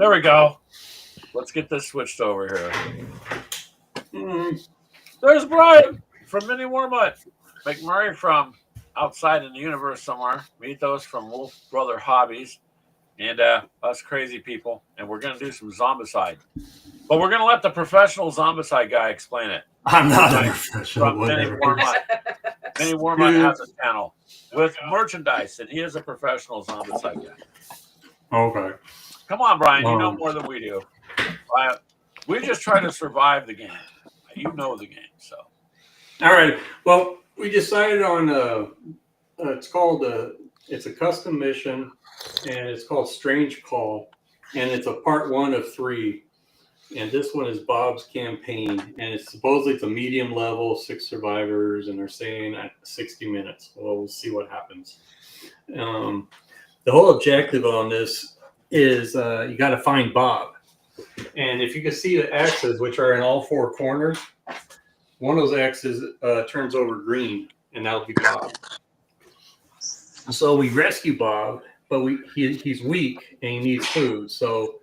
There we go. Let's get this switched over here. There's Brian from Mini Warmut. McMurray from outside in the universe somewhere. Mythos from Wolf Brother Hobbies. And us crazy people. And we're going to do some Zombicide. But we're going to let the professional Zombicide guy explain it. I'm not a professional. From Mini Warmut. Mini Warmut has a channel with merchandise, and he is a professional Zombicide guy. Okay. Come on, Brian. You know more than we do. We just try to survive the game. You know the game, so. All right. Well, we decided on it's a custom mission, and it's called Strange Call, and it's a part 1 of 3. And this one is Bob's campaign, and it's supposedly it's a medium level, 6 survivors, and they're saying at 60 minutes. Well, we'll see what happens. The whole objective on this is you got to find Bob. And if you can see the X's, which are in all 4 corners, one of those X's turns over green, and that'll be Bob. So we rescue Bob, but he's weak and he needs food. So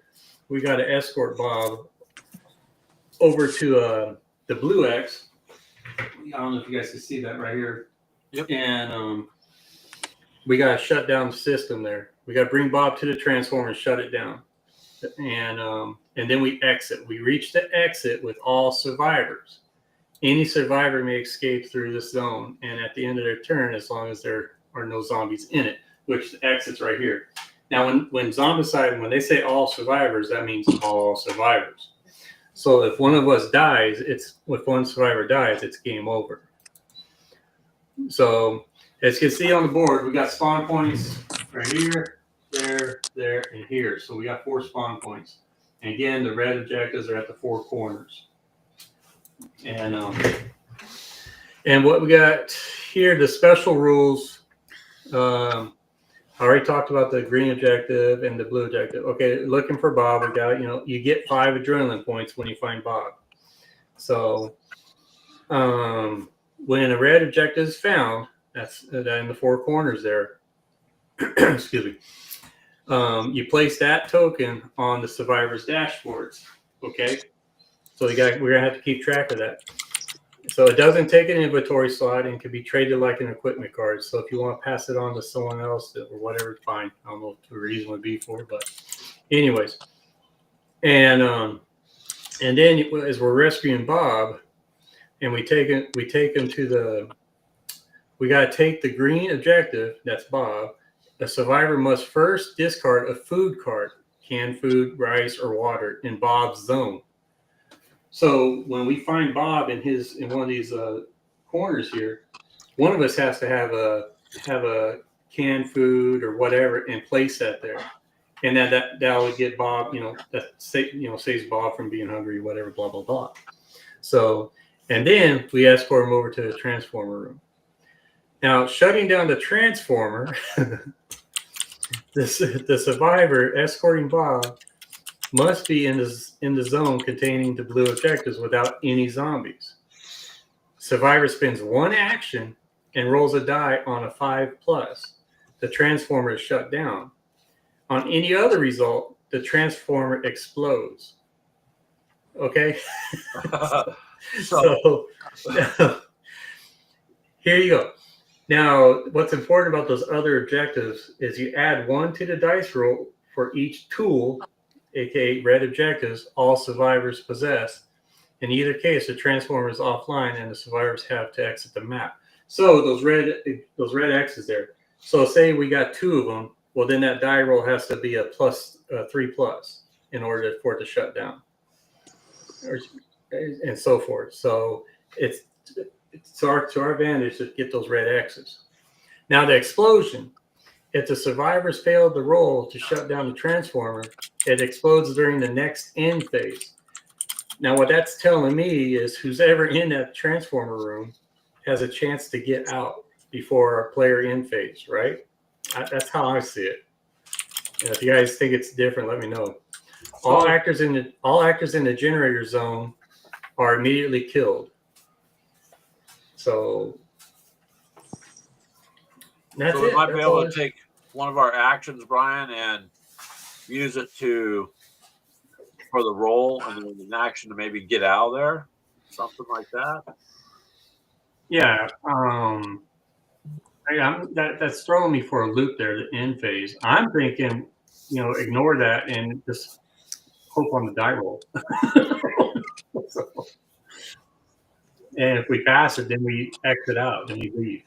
we got to escort Bob over to the blue X. I don't know if you guys can see that right here. Yep. And we got to shut down the system there. We got to bring Bob to the transformer and shut it down. And then we exit. We reach the exit with all survivors. Any survivor may escape through this zone, and at the end of their turn, as long as there are no zombies in it, which the exit's right here. Now, when Zombicide, when they say all survivors, that means all survivors. So if one of us dies, if one survivor dies, it's game over. So as you can see on the board, we got spawn points right here, there, and here. So we got 4 spawn points. And again, the red objectives are at the 4 corners. And what we got here, the special rules. I already talked about the green objective and the blue objective. Okay, looking for Bob. We got, you get 5 adrenaline points when you find Bob. So when a red objective is found, that's in the 4 corners there. Excuse me. You place that token on the survivor's dashboards. Okay, so we're gonna have to keep track of that. So it doesn't take an inventory slot and can be traded like an equipment card. So if you want to pass it on to someone else or whatever, fine. I don't know what the reason would be for, but anyways. And then as we're rescuing Bob, and we take him to we got to take the green objective. That's Bob. A survivor must first discard a food card, canned food, rice, or water in Bob's zone. So when we find Bob in one of these corners here, one of us has to have a canned food or whatever and place that there, and then that would get Bob, saves Bob from being hungry, whatever, blah blah blah. So and then we escort him over to the transformer room. Now shutting down the transformer, the survivor escorting Bob must be in the zone containing the blue objectives without any zombies. Survivor spends 1 action and rolls a die on a 5+. The transformer is shut down. On any other result, the transformer explodes. Okay? So here you go. Now, what's important about those other objectives is you add 1 to the dice roll for each tool, aka red objectives, all survivors possess. In either case, the transformer is offline and the survivors have to exit the map. So those red X's there. So say we got 2 of them, well then that die roll has to be a 3+ in order for it to shut down, and so forth. So it's to our advantage to get those red X's. Now the explosion. If the survivors failed the roll to shut down the transformer, it explodes during the next end phase. Now, what that's telling me is who's ever in that transformer room has a chance to get out before our player end phase, right? That's how I see it. And if you guys think it's different, let me know. All actors in the generator zone are immediately killed. So that's we it. might be able to take one of our actions, Brian, and use it to for the role and then an action to maybe get out of there, something like that. Yeah. That's throwing me for a loop there. The end phase. I'm thinking, ignore that and just hope on the die roll. So, and if we pass it, then we exit out, then we leave.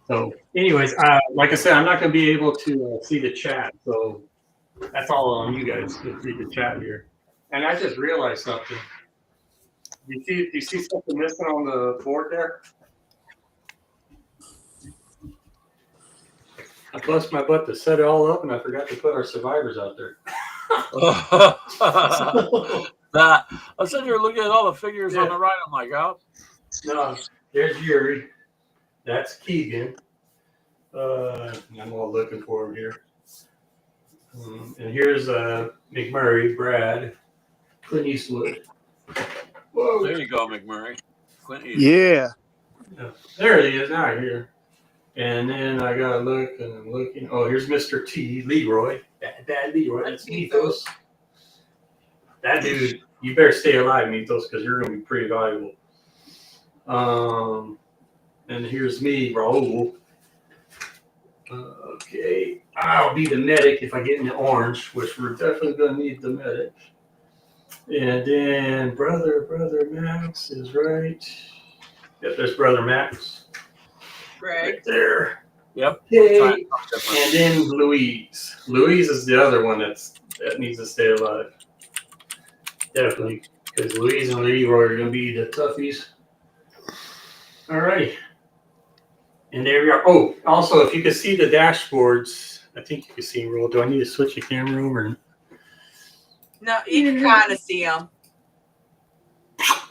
So, anyways, like I said, I'm not going to be able to see the chat, so that's all on you guys to see the chat here. And I just realized something. Do you see something missing on the board there? I bust my butt to set it all up, and I forgot to put our survivors out there. I said you were looking at all the figures on the right. I'm like, oh. No, there's Yuri. That's Keegan. I'm all looking for him here. And here's McMurray, Brad, Clint Eastwood. Whoa. There you go, McMurray. Clint Eastwood. Yeah. There he is, now here. And then I gotta look, and I'm looking. Oh, here's Mr. T, Leroy. Bad Leroy. That's Mythos. That dude, you better stay alive, Mythos, because you're gonna be pretty valuable. And here's me, Raul. Okay, I'll be the medic if I get in the orange, which we're definitely gonna need the medic. And then brother Max is right. Yep, there's brother Max. Right there. Yep. Okay. And then Louise. Louise is the other one that needs to stay alive. Definitely. Because Louise and Leroy are going to be the toughies. All right. And there we are. Oh, also, if you can see the dashboards, I think you can see them roll. Do I need to switch the camera over? No, you can kind of see them.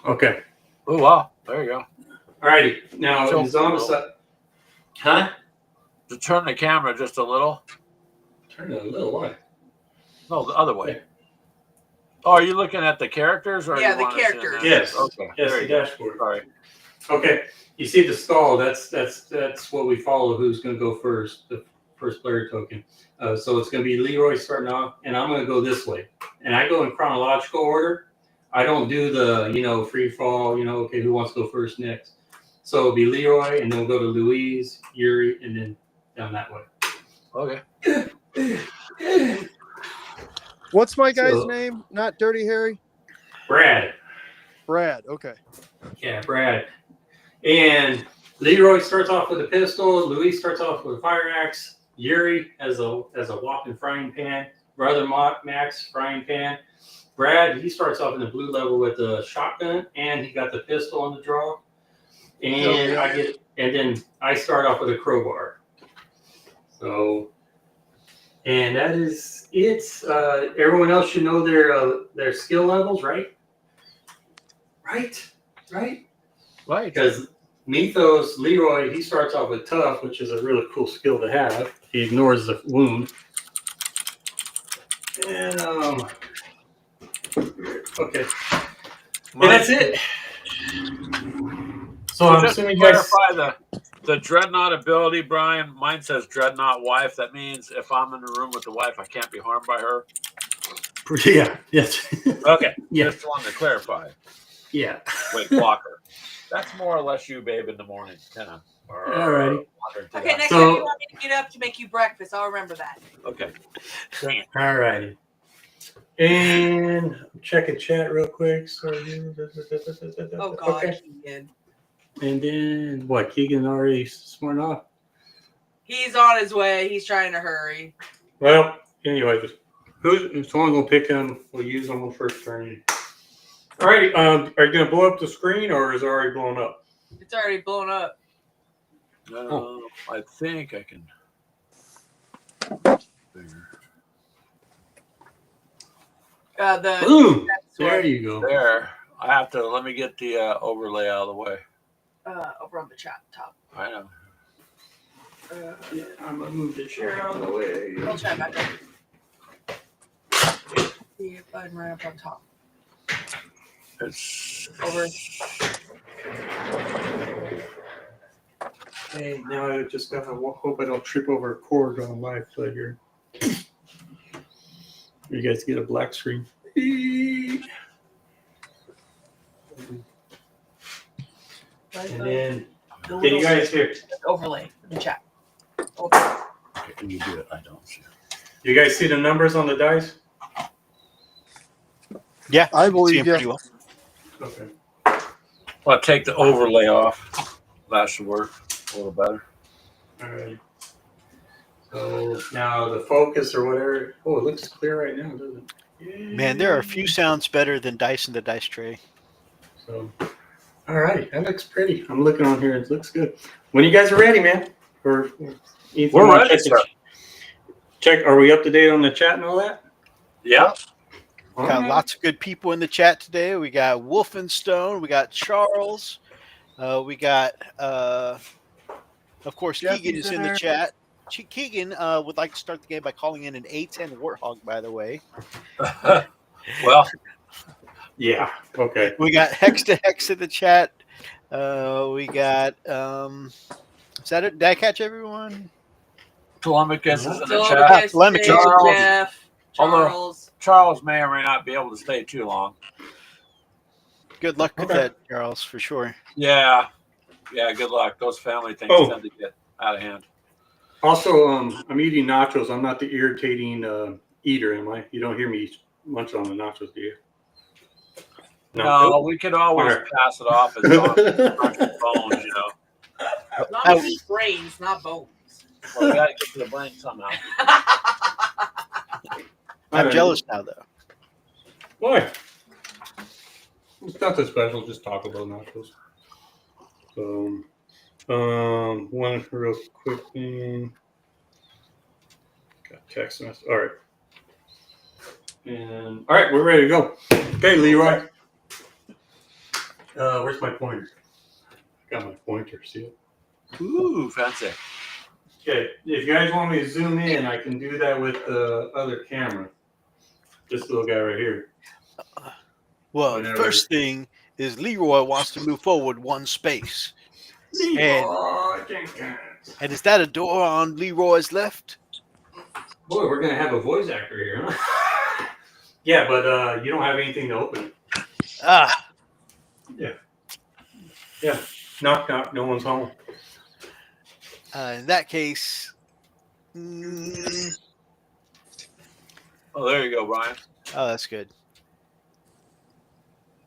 Okay. Oh, wow. There you go. All righty. Now, So, Zombicide. Huh? To turn the camera just a little. Turn it a little way. No, the other way. Oh, are you looking at the characters? Or yeah, the characters. Yes. Okay. Yes, the dashboard. Sorry. Okay. You see the stall. That's what we follow. Who's going to go first? The first player token. So it's going to be Leroy starting off, and I'm going to go this way. And I go in chronological order. I don't do the free fall. Okay, who wants to go first next? So it'll be Leroy, and then we'll go to Louise, Yuri, and then down that way. Okay. What's my guy's name? Not Dirty Harry? Brad. Brad, okay. Yeah, Brad. And Leroy starts off with a pistol. Louise starts off with a fire axe. Yuri has a whopping frying pan. Brother Max, frying pan. Brad, he starts off in the blue level with a shotgun, and he got the pistol on the draw. And then I start off with a crowbar. So, and that is it. Everyone else should know their skill levels, right? Right. Because Mythos, Leroy, he starts off with tough, which is a really cool skill to have. He ignores the wound. And okay. And that's it. So I'm just assuming to clarify the dreadnought ability, Brian. Mine says dreadnought wife. That means if I'm in the room with the wife, I can't be harmed by her. Yeah. Yes. Okay. Yeah. Just wanted to clarify. Yeah. Wait, blocker. That's more or less you, babe, in the morning. Alrighty. Okay, next time you want me to get up to make you breakfast, I'll remember that. Okay. Dang it. Alrighty. And check a chat real quick. Sorry. Oh God, okay. Keegan. And then what? Keegan already sworn off. He's on his way. He's trying to hurry. Well, anyway, if someone will pick him, we'll use him on first turn. Alrighty. Are you gonna blow up the screen, or is it already blown up? It's already blown up. I think I can. Boom! There you go. There. I have to. Let me get the overlay out of the way. Over on the chat top. I know. Yeah, I'm gonna move the chair out of the way. I'll try back up. The button right up on top. It's Over. Hey, now I just gotta hope I don't trip over a cord on live play here. You guys get a black screen. And then, The can you guys hear? overlay in the chat. Can you do it? I don't see it. You guys see the numbers on the dice? Yeah, I you can see believe him you. pretty well. Okay. Well, take the overlay off. That should work a little better. All right. So now the focus or whatever. Oh, it looks clear right now, doesn't it? Man, there are a few sounds better than dice in the dice tray. So, all right, that looks pretty. I'm looking on here. It looks good. When you guys are ready, man. Or Ethan, We're wanna ready, check sir. Check. Are we up to date on the chat and all that? Yeah. All Got right. lots of good people in the chat today. We got Wolfenstone. We got Charles. We got, of course, Jeffy's Keegan is in in the there. chat. Keegan would like to start the game by calling in an A10 Warthog, by the way. Well, Yeah. Okay. We got Hex to Hex in the chat. We got, is that it? Did I catch everyone? Telemachus is in the chat. Zombicide, Telemachus. Charles. Jeff, Although- Charles. Charles may or may not be able to stay too long. Good luck with Okay. that, Charles, for sure. Yeah. Yeah, good luck. Those family things Oh. tend to get out of hand. Also, I'm eating nachos. I'm not the irritating eater, am I? You don't hear me munch on the nachos, do you? No, we could always Alright. pass it off as on bones, you know. Not brains, not bones. Well, we got to get to the brain somehow. I'm Alright. jealous now, though. Why? It's nothing special. Just talk about nachos. So, one real quick thing. Got text message. All right. And all right, we're ready to go. Okay, Leroy. Where's my pointer? Got my pointer. See it? Ooh, fancy. Okay. If you guys want me to zoom in, I can do that with the other camera. This little guy right here. Well, Whenever. the first thing is Leroy wants to move forward one space. Leroy. And is that a door on Leroy's left? Boy, we're gonna have a voice actor here, huh? Yeah, but you don't have anything to open it. Ah, Knock, knock. No one's home. in that case, Oh, there you go, Brian. oh, that's good.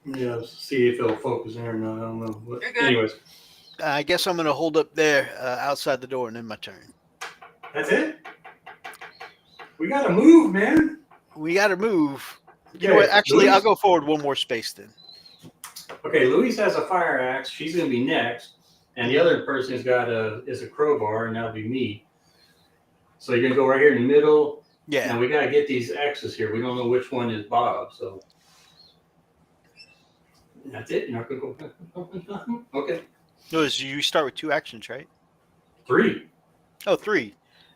Yeah, let's see if it'll focus in or not. I don't know. But You're good. anyways, I guess I'm going to hold up there outside the door and then my turn. that's it. We gotta move, man. We got to move. You know Okay, what? Actually, Luis- I'll go forward one more space then. Okay, Louise has a fire axe. She's gonna be next, and the other person has got a crowbar, and that'll be me. So you're gonna go right here in the middle. Yeah. And we gotta get these X's here. We don't know which one is Bob, so that's it. You're not gonna go. Okay, Notice you start with 2 actions, right? 3. Oh, 3.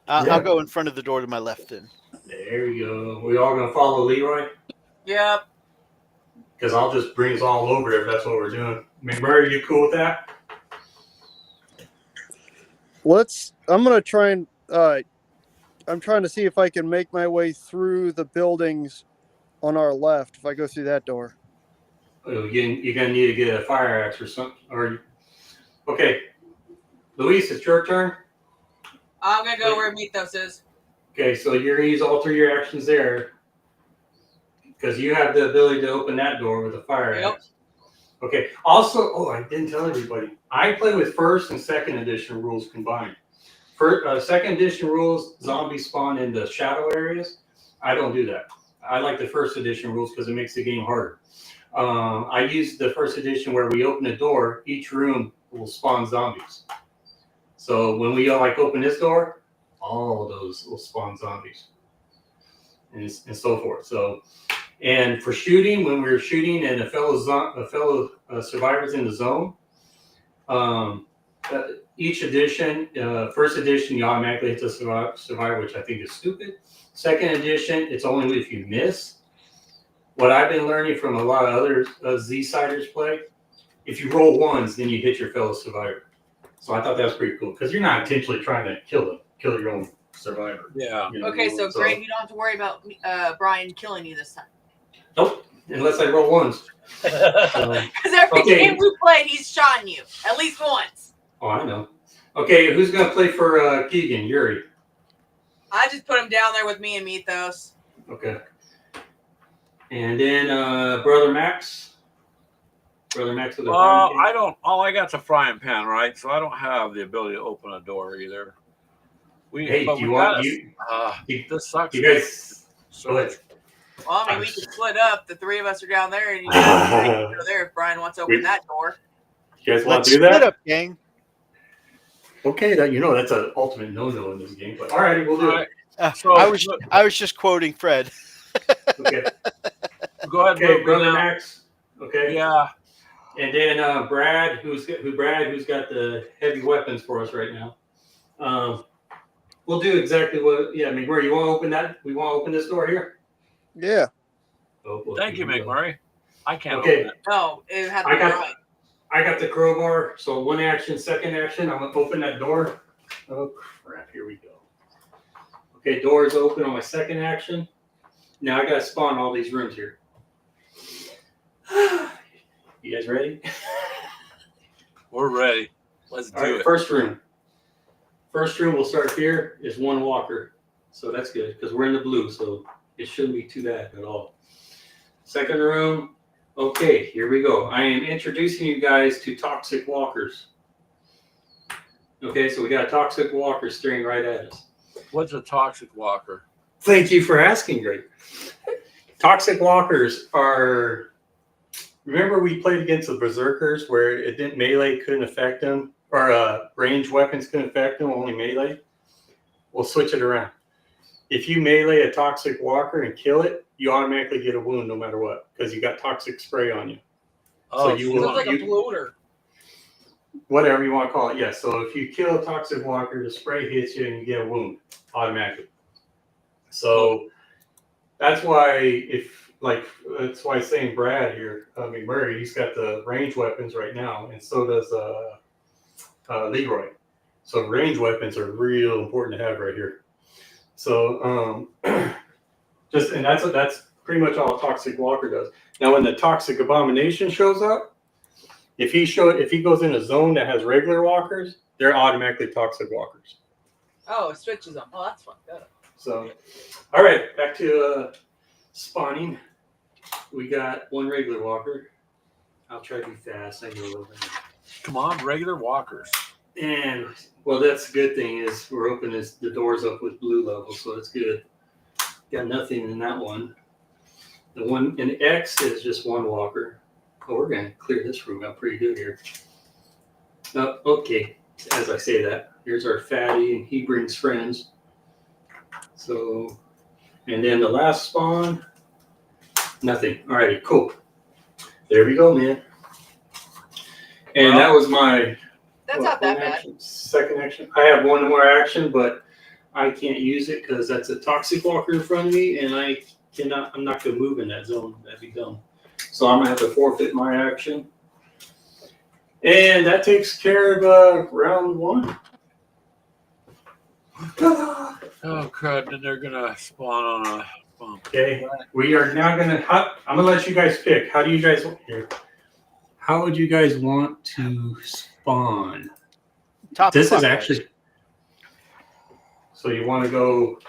Yeah. I'll go in front of the door to my left then. There you go. We all gonna follow Leroy? Yep. Because I'll just bring us all over if that's what we're doing. McMurray, you cool with that? I'm gonna try and I'm trying to see if I can make my way through the buildings on our left if I go through that door. You're gonna need to get a fire axe or something. Okay, Luis, it's your turn. I'm gonna go where Mythos is. Okay, so you're gonna use all 3 of your actions there because you have the ability to open that door with a fire Yep. axe. Okay. Also, I didn't tell everybody. I play with first and second edition rules combined. Second edition rules, zombies spawn in the shadow areas. I don't do that. I like the first edition rules because it makes the game harder. I use the first edition where we open a door, each room will spawn zombies. So when we open this door, all of those will spawn zombies, and so forth. So, and for shooting, when we were shooting and a fellow survivor's in the zone, each edition, first edition, you automatically hit the survivor, which I think is stupid. Second edition, it's only if you miss. What I've been learning from a lot of other Z-siders play, if you roll ones, then you hit your fellow survivor. So I thought that was pretty cool because you're not intentionally trying to kill your own survivor. Yeah. You know, Okay, so Greg, you don't have to worry about Brian killing you this time. Nope, unless I roll ones. So, Because every Okay. game we played, he's shot you at least once. oh, I know. Okay, who's gonna play for Keegan? Yuri. I just put him down there with me and Mythos. Okay. And then Brother Max. Brother Max with a I don't. All I got's a frying pan, right? So I don't have the ability to open a door either. Hey, but do you we want gotta- you? This sucks. You guys. So Go ahead. Well, I mean, we can split up. The three of us are down there, and you guys go there if Brian wants to open that door. You guys want Let's to do that? split up, gang. Okay, that that's an ultimate no-no in this game. But all right, we'll do it. So I was just quoting Fred. Okay. go ahead, Okay, move Brother me now. Max. Okay. Yeah. And then Brad, who's got the heavy weapons for us right now. We'll do exactly what. Yeah, McMurray, you want to open that? We want to open this door here. Yeah. Oh, boy, Thank you, here we go. McMurray. I can't Okay. open it. No, it had to I be got- right. I got the crowbar, so one action, second action. I'm gonna open that door. Oh crap! Here we go. Okay, door is open on my second action. Now I gotta spawn all these rooms here. You guys ready? We're ready. Let's All do right, it. first room. First room we'll start here is one walker, so that's good because we're in the blue, so it shouldn't be too bad at all. Second room. Okay, here we go. I am introducing you guys to toxic walkers. Okay, so we got a toxic walker staring right at us. What's a toxic walker? Thank you for asking, Greg. Toxic walkers are. Remember, we played against the berserkers where it didn't melee couldn't affect them, or ranged weapons couldn't affect them, only melee. We'll switch it around. If you melee a toxic walker and kill it, you automatically get a wound no matter what because you got toxic spray on you. Oh, you so will- Looks like a bloater. Whatever you want to call it. Yes. So if you kill a toxic walker, the spray hits you and you get a wound automatically. So that's why that's why saying Brad here, McMurray, he's got the range weapons right now, and so does Leroy. So range weapons are real important to have right here. So that's pretty much all a toxic walker does. Now when the toxic abomination shows up, if he goes in a zone that has regular walkers, they're automatically toxic walkers. Oh, it switches them. Oh, that's fun. Good. So, all right, back to spawning. We got one regular walker. I'll try to be fast. I know. come on, regular walkers. And well, that's the good thing is we're opening the doors up with blue level, so it's good. Got nothing in that one. The one in X is just one walker. Oh, we're gonna clear this room out pretty good here. Oh, okay. As I say that, here's our fatty, and he brings friends. So, and then the last spawn, nothing. Alrighty, cool. There we go, man. And that was my That's not that bad. action, second action. I have one more action, but I can't use it because that's a toxic walker in front of me, and I'm not gonna move in that zone. That'd be dumb. So I'm gonna have to forfeit my action. And that takes care of round one. Oh crap! Then they're gonna spawn on a bump. Okay, we are now gonna. I'm gonna let you guys pick. How do you guys here? How would you guys want to spawn? Top This is clockwise. actually. So you want to go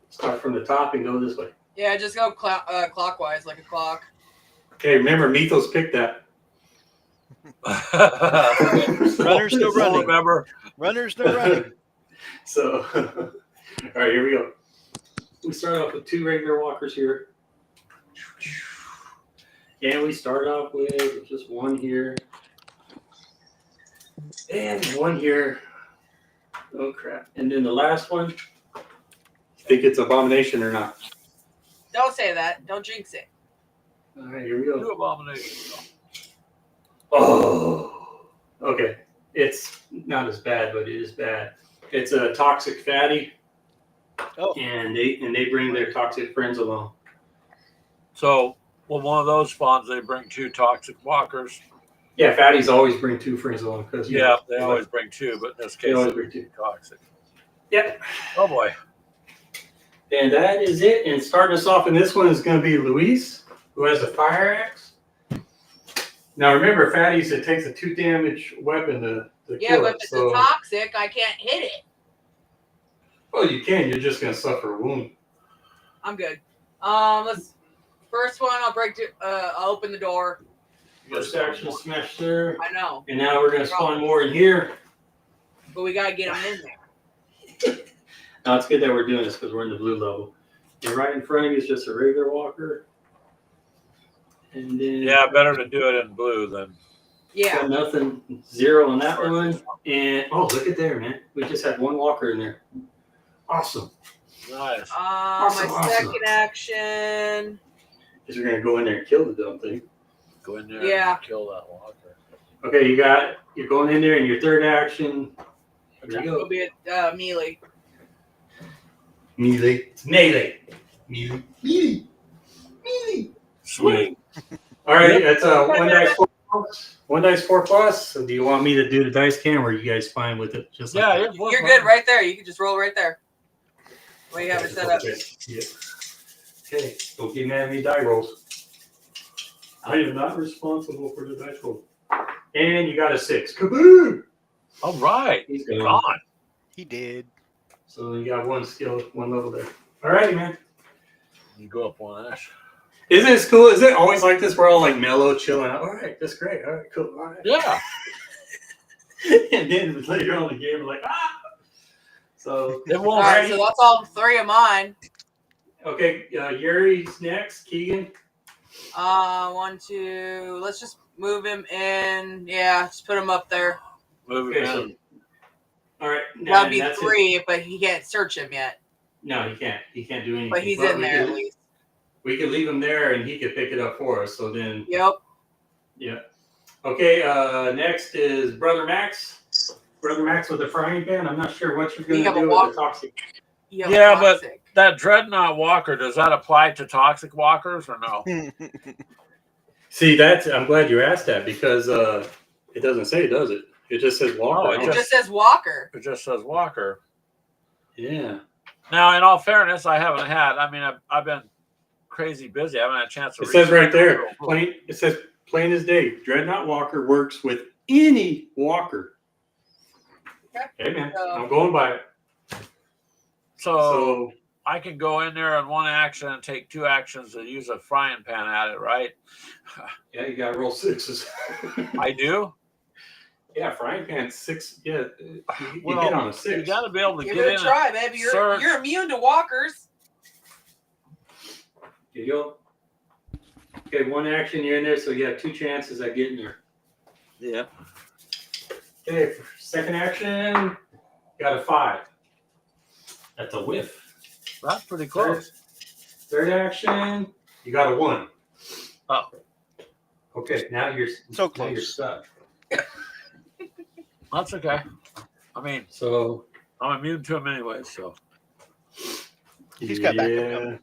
start from the top and go this way. Yeah, just go clockwise like a clock. Okay, remember Mythos picked that. Runners no Don't running. remember. Runners no running. So, all right, here we go. We start off with two regular walkers here. And we start off with just one here. And one here. Oh, crap. And then the last one. Think it's abomination or not? Don't say that. Don't jinx it. All right, here we go. Do abomination. Oh, okay. It's not as bad, but it is bad. It's a toxic fatty, Oh, and they bring their toxic friends along. So, when one of those spawns, they bring two toxic walkers. Yeah, fatties always bring two friends along because Yeah, they always bring two, but in this They case, always they bring two. toxic. Yep. Oh boy. And that is it. And starting us off in this one is going to be Luis, who has a fire axe. Now remember, Fatty's, it takes a 2 damage weapon to Yeah, kill but it. if it's So, a toxic, I can't hit it. well, you can. You're just going to suffer a wound. I'm good. Let's. First one, I'll open the door. First action, smash there. I know, And now we're going to spawn more in here. but we gotta get them in there. No, it's good that we're doing this because we're in the blue level. And right in front of you is just a regular walker. And then Yeah, better to do it in blue than. Yeah. got nothing, 0 on that one. And oh, look at there, man. We just had 1 walker in there. Awesome. Nice. Awesome. Second action. Is we're gonna go in there and kill the dumb thing. Go in there Yeah. and kill that walker. Okay, you're going in there in your third action. There you It'll go. be a melee. Melee. It's melee. Melee. Melee. Melee. Sweet. All right, that's 1 dice 4 plus. 1 dice 4 plus. So do you want me to do the dice cam, or are you guys fine with it? Just Yeah, like You're good right there. You can just roll right there. Well, you have it set up. Okay. Yeah. Okay. Don't get mad at me, die rolls. I am not responsible for the dice roll. And you got a 6. Kaboom! All right. He's Gone. He did. So you got 1 skill, 1 level there. All righty, man. You go up 1 ash. Isn't it cool? Is it always like this? We're all like mellow, chilling out. All right, that's great. All right, cool. All right. Yeah. And then later on in the game, we're like, ah. So It All won't. right, so that's all 3 of mine. okay, Yuri's next. Keegan. 1, 2. Let's just move him in. Yeah, just put him up there. Move Okay, it so in. all right. That'd be that's it. 3, but he can't search him yet. No, he can't. He can't do anything. But he's But in we there could- at least. We could leave him there, and he could pick it up for us. So then, Yep. yeah. Okay. Next is Brother Max. Brother Max with a frying pan. I'm not sure what you're You going to have a do walk- with the toxic. Yeah, but- Toxic. That Dreadnought Walker, does that apply to toxic walkers or no? See, I'm glad you asked that because it doesn't say, does it? It just says Walker. Oh, It just says Walker. It just says Walker. Yeah. Now, in all fairness, I haven't had. I mean, I've been crazy busy. I haven't had a chance to. It says read right there, it. plain. It says plain as day. Dreadnought Walker works with any Walker. Okay. Hey man, So- I'm going by it. So I can go in there in 1 action and take 2 actions to use a frying pan at it, right? Yeah, you gotta roll 6s. I do. Yeah, frying pan 6. Yeah, you Well, hit on a You 6. got to be able to Give get it in. a try, baby. search. You're immune to walkers. There you go. Okay, 1 action, you're in there, so you have 2 chances at getting there. Yeah. Okay, for second action, got a 5. That's a whiff. That's pretty close. Third action, you got a 1. Oh. Okay, now you're So now you're close. stuck. That's okay. I mean, So I'm immune to him anyway, so. He's got backup yeah.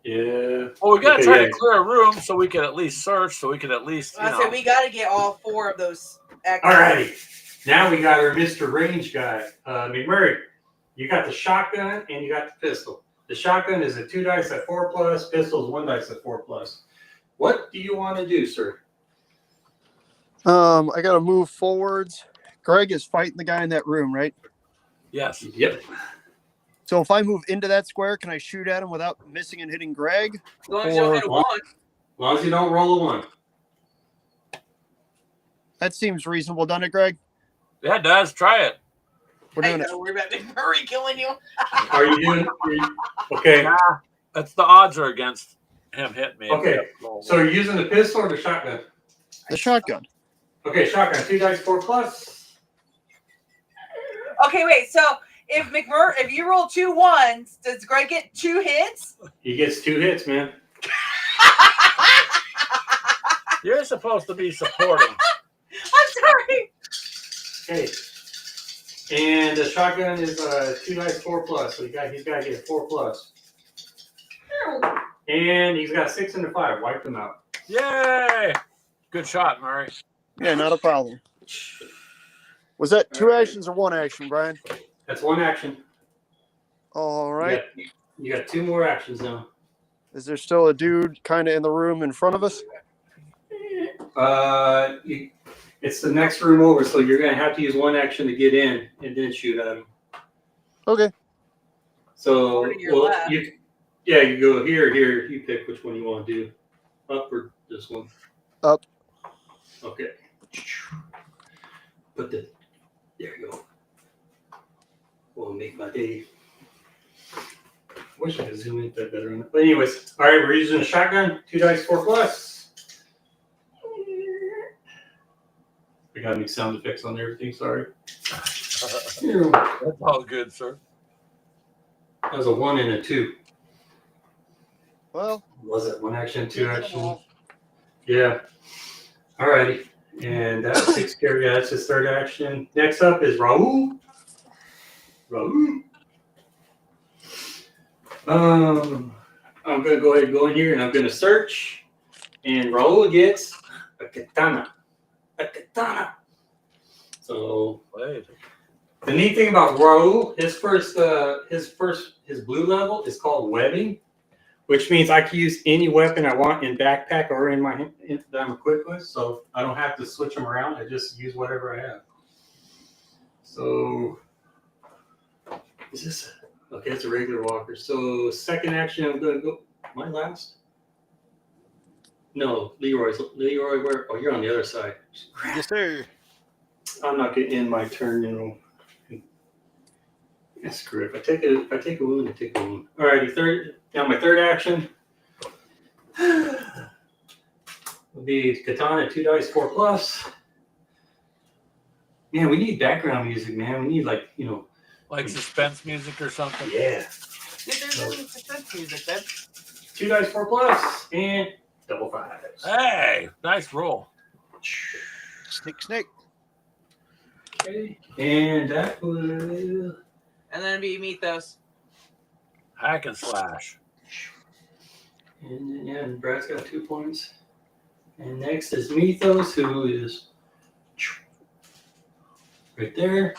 Yeah. Well, we got to Okay, try yeah. to clear a room so we can at least search, so we can at least, you I know. said we got to get all 4 of those. All righty. Now we got our Mr. Range guy. McMurray, you got the shotgun and you got the pistol. The shotgun is a 2 dice at 4 plus, pistol is 1 dice at 4 plus. What do you want to do, sir? I gotta move forwards. Greg is fighting the guy in that room, right? Yes. Yep. So if I move into that square, can I shoot at him without missing and hitting Greg? As long as you don't hit a Or- 1. As long as you don't roll a 1. That seems reasonable, doesn't it, Greg? Yeah, it does. Try it. We're Hey, doing it. don't worry about McMurray killing you. Are you doing okay? That's the odds are against him hitting me. Okay, so you're using the pistol or the shotgun? The shotgun. Okay, shotgun, 2 dice 4 plus. Okay, wait. So if you roll 2 1s, does Greg get 2 hits? He gets 2 hits, man. You're supposed to be supporting. I'm sorry. Okay. And the shotgun is 2 dice 4 plus, so he's got to get 4 plus. And he's got 6 and a 5. Wipe them out. Yay! Good shot, Murray. Yeah, not a problem. Was that 2 actions or 1 action, Brian? That's 1 action. All right. You got 2 more actions now. Is there still a dude kind of in the room in front of us? It's the next room over, so you're gonna have to use 1 action to get in and then shoot at him. Okay. So, Over to your left. you go here. You pick which one you want to do, up or this one. Up. Okay. There you go. Will make my day. Wish I could zoom in that better. But anyways, all right, we're using a shotgun. 2 dice, 4+. We gotta make sound effects on everything. Sorry. That's all good, sir. That was a 1 and a 2. Well, Was it 1 action, 2 action? Yeah. All righty. And that takes care of that's his 3rd action. Next up is Raul. I'm gonna go ahead and go in here and I'm gonna search. And Raul gets a katana. So the neat thing about Raul, his blue level is called webbing, which means I can use any weapon I want in backpack or in my that I'm equipped with. So I don't have to switch them around. I just use whatever I have. So is this okay? It's a regular walker. So 2nd action, I'm gonna go. My last. No, Leroy, where? Oh, you're on the other side. Yes, sir. I'm not getting in my turn, Yeah, screw it. If I take a wound, I take a wound. Alrighty, now my 3rd action will be katana, 2 dice, 4+. Man, we need background music, man. We need like suspense music or something. Yeah. Dude, there's any suspense music, then. 2 dice, 4+, and double 5s. Hey, nice roll. Snake. Okay, and that will. And then we meet those. Hack and slash. And then, and Brad's got 2 points. And next is Mythos, who is right there.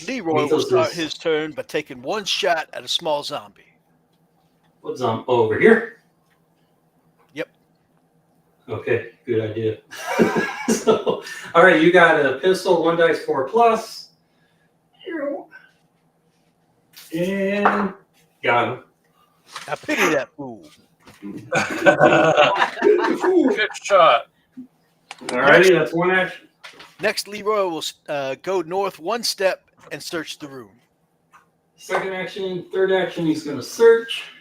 Leroy will start his turn by taking 1 shot at a small zombie. What's over here? Yep. Okay, good idea. So, all right, you got a pistol, 1 dice, 4+. Here. And got him. I pity that fool. Good shot. All righty, that's 1 action. Next, Leroy will go north 1 step and search the room. 2nd action, 3rd action, he's going to search.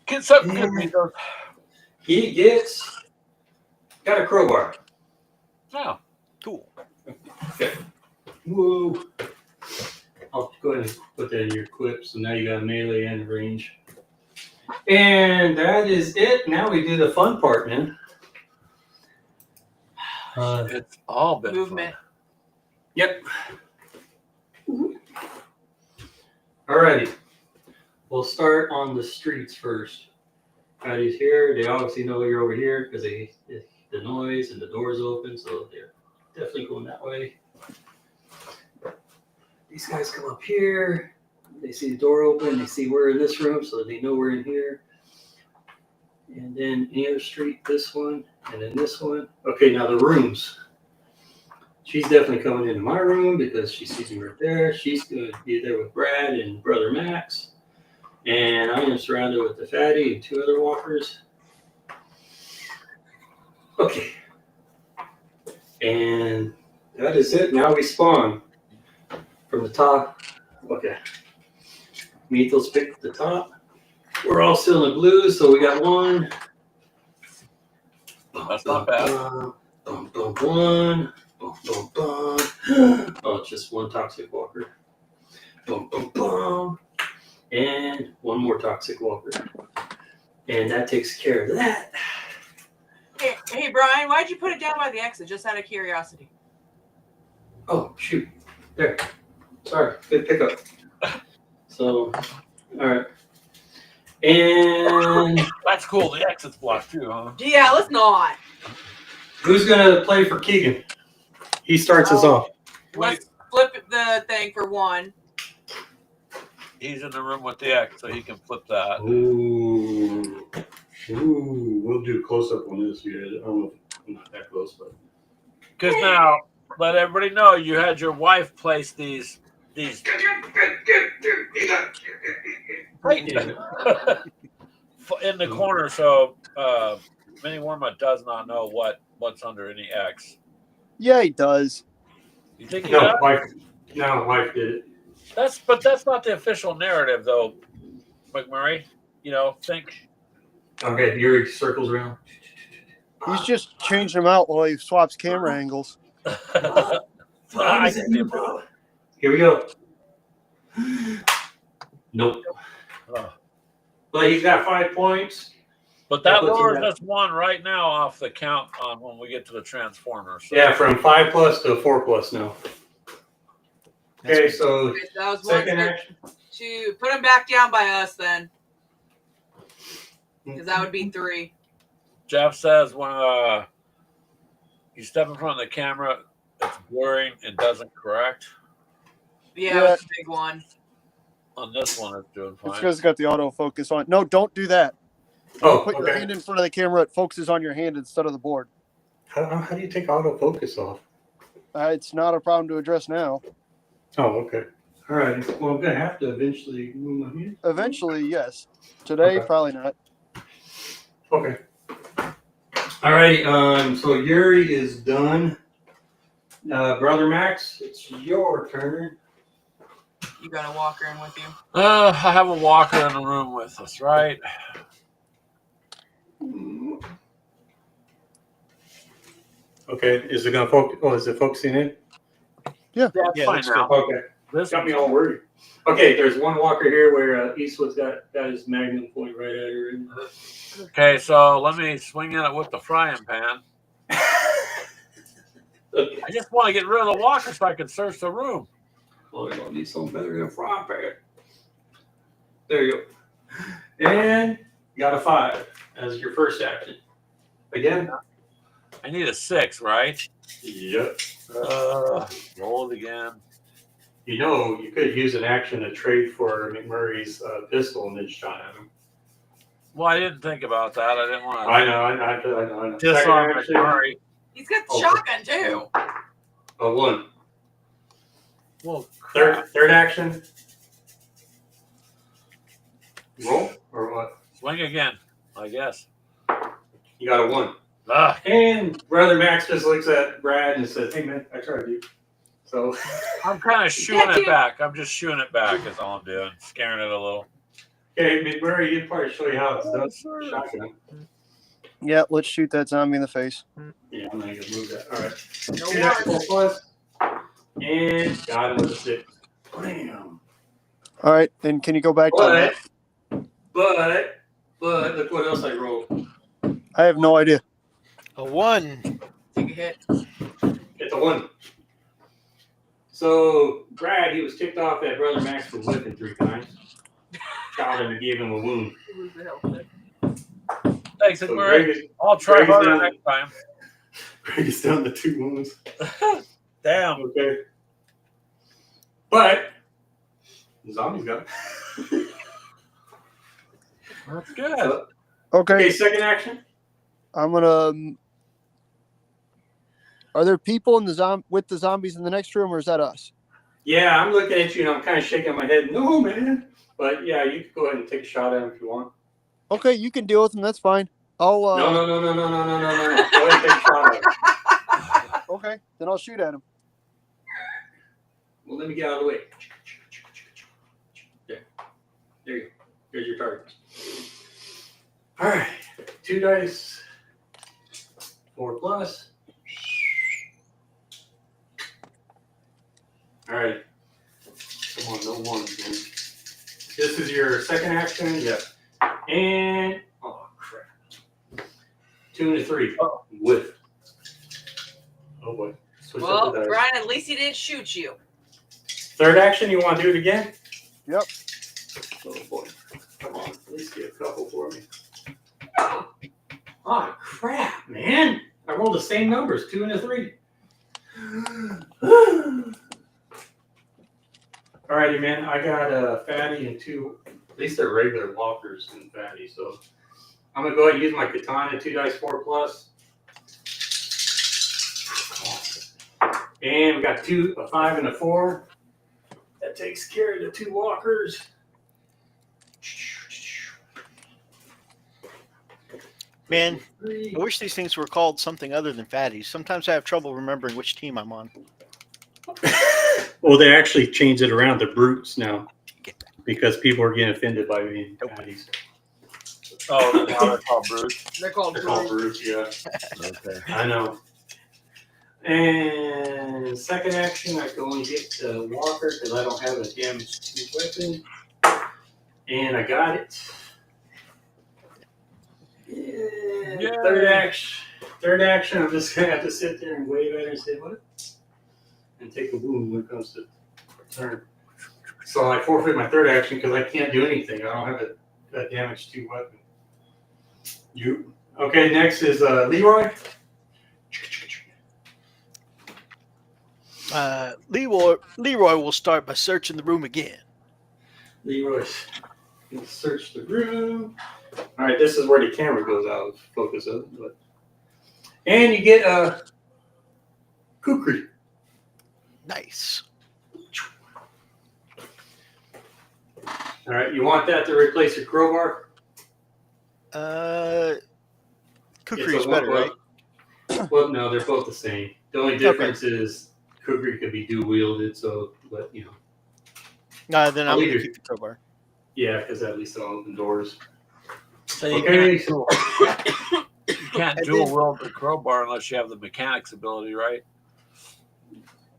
Get something good, Miko. He got a crowbar. Oh. Cool. Okay. Whoa. I'll go ahead and put that in your equip. So now you got melee and range. And that is it. Now we do the fun part, man. It's all been Movement. fun. Yep. Alrighty. We'll start on the streets first. Patty's here. They obviously know you're over here because the noise and the door's open, so they're definitely going that way. These guys come up here. They see the door open. They see we're in this room, so they know we're in here. And then any other street, this one, and then this one. Okay, now the rooms. She's definitely coming into my room because she sees me right there. She's going to be there with Brad and Brother Max. And I am surrounded with the fatty and 2 other walkers. Okay. And that is it. Now we spawn from the top. Okay. Mythos picked the top. We're all still in the blues, so we got 1. That's not bad. Boom, boom, 1. Boom, boom, boom. Oh, it's just 1 toxic walker. Boom, boom, boom. And 1 more toxic walker. And that takes care of that. Hey, Brian, why'd you put it down by the exit? Just out of curiosity. Oh, shoot. There. Sorry. Good pickup. So, all right. And That's cool. The exit's blocked too, huh? Yeah, let's not. who's going to play for Keegan? He starts us off. Let's flip the thing for 1. He's in the room with the X, so he can flip that. Ooh. We'll do close up on this here. I don't know if I'm not that close, but Because now, let everybody know you had your wife place these yeah. in the corner, so Mini Worma does not know what's under any X. Yeah, he does. You think he No, does? wife did it. But that's not the official narrative, though, McMurray. You know, think. Okay, Yuri circles around. He's just changing them out while he swaps camera angles. I can see him. Here we go. Nope. But he's got 5 points. But that lowers us 1 right now off the count on when we get to the Transformers. So. Yeah, from 5+ to 4+ now. Okay, so Okay, that was second one action. to put him back down by us then. Because that would be 3. Jeff says when you step in front of the camera, it's blurring and doesn't correct. Yeah, that's a big one. On this one, it's doing fine. It's because it's got the autofocus on. No, don't do that. Oh, Put your hand in front of the camera. It focuses on your hand instead of the board. How do you take autofocus off? It's not a problem to address now. Oh, okay. All right. Well, I'm going to have to eventually move my hand. Eventually, yes. Today, Okay. probably not. Okay. All right. So Yuri is done. Brother Max, it's your turn. You got a walker in with you? I have a walker in the room with us, right? Okay. Is it going to focus? Oh, is it focusing in? Yeah, Yeah, fine that's now. Okay. This Got me all worried. Okay, there's one walker here where Eastwood's got his magnum point right at her. Okay, so let me swing at it with the frying pan. Okay. I just want to get rid of the walker so I can search the room. Well, you'll need something better than a frying pan. There you go. And you got a 5 as your first action. Again? I need a 6, right? Yep. Roll it again. You know, you could use an action to trade for McMurray's pistol and then shot at him. Well, I didn't think about that. I didn't want to I know. disarm Second action, McMurray. He's got the Oh. shotgun too. a 1. Well, crap. Third action. Roll or what? Swing again, I guess. You got a 1. Ah, And Brother Max just looks at Brad and says, "Hey man, I tried you." So I'm kind of shooing it back. I'm just shooing it back is all I'm doing. Scaring it a little. okay, McMurray, you'd probably show you how it's done. Shotgun. Yeah, let's shoot that zombie in the face. Yeah, I'm not gonna move that. All right. No Two worries. plus. And got him with a 6. Bam. All right, then can you go back to that? But look what else I rolled. I have no idea. A 1. Take a hit. It's a 1. So Brad, he was ticked off at Brother Max for whipping 3 times. Shot him and gave him a wound. Thanks, So McMurray. I'll try Greg is harder down. next time. Greg is down to 2 wounds. Damn. Okay. But the zombies got it. That's good. So, Okay, okay, second action. I'm gonna. Are there people in the with the zombies in the next room, or is that us? Yeah, I'm looking at you and I'm kind of shaking my head. No, man. But yeah, you can go ahead and take a shot at him if you want. Okay, you can deal with them. That's fine. I'll. No. Go ahead and take a shot at him. Okay, then I'll shoot at him. Well, let me get out of the way. There you go. Here's your target. All right. 2 dice. 4 plus. All right. Come on, no ones, man. This is your second action. Yeah. And oh crap. 2 and a 3. Oh. Whiff. Oh boy. Switch up Well, the dice. Brian, at least he didn't shoot you. Third action, you want to do it again? Yep. Oh boy. Come on. At least get a couple for me. Oh crap, man. I rolled the same numbers, 2 and a 3. All Alrighty, man. I got a fatty and two. At least they're regular walkers and fatty. So I'm gonna go ahead and use my katana 2 dice 4 plus. And we got a 5 and a 4. That takes care of the 2 walkers. Man, Three. I wish these things were called something other than fatties. Sometimes I have trouble remembering which team I'm on. Well, they actually changed it around to brutes now because people are getting offended by being fatties. Oh, now they're called brutes. They're called They're called brutes. brutes, yeah. Okay. I know. And second action, I can only get the walker because I don't have a damaged weapon. And I got it. And Yay. third action, I'm just gonna have to sit there and wave at her and say what? And take a wound when it comes to turn. So I forfeit my third action because I can't do anything. I don't have a damage 2 weapon. You okay? Next is Leroy. Leroy will start by searching the room again. Leroy's gonna search the room. All right, this is where the camera goes out of focus of it. And you get a kukri. Nice. All right, you want that to replace your crowbar? Kukri is better, right? Well, no, they're both the same. The only difference is kukri could be dual wielded, so but you know. No, then I'm I'll going to leave keep the crowbar. Yeah, because at least they'll open doors. So you Okay, can't dual wield the crowbar unless you have the mechanics ability, right?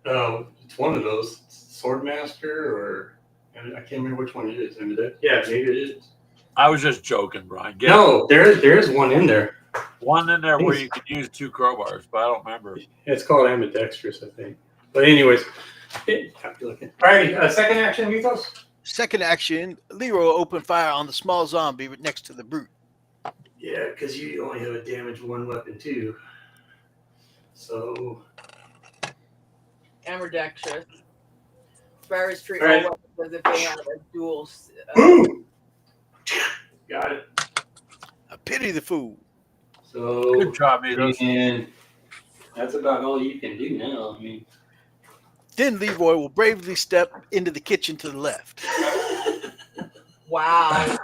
it's one of those Swordmaster or I can't remember which one it is. Yeah, maybe it is. I was just joking, Brian. No, there is one in there. One in there where you could use 2 crowbars, but I don't remember. It's called ambidextrous, I think. But anyways, all right. Second action, Mythos. Second action, Leroy will open fire on the small zombie next to the brute. Yeah, because you only have a damage 1 weapon too. So. Ambidextrous. Sparrows treat All right. all weapons as if they have a dual. Boom! Got it. I pity the fool. So. Good job, Mitos. And that's about all you can do now. I mean. Then Leroy will bravely step into the kitchen to the left. Wow.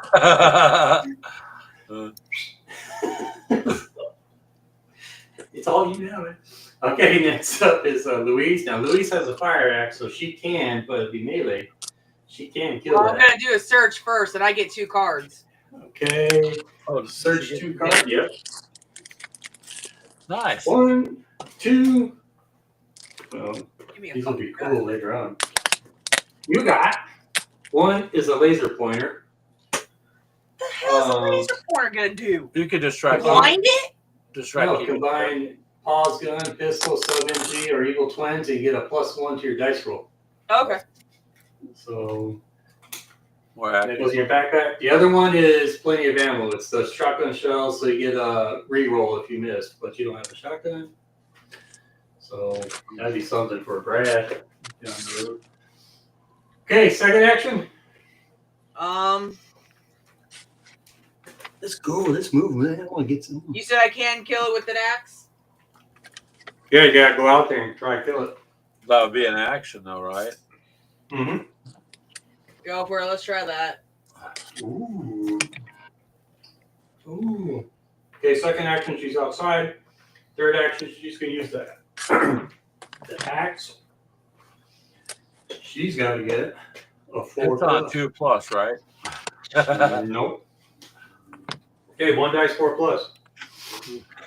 It's all you know. Man. Okay, next up is Louise. Now, Louise has a fire axe, so she can, but it'd be melee. She can kill Well, I'm that. going to do a search first, and I get 2 cards. Okay. Oh, Search 2 cards. Yep. Nice. 1, 2. Well, Give me a these will be fucking cool later on. You got 1 is a laser pointer. What the hell's a laser pointer going to do? You could distract Blind it? people. Combine pause gun, pistol, sub MG, or eagle twins, and you get a +1 to your dice roll. Okay. So More that accurate. goes in your backpack. The other one is plenty of ammo. It's the shotgun shells, so you get a re-roll if you miss, but you don't have a shotgun. So that'd be something for Brad down the road. Okay, second action. Let's go. Let's move, man. I want to get some. You said I can kill it with an axe? Yeah, you gotta go out there and try to kill it. That would be an action, though, right? Mm-hmm. Go for it. Let's try that. Ooh. Ooh. Okay, second action, she's outside. Third action, she's gonna use the axe. She's got to get a 4 It's on plus. 2 plus, right? Nope. Okay, 1 dice 4 plus.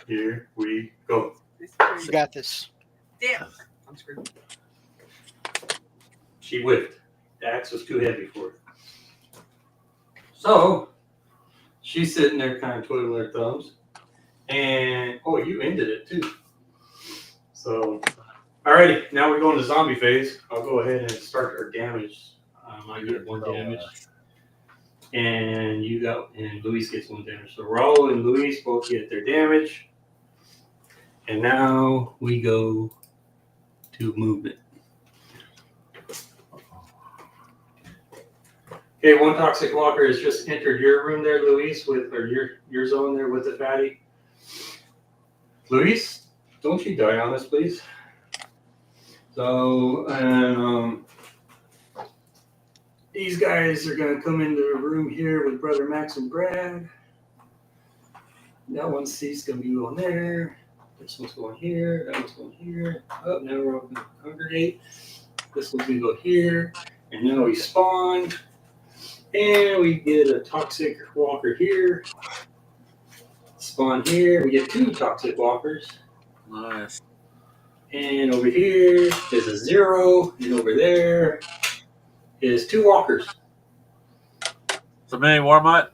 Here we go. This is You crazy. got this. Damn. I'm screwed. She whiffed. The axe was too heavy for her. So she's sitting there kind of twiddling her thumbs. And oh, you ended it too. So alrighty, now we're going to zombie phase. I'll go ahead and start her damage. I get 1 damage. And Luis gets 1 damage. So Raul and Luis both get their damage. And now we go to movement. Okay, one toxic walker has just entered your room there, Luis, or your zone there with the fatty. Luis, don't you die on us, please. So, and these guys are gonna come into the room here with Brother Max and Brad. That one C's gonna be going there. This one's going here. That one's going here. Oh, now we're all gonna congregate. This one's gonna go here. And now we spawn. And we get a toxic walker here. Spawn here. We get 2 toxic walkers. Nice. And over here is a 0. And over there is 2 walkers. So, Mini Warmutt,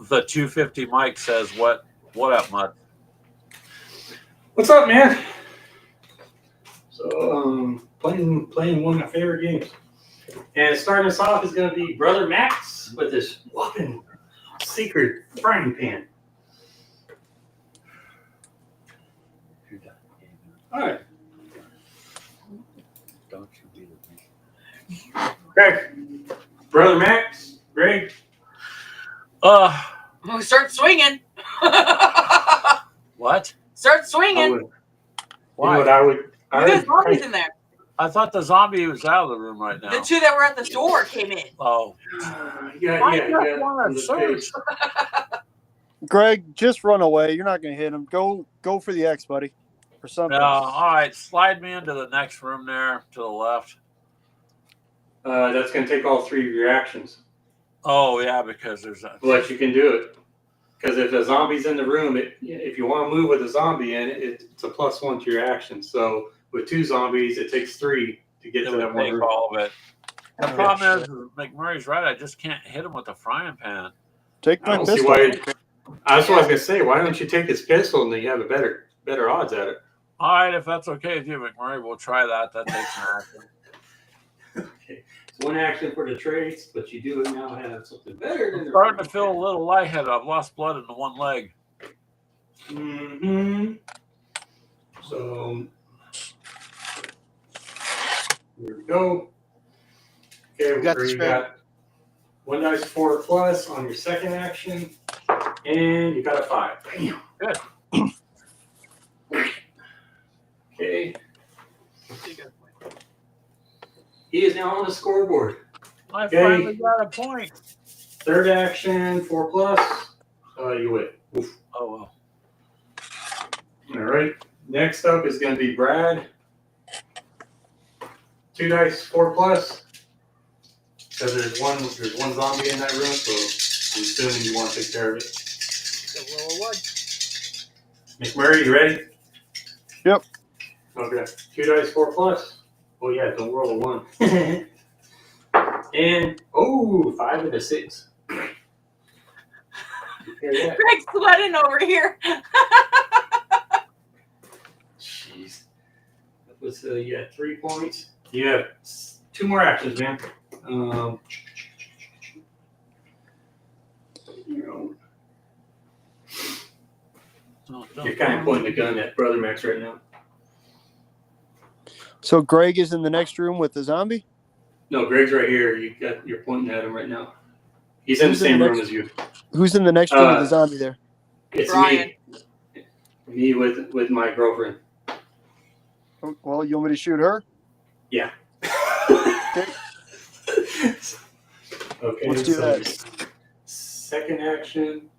the 250 Mike says, what up, Mutt? What's up, man? So, playing one of my favorite games. And starting us off is going to be Brother Max with this whopping secret frying pan. All right. Don't you be with me. Okay. Brother Max, Greg. We start swinging. What? Start I swinging. would, you Why? know what I would? There's zombies in there. I thought the zombie was out of the room right now. The 2 that were at the door came in. Oh, Yeah. just want to search. Greg, just run away. You're not gonna hit him. Go for the X, buddy, or something. No, all right. Slide me into the next room there to the left. That's going to take all 3 of your actions. Oh yeah, because there's a. But you can do it. Because if a zombie's in the room, if you want to move with a zombie in it, it's a +1 to your action. So with 2 zombies, it takes 3 to get It to that would one take room. all of it. The Oh, problem shit. is, McMurray's right. I just can't hit him with a frying pan. Take I my don't see pistol. why. That's what I was gonna say. Why don't you take his pistol and then you have a better odds at it? All right, if that's okay with you, McMurray, we'll try that. That takes an action. Okay. It's 1 action for the traits, but you do now have something better than I'm starting to feel a little lightheaded. I've lost blood in the one leg. Mm-hmm. So here we go. Okay, You got you this, got 1 dice 4+ on your second action, and you got a 5. Bam. Good. Okay. He is now on the scoreboard. I Okay. finally got a point. Third action, 4+. You win. Oof. Oh well. All right. Next up is going to be Brad. 2 dice, 4+. Because there's one zombie in that room, so I'm assuming you want to take care of it. McMurray, you ready? Yep. Okay. 2 dice, 4+. Oh yeah, don't roll a 1. And 5 and a 6. Yeah. Greg's sweating over here. Jeez. That was you had 3 points. You have 2 more actions, man. You're kind of pointing the gun at Brother Max right now. So Greg is in the next room with the zombie. No, Greg's right here. You're pointing at him right now. He's in the Who's in same the room next- as you. Who's in the next room with the zombie there? It's Brian. me. Me with my girlfriend. Oh, well, you want me to shoot her? Yeah. Okay. Let's do so that. Second action.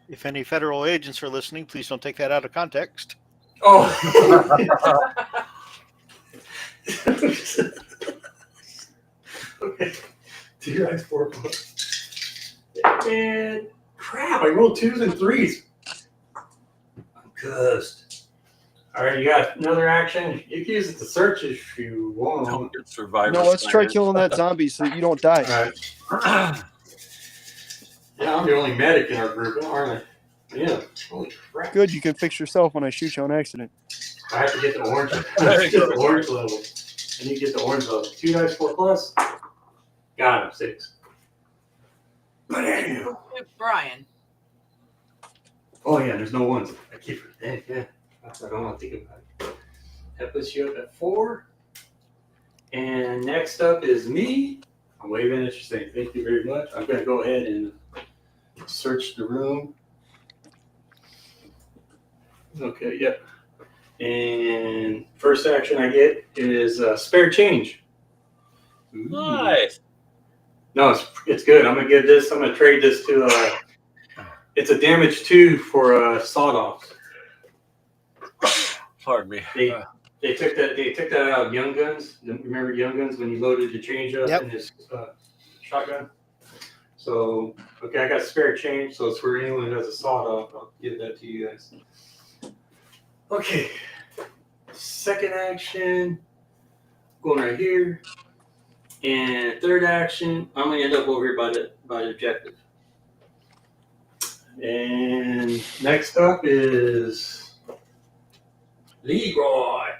If any federal agents are listening, please don't take that out of context. Oh. Okay. 2 dice, 4+. And crap, I rolled 2s and 3s. I'm cussed. All right, you got another action. You can use it to search if you want. Don't get survivor. No, let's try killing that zombie so that you don't die. All right. Yeah, I'm the only medic in our group, aren't I? Yeah. Holy crap. Good, you can fix yourself when I shoot you on accident. I have to get the orange. I have to get the orange level. I need to get the orange level. 2 dice, 4+. Got him, 6. Bam. Brian. Oh yeah, there's no ones. I keep forgetting. Yeah, I don't want to think about it. That puts you up at 4. And next up is me. I'm waving at you saying thank you very much. I'm going to go ahead and search the room. Okay, yep. And first action I get is spare change. Ooh. Nice. No, it's good. I'm going to give this, I'm going to trade this to, it's a damage 2 for sawed off. Pardon me. They took that out of Young Guns. Remember Young Guns when you loaded the change up in his shotgun? So, okay, I got spare change, so it's for anyone who has a sawed off. I'll give that to you guys. Okay. Second action, going right here. And third action, I'm gonna end up over here by the objective. And next up is Leroy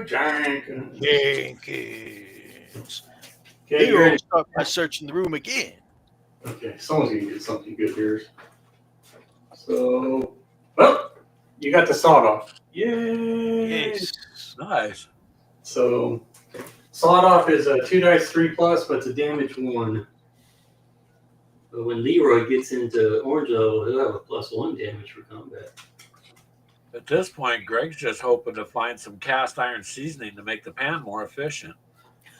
Jenkins. Okay, You're going to start by searching the room again. Okay, someone's gonna get something good here. So, well, you got the sawed off. Yay! Yes. Nice. So, sawed off is a 2 dice 3+, but it's a damage 1. But when Leroy gets into orange level, he'll have a +1 damage for combat. At this point, Greg's just hoping to find some cast iron seasoning to make the pan more efficient.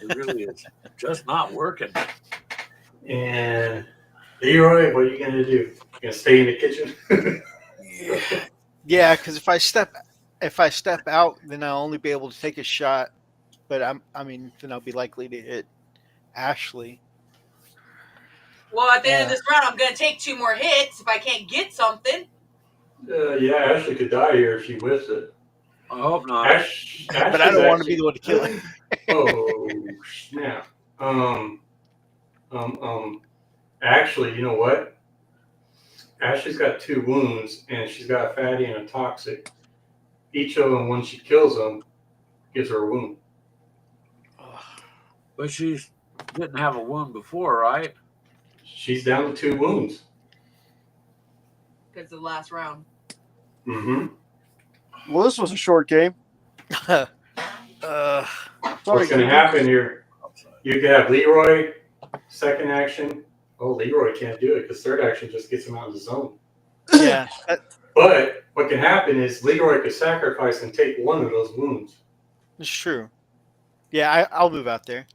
It really is just not working. And Leroy, what are you gonna do? You gonna stay in the kitchen? Yeah, because if I step out, then I'll only be able to take a shot. But then I'll be likely to hit Ashley. Well, at the end of this round, I'm going to take 2 more hits if I can't get something. Yeah, Ashley could die here if she whiffs it. I hope not. But I don't want to be the one to kill him. Oh snap! Actually, you know what? Ashley's got 2 wounds, and she's got a fatty and a toxic. Each of them, when she kills them, gives her a wound. But she didn't have a wound before, right? She's down to 2 wounds. Because of the last round. Mm-hmm. Well, this was a short game. What's going to happen here? You can have Leroy, second action. Oh, Leroy can't do it because third action just gets him out of the zone. Yeah. But what can happen is Leroy could sacrifice and take 1 of those wounds. It's true. Yeah, I'll move out there.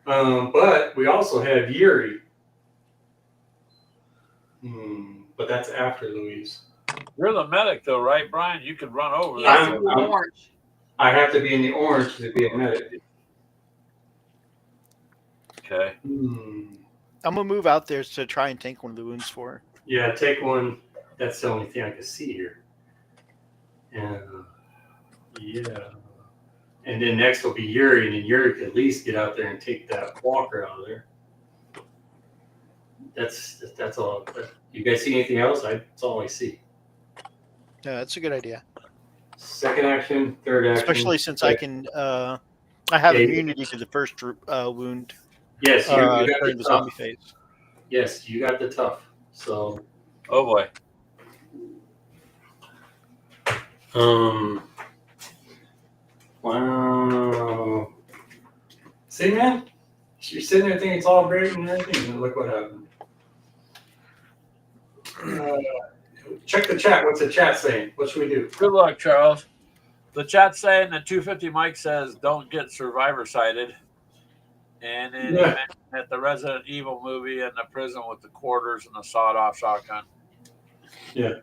But we also have Yuri. But that's after Louise. You're the medic, though, right, Brian? You could run over Yes, there. orange. I have to be in the orange to be a medic. Okay. I'm gonna move out there to try and take one of the wounds for her. Yeah, take 1. That's the only thing I can see here. Yeah. And then next will be Yuri, and then Yuri could at least get out there and take that walker out of there. That's all. You guys see anything else? That's all I see. Yeah, that's a good idea. Second action, third action. Especially since I can, I have immunity to the first wound. Yes, you got during the zombie phase. Yes, you got the tough. So. Oh boy. Wow. See, man, you're sitting there thinking it's all great and everything, and look what happened. Check the chat. What's the chat saying? What should we do? Good luck, Charles. The chat's saying that 250 Mike says don't get survivor sighted. And then he mentioned that the Resident Evil movie and the prison with the quarters and the sawed off shotgun. Yeah.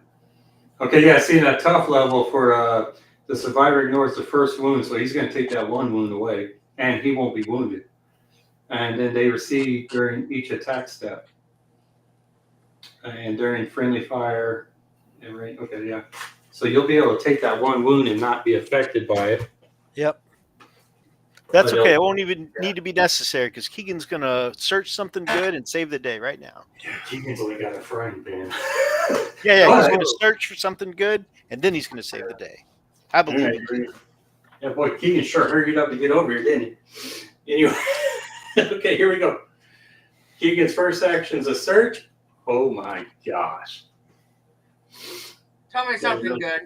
Okay, yeah, see that tough level for the survivor ignores the first wound, so he's going to take that 1 wound away, and he won't be wounded. And then they receive during each attack step. And during friendly fire, okay, yeah. So you'll be able to take that 1 wound and not be affected by it. Yep. That's okay. It won't even need to be necessary because Keegan's going to search something good and save the day right now. Yeah, Keegan's only got a frying pan. Yeah, he's going to search for something good and then he's going to save the day. I believe it. Yeah, boy, Keegan sure hurried up to get over here, didn't he? Anyway, okay, here we go. Keegan's first action is a search. Oh my gosh. Tell me something good.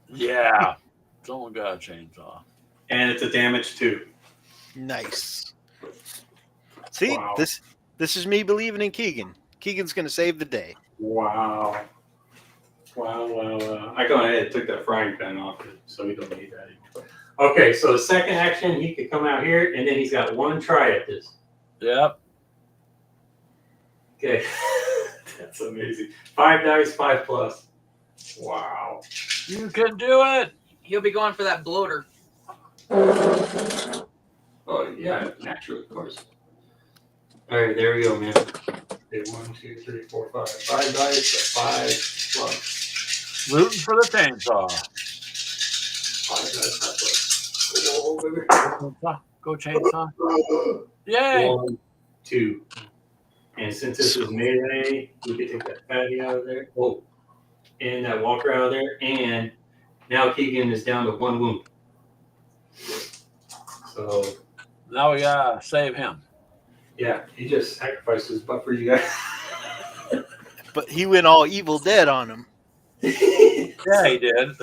Yeah. Someone got a chainsaw. And it's a damage 2. Nice. See, Wow. this is me believing in Keegan. Keegan's gonna save the day. Wow. Wow. I go ahead and took that frying pan off it, so we don't need that anymore. Okay, so the second action, he could come out here, and then he's got one try at this. Yep. Okay. That's amazing. 5 dice, 5+. Wow. You can do it. He'll be going for that bloater. Oh, yeah, naturally, of course. All right, there we go, man. Okay, 1, 2, 3, 4, 5. 5 dice, 5+. Rooting for the chainsaw. 5 dice, 5+. Oh, baby. Go chainsaw. Yay. 1, 2. And since this is melee, we can take that fatty out of there. Oh, and that walker out of there. And now Keegan is down to 1 wound. So, Now we gotta save him. yeah, he just sacrificed his butt for you guys. But he went all Evil Dead on him. Yeah, he did.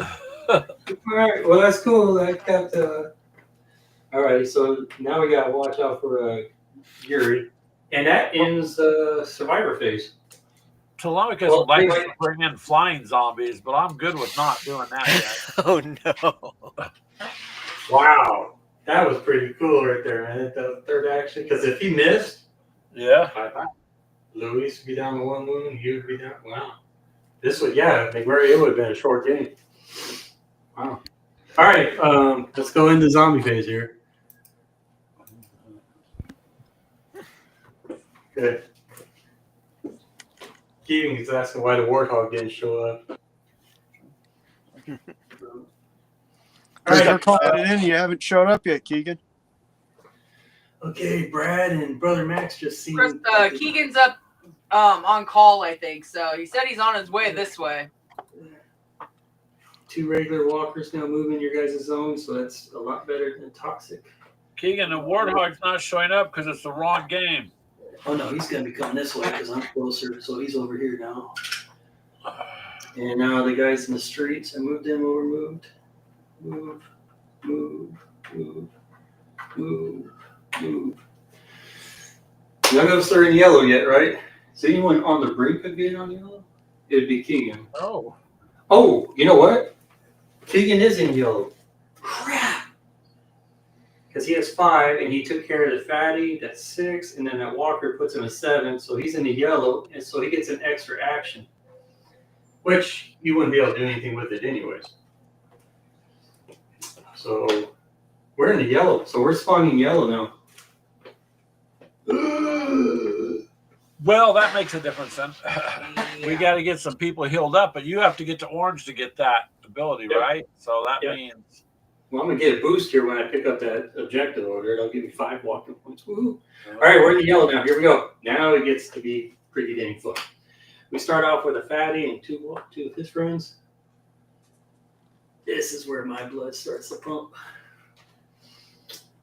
All right, well, that's cool. That got all right, so now we got to watch out for Yuri. And that ends the survivor phase. Telemachus Well, likes wait. to bring in flying zombies, but I'm good with not doing that yet. Oh no. Wow. That was pretty cool right there, man. The third action. Because if he missed, Yeah. bye-bye. Luis would be down to 1 wound. You would be down. Wow. This would, yeah, it would have been a short game. Wow. All right, let's go into zombie phase here. Good. Keegan is asking why the warthog didn't show up. All They're right, calling it in. You haven't shown up yet, Keegan. okay, Brad and Brother Max just seen. Chris, Keegan's up on call, I think. So he said he's on his way this way. 2 regular walkers now moving your guys' zone, so that's a lot better than toxic. Keegan, the warthog's not showing up because it's the wrong game. Oh no, he's gonna be coming this way because I'm closer, so he's over here now. And now the guys in the streets, I moved them over, move. None of us are in yellow yet, right? Is anyone on the brink of being on yellow? It'd be Keegan. Oh. Oh, you know what? Keegan is in yellow. Crap! Because he has 5, and he took care of the fatty, that's 6, and then that walker puts him at 7, so he's in the yellow, and so he gets an extra action. Which you wouldn't be able to do anything with it anyways. So we're in the yellow, so we're spawning yellow now. Well, that makes a difference then. We got to get some people healed up, but you have to get to orange to get that ability, Yep. right? So that Yep. means. Well, I'm going to get a boost here when I pick up that objective order. It'll give me 5 walking points. Woohoo. All right, we're in the yellow now. Here we go. Now it gets to be pretty dang fun. We start off with a fatty and two of his friends. This is where my blood starts to pump.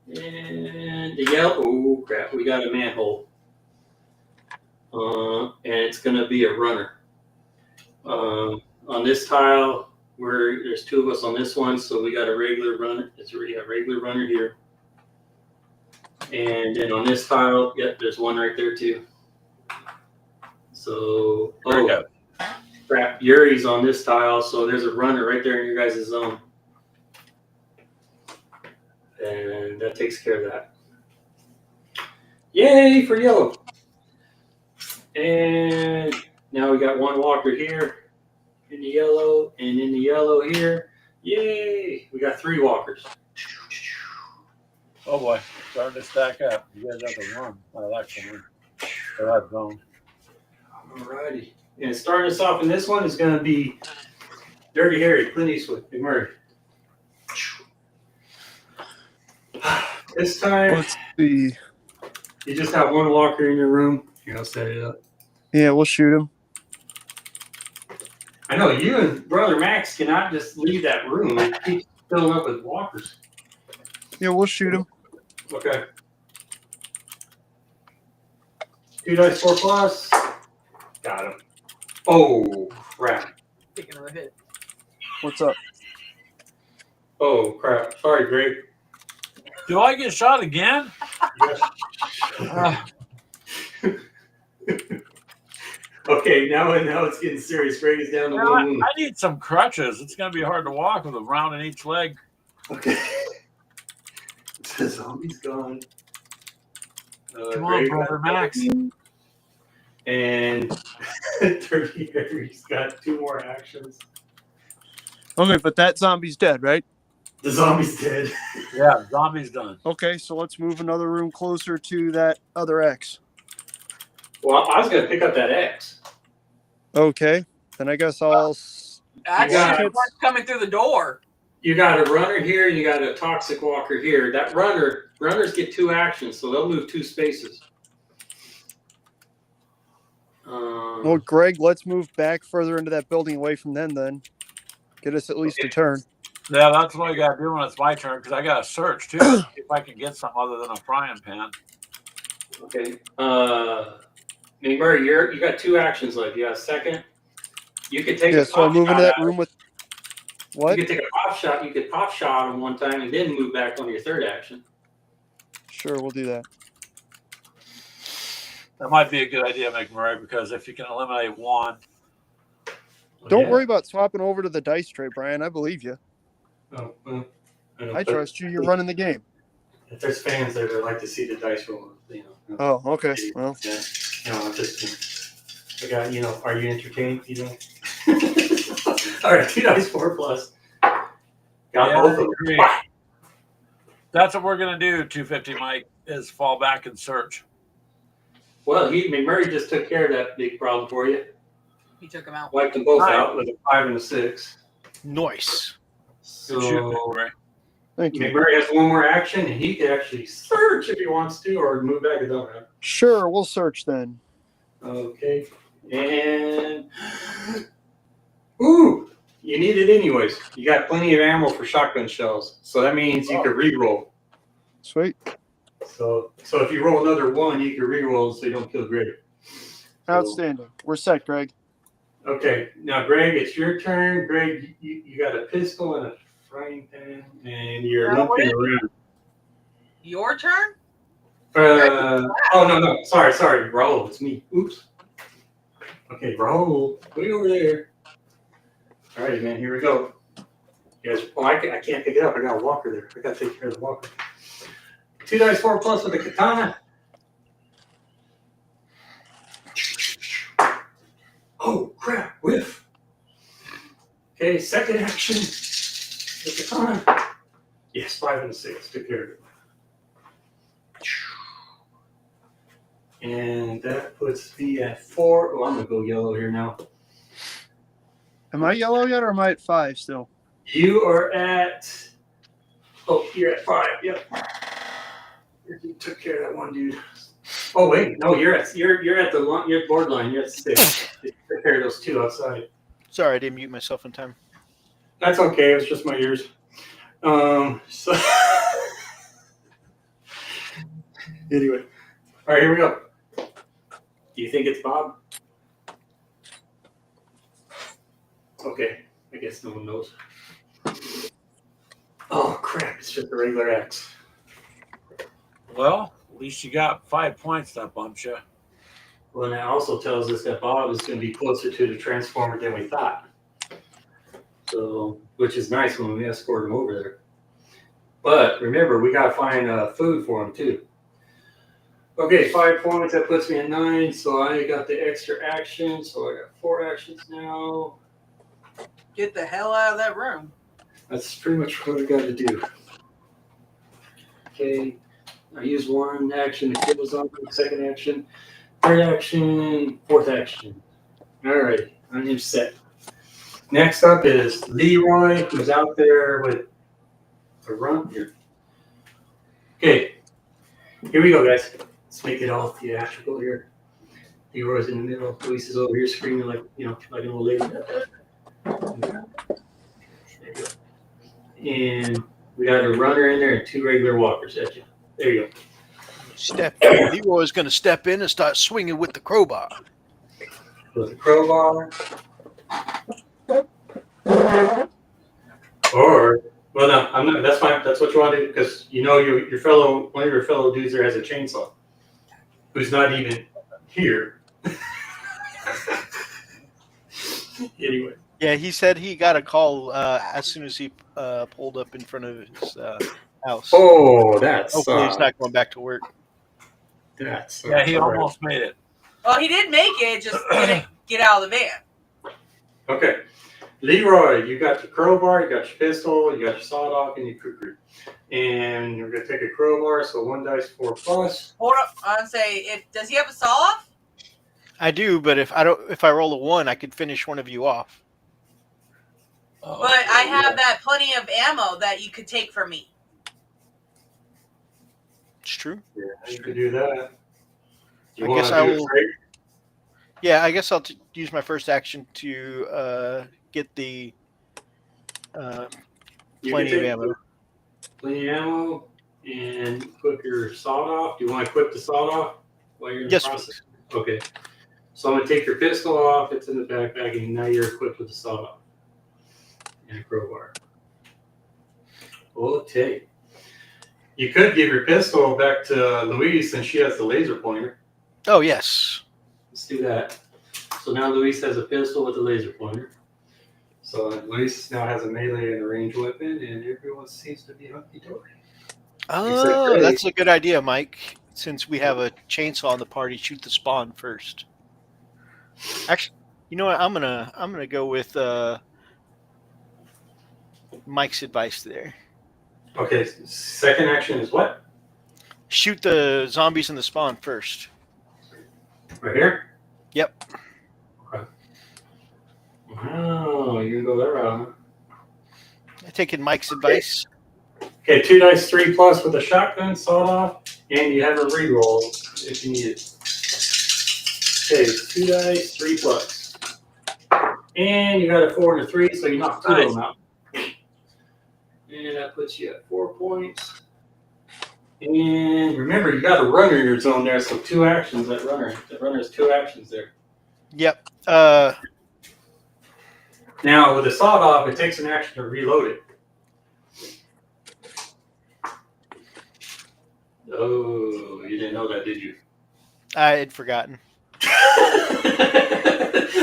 And the yellow, oh crap, we got a manhole. And it's going to be a runner. On this tile, there's 2 of us on this one, so we got a regular runner. It's already a regular runner here. And then on this tile, yep, there's one right there too. So, oh, crap, Yuri's on this tile, so there's a runner right there in your guys' zone. And that takes care of that. Yay for yellow. And now we got 1 walker here in the yellow, and in the yellow here. Yay! We got 3 walkers. Oh boy, starting to stack up. You guys have to run. I like to that zone. Alrighty. And starting us off in this one is going to be Dirty Harry, Clint Eastwood, Big Murray. This time, Let's see. you just have 1 walker in your room. Here, I'll set it up. Yeah, we'll shoot him. I know you and Brother Max cannot just leave that room. It keeps filling up with walkers. Yeah, we'll shoot him. Okay. 2 dice 4+. Got him. Oh, crap. Taking a hit. What's up? Oh crap! Sorry, Greg. Do I get shot again? Yes. Ah, Okay, now it's getting serious. Greg is down to man, one I wound. need some crutches. It's going to be hard to walk with a round in each leg. Okay. The zombie's gone. Come on, Greg brother got Max. and 30 Harry's got 2 more actions. Okay, but that zombie's dead, right? The zombie's dead. Yeah, zombie's done. Okay, so let's move another room closer to that other X. Well, I was gonna pick up that X. Okay, then I guess I'll. Actually, got- you weren't coming through the door. You got a runner here, and you got a toxic walker here. That runners get 2 actions, so they'll move 2 spaces. Well, Greg, let's move back further into that building away from them then. Get us at least a turn. Yeah, that's what I got to do when it's my turn because I got to search too. See if I can get something other than a frying pan. Okay. McMurray, you got 2 actions left. You got a second. You could take Yeah, a so I pop move into shot that at room with. You What? could take a pop shot. You could pop shot him one time and then move back on your 3rd action. Sure, we'll do that. That might be a good idea, McMurray, because if you can eliminate one, Don't worry about swapping over to the dice tray, Brian. I believe you. Oh, well, I know, I but trust you. You're running the game. If there's fans there that like to see the dice roll, you know. Oh, okay. Well, Yeah. I'm just. I got. Are you entertained? All right, 2 dice 4 plus. Got yeah, both I of them. agree. That's what we're gonna do. 250 Mike is fall back and search. Well, McMurray just took care of that big problem for you. He took him out. Wiped them both Right. out with a 5 and a 6. Nice. Good shoot, So McMurray. thank you. McMurray has 1 more action, and he can actually search if he wants to, or move back. It don't matter. Sure, we'll search then. Okay, and ooh, you need it anyways. You got plenty of ammo for shotgun shells, so that means you could re-roll. Sweet. So if you roll another 1, you can re-roll so you don't kill Greg. So- Outstanding. We're set, Greg. Okay, now Greg, it's your turn. Greg, you got a pistol and a frying pan, and you're Now, limping around. Your turn? Oh no, sorry, Raul, it's me. Oops. Okay, Raul, way over there. All right, man, here we go. You guys, I can't pick it up. I got a walker there. I got to take care of the walker. 2 dice 4 plus with the katana. Oh crap! Whiff. Okay, second action. The katana. Yes, 5 and a 6. Took care of it. And that puts me at 4. Oh, I'm gonna go yellow here now. Am I yellow yet, or am I at 5 still? You are at. Oh, you're at 5. Yep. You took care of that one dude. Oh wait, no, you're at the board line. You're at 6. You took care of those 2 outside. Sorry, I didn't mute myself in time. That's okay. It was just my ears. So anyway, all right, here we go. Do you think it's Bob? Okay, I guess no one knows. Oh crap! It's just a regular X. Well, at least you got 5 points that bumps you. Well, and that also tells us that Bob is going to be closer to the Transformer than we thought. So, which is nice when we escort him over there. But remember, we got to find food for him too. Okay, 5 points. That puts me at 9. So I got the extra action. So I got 4 actions now. Get the hell out of that room. That's pretty much what I got to do. Okay, I use 1 action to kill the zombie. 2nd action, 3rd action, 4th action. All right, I'm set. Next up is Leroy, who's out there with a run here. Okay, here we go, guys. Let's make it all theatrical here. Leroy's in the middle. Luis is over here screaming like an old lady. And we got a runner in there and 2 regular walkers at you. There you go. Leroy's going to step in and start swinging with the crowbar. With a crowbar. Or Well, no, I'm not. That's fine. That's what you want to do because you know one of your fellow dudes there has a chainsaw, who's not even here. Anyway. Yeah, he said he got a call as soon as he pulled up in front of his house. Oh, that's Hopefully, he's not going back to work. that's Yeah, he all right. almost made it. Well, he did make it, just didn't get out of the van. Okay, Leroy, you got your crowbar, you got your pistol, you got your sawed off, and your kukri. And you're gonna take a crowbar, so 1 dice 4 plus. Hold up, I'd say, does he have a saw off? I do, but if I roll a 1, I could finish one of you off. Oh, But I have that plenty of ammo that you could take from me. It's true. Yeah, you could do that. I guess I will. Yeah, I guess I'll use my first action to get the plenty of ammo. Plenty of ammo, and equip your sawed off. Do you want to equip the sawed off while you're in Yes, the process? Okay. So I'm gonna take your pistol off. It's in the backpack, and now you're equipped with the sawed off and a crowbar. Okay. You could give your pistol back to Louise since she has the laser pointer. Oh yes. Let's do that. So now Luis has a pistol with a laser pointer. So Luis now has a melee and a ranged weapon, and everyone seems to be hunky-dory. Oh, that's a good idea, Mike. Since we have a chainsaw in the party, shoot the spawn first. Actually, you know what? I'm gonna go with Mike's advice there. Okay, second action is what? Shoot the zombies in the spawn first. Right here? Yep. Okay. Wow, you can go that route, huh? Taking Mike's advice. Okay, 2 dice 3 plus with a shotgun, sawed off, and you have a reroll if you need it. Okay, 2 dice 3 plus. And you got a 4 and a 3, so you knocked 2 of them out. And that puts you at 4 points. And remember, you got a runner in your zone there, so 2 actions. That runner has 2 actions there. Yep. Now with the sawed off, it takes an action to reload it. Oh, you didn't know that, did you? I had forgotten.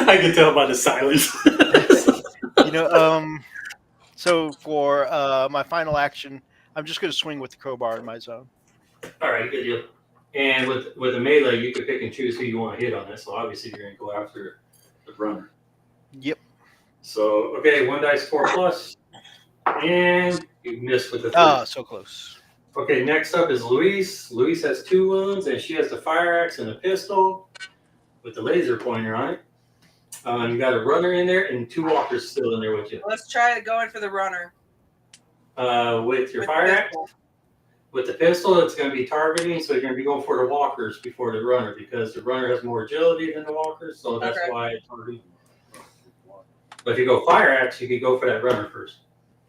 I could tell by the silence. So for my final action, I'm just going to swing with the crowbar in my zone. All right, good deal. And with a melee, you can pick and choose who you want to hit on this. So obviously, you're going to go after the runner. Yep. So okay, 1 dice 4 plus, and you missed with the 3. Ah, so close. Okay, next up is Louise. Louise has 2 wounds, and she has the fire axe and a pistol with the laser pointer on it. You got a runner in there and 2 walkers still in there with you. Let's try going for the runner. With your fire axe, with the pistol, it's going to be targeting, so you're going to be going for the walkers before the runner because the runner has more agility than the walkers, so that's why it's targeting. But if you go fire axe, you could go for that runner first.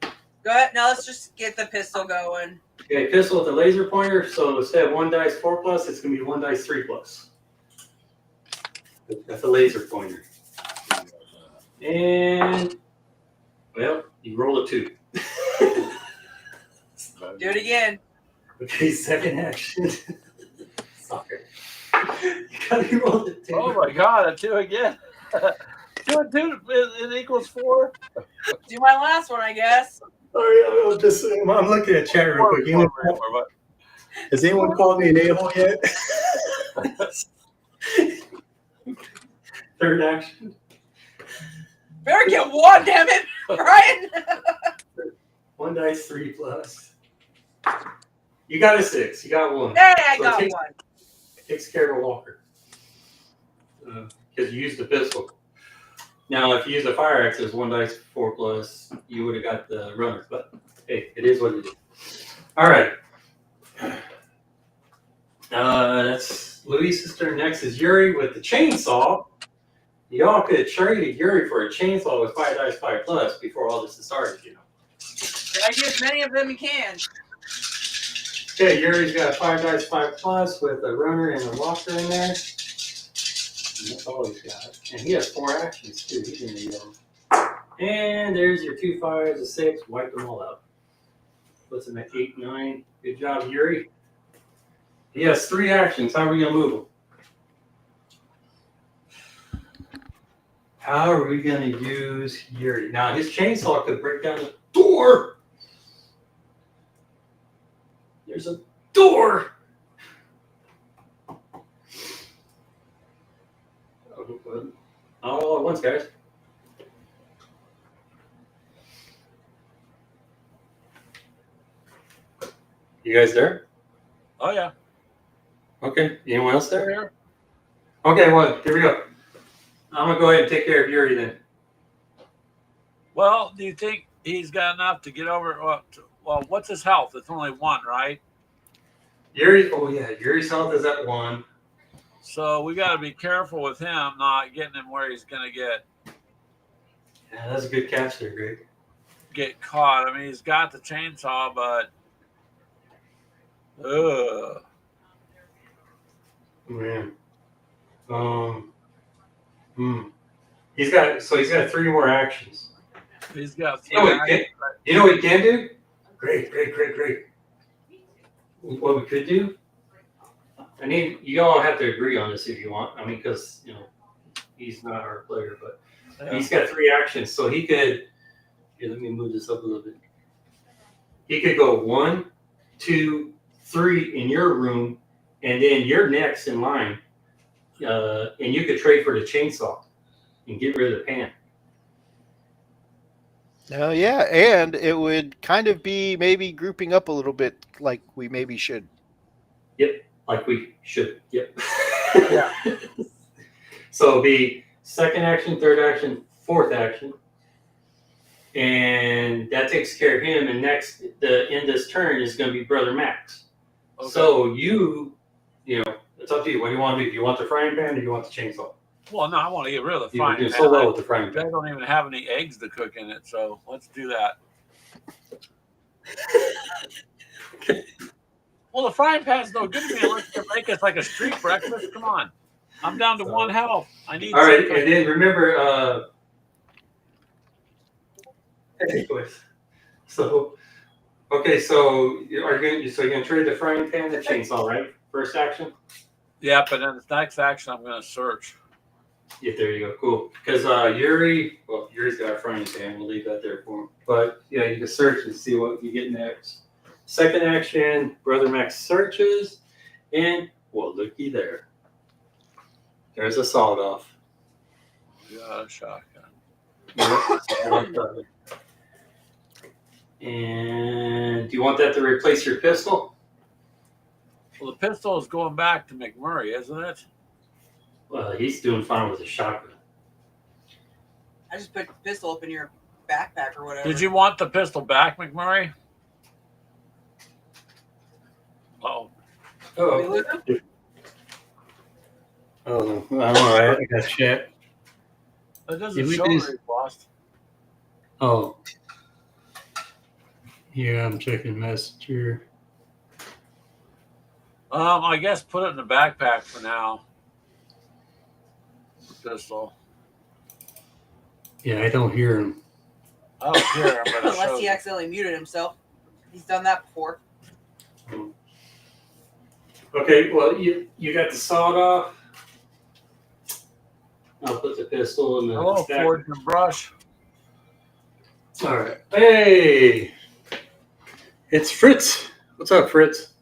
Go ahead. Now let's just get the pistol going. Okay, pistol with the laser pointer. So instead of 1 dice 4 plus, it's going to be 1 dice 3 plus. That's a laser pointer. And well, you roll a 2. Do it again. Okay, second action. Soccer. You gotta roll the 2. Oh my god, a 2 again. 2 and 2, it equals 4. Do my last one, I guess. Sorry, I'm looking at chat real quick. Has anyone called me an a-hole yet? Third action. Better get 1, damn it, Brian. 1 dice 3 plus. You got a 6. You got 1. Hey, I got 1. Takes care of a walker. Because you used the pistol. Now, if you use a fire axe, there's 1 dice 4 plus. You would have got the runner. But hey, it is what it is. All right. That's Luis's turn. Next is Yuri with the chainsaw. Y'all could have traded Yuri for a chainsaw with 5 dice 5 plus before all this started, you know. I get as many of them you can. Okay, Yuri's got 5 dice 5 plus with a runner and a walker in there. And that's all he's got. And he has 4 actions too. He's in the yellow. And there's your 2 5s, a 6. Wipe them all out. puts him at 8-9. Good job, Yuri. He has 3 actions. How are we gonna move him? How are we gonna use Yuri? Now his chainsaw could break down the door. There's a door. Not all at once, guys. You guys there? Oh yeah. Okay. Anyone else there? Here. Okay, well, here we go. I'm gonna go ahead and take care of Yuri then. Well, do you think he's got enough to get over? Well, what's his health? It's only 1, right? Yuri, oh yeah, Yuri's health is at 1. So we got to be careful with him, not getting him where he's going to Yeah, that's a good catch there, Greg. get caught. I mean, he's got the chainsaw, but Man. He's got 3 more actions. he's got 3 You know actions. what he can do? Great. What we could do? I need you all have to agree on this if you want. I mean, because he's not our player, but he's got 3 actions, so he could. Here, let me move this up a little bit. He could go 1, 2, 3 in your room, and then you're next in line, and you could trade for the chainsaw and get rid of the pan. No, yeah, and it would kind of be maybe grouping up a little bit like we maybe should. Yep, like we should. Yep. Yeah. So it'll be 2nd action, 3rd action, 4th action. And that takes care of him. And next, in this turn is going to be Brother Max. Okay. So it's up to you. What do you want to do? Do you want the frying pan or do you want the chainsaw? Well, no, I want to get rid of the frying You pan. do so well with the frying pan. I don't even have any eggs to cook in it, so let's do that. Well, the frying pan's no good to me unless you make us like a street breakfast. Come on. I'm down to 1 health. I need all right, something. and then remember, so you're gonna trade the frying pan and the chainsaw, right? First action? Yeah, but then the next action I'm gonna search. Yeah, there you go. Cool. Because Yuri's got a frying pan. We'll leave that there for him. But yeah, you can search and see what you get next. 2nd action, Brother Max searches, and well, looky there. There's a sawed off. Yeah, a shotgun. And do you want that to replace your pistol? Well, the pistol is going back to McMurray, isn't it? Well, he's doing fine with a shotgun. I just put the pistol up in your backpack or whatever. Did you want the pistol back, McMurray? Oh. Oh, I don't know. I got shit. That doesn't show where he lost. Oh. Yeah, I'm checking Messenger. I guess put it in the backpack for now. The pistol. Yeah, I don't hear him. I don't hear him, but it Unless shows. he accidentally muted himself. He's done that before. Okay, well, you got the sawed off. I'll put the pistol in the Hello, stack. Forge and Brush. All right. Hey, it's Fritz. What's up, Fritz?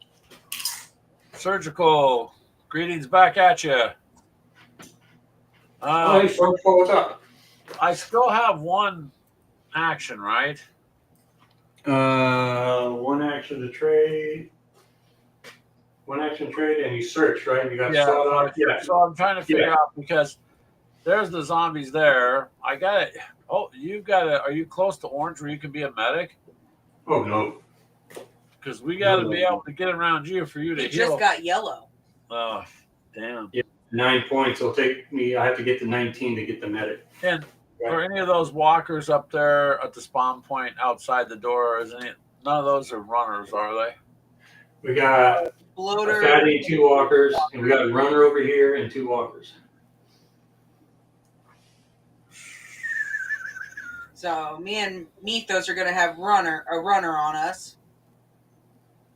Surgical. Greetings back at you. Hey, Surgical, what's up? I still have 1 action, right? 1 action to trade. 1 action trade, and you search, right? You got sawed off. Yeah. So I'm trying to figure out because there's the zombies there. I got it. Oh, you've got it. Are you close to orange where you can be a medic? Oh no. Because we got to be able to get around you for you to He heal. just got yellow. Oh, damn. Yeah, 9 points. It'll take me. I have to get to 19 to get the medic. And for any of those walkers up there at the spawn point outside the door, none of those are runners, are they? We got Bloater. a fatty, 2 walkers, and we got a runner over here and 2 walkers. So me and Mythos are gonna have a runner on us.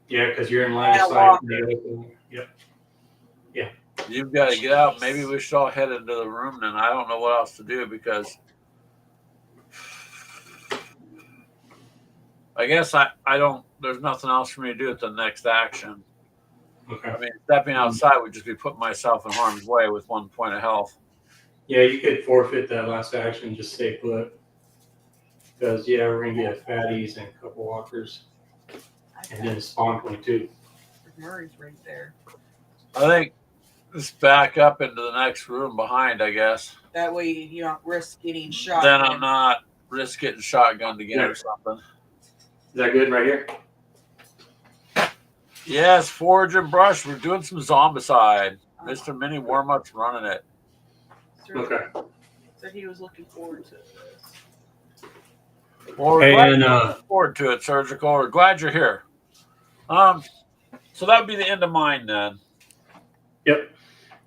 Yeah, because you're in line And of a sight. walker. Yep. You've got to get out. Maybe we should all head into the room then. I don't know what else to do because I guess I don't, there's nothing else for me to do at the next action. Okay. I mean, stepping outside would just be putting myself in harm's way with 1 point of health. Yeah, you could forfeit that last action and just stay put. Because, yeah, we're going to get fatties and a couple walkers. And then spawn point, too. Murray's right there. I think just back up into the next room behind, I guess. That way you don't risk getting shot. Then I'm not risk getting shotgunned again or something. Is that good right here? Yes, Forge and Brush. We're doing some Zombicide. Mr. Mini Warm-Up's running it. Okay. So he was looking forward to this. Well, we're glad you're looking forward to it, Surgical. We're glad you're here. So that would be the end of mine then. Yep.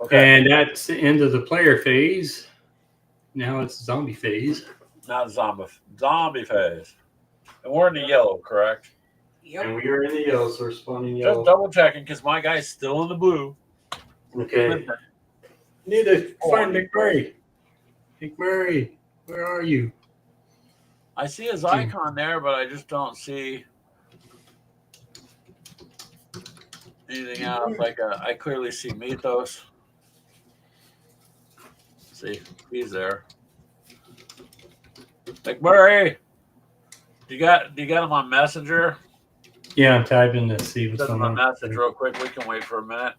Okay. And that's the end of the player phase. Now it's zombie phase. Not zombie phase. And we're in the yellow, correct? Yep. And we are in the yellow, so we're spawning yellow. Just double checking because my guy's still in the blue. Okay. Need to find McMurray. McMurray, where are you? I see his icon there, but I just don't see anything else. Like I clearly see Mythos. See, he's there. McMurray, do you got him on Messenger? Yeah, I'm typing to see what's Send him going a on. message real quick. We can wait for a minute.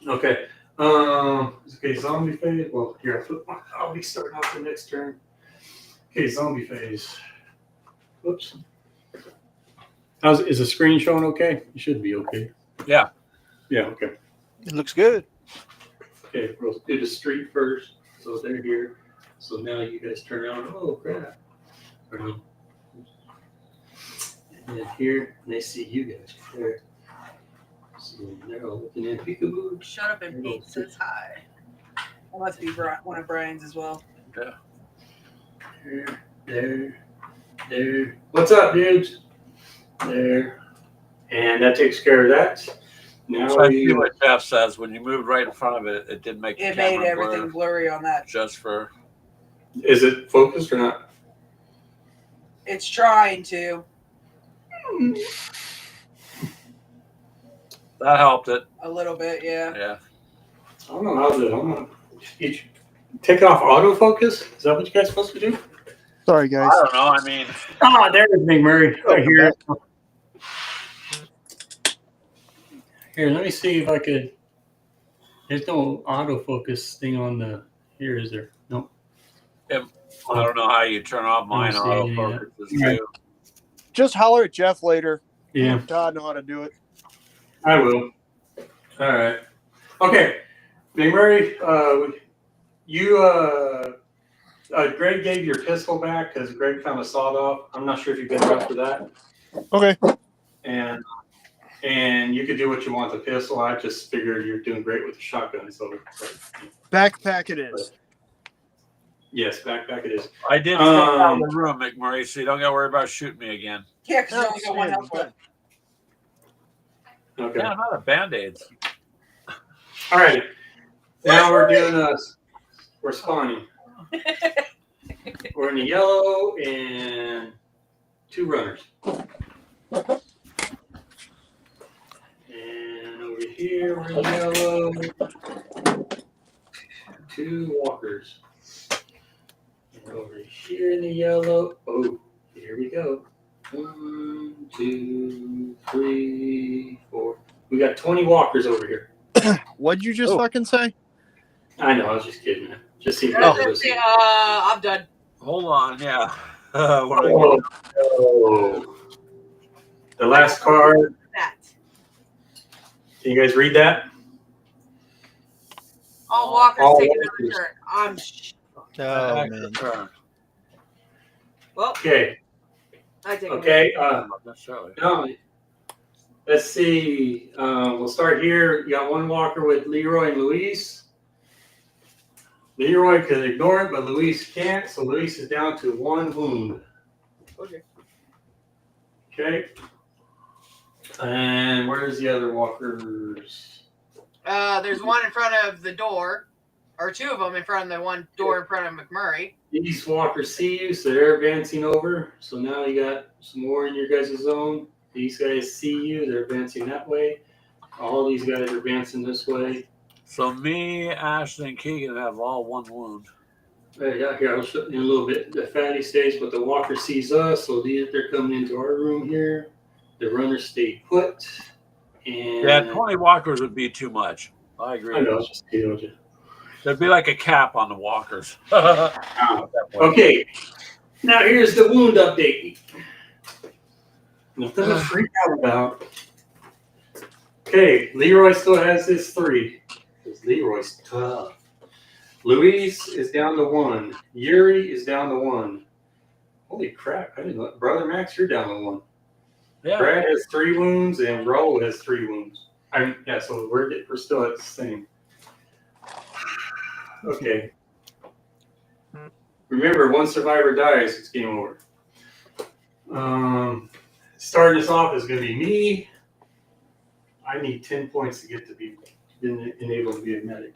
Okay. Okay, zombie phase. Well, here, I'll be starting off the next turn. Okay, zombie phase. Whoops. Is the screen showing okay? It should be okay. Yeah. Yeah, okay. It looks good. Okay, we'll do the street first. So they're here. So now you guys turn around. Oh, crap. And then here, and they see you guys there. So they're all looking at peekaboo. Shut up and Pete says hi. That must be one of Brian's as well. Yeah. There. What's up, dudes? There. And that takes care of that. Now So I see what Jeff says. When you moved right in front of it, it did make the It made camera everything blurry on that. just for. Is it focused or not? It's trying to. That helped it. A little bit, yeah. Yeah. I don't know how to. I don't know. You take off autofocus? Is that what you guys are supposed to do? Sorry, I guys. don't know. I mean, There's McMurray. Right here. Here, let me see if I could. There's no autofocus thing on the. Here, is there? Nope. I don't know how you turn off mine I don't see any of autofocus that. too. Just holler at Jeff later. Yeah, Todd know how to do it. I will. All right. Okay, McMurray, Greg gave your pistol back because Greg found a sawed off. I'm not sure if you get it after that. Okay. And you could do what you want with the pistol. I just figured you're doing great with the shotgun. So, Backpack it is. yes, backpack it is. I did step out of the room, McMurray, so you don't got to worry about shooting me again. Yeah, because you only got one health left. Okay. Yeah, I'm out of band-aids. All right. Now we're doing we're spawning. We're in the yellow and 2 runners. And over here we're in yellow. 2 walkers. And over here in the yellow. Oh, here we go. 1, 2, 3, 4. We got 20 walkers over here. What'd you just fucking say? I know, I was just kidding, man. Just see. I'm done. Hold on, yeah. Oh. The last card. That. Can you guys read that? All walkers All take walkers. another turn. I'm Oh, man. well. Okay. I take Okay. Not necessarily. No. Let's see. We'll start here. You got 1 walker with Leroy and Luis. Leroy can ignore it, but Luis can't. So Luis is down to 1 wound. Okay. Okay. And where's the other walkers? There's one in front of the door, or two of them in front of the one door in front of McMurray. These walkers see you, so they're advancing over. So now you got some more in your guys' zone. These guys see you, they're advancing that way. All these guys are advancing this way. So me, Ashley, and Keegan have all one wound. Yeah, here, I'll show you in a little bit. The fatty stays, but the walker sees us, so they're coming into our room here. The runners stay put. And Yeah, 20 walkers would be too much. I agree. I know, just killed you. There'd be like a cap on the walkers. Okay, now here's the wound update. Nothing to freak out about. Okay, Leroy still has his 3. Because Leroy's tough. Luis is down to 1. Yuri is down to 1. Holy crap, I didn't know. Brother Max, you're down to 1. Yeah. Brad has 3 wounds and Raul has 3 wounds. So we're still at the same. Okay. Remember, one survivor dies, it's game over. Starting us off is going to be me. I need 10 points to get to be enabled to be a medic.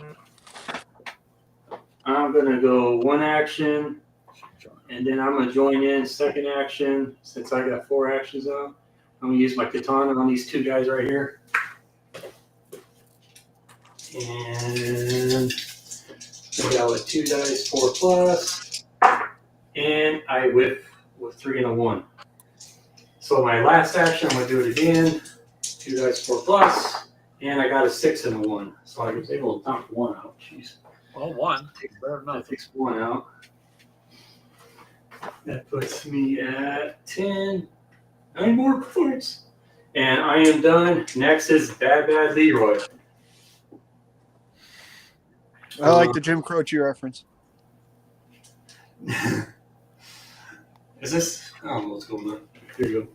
I'm going to go 1 action, and then I'm going to join in 2nd action. Since I got 4 actions out, I'm going to use my katana on these 2 guys right here. And I got with 2 dice, 4 plus, and I whiff with 3 and a 1. So my last action, I'm going to do it again. 2 dice, 4 plus, and I got a 6 and a 1. So I was able to knock 1 out. Jeez. Well, 1. That takes 1 out. That puts me at 10. 9 more points. And I am done. Next is Bad Leroy. I like the Jim Croce reference. Is this? I don't know what's going on. Here you go.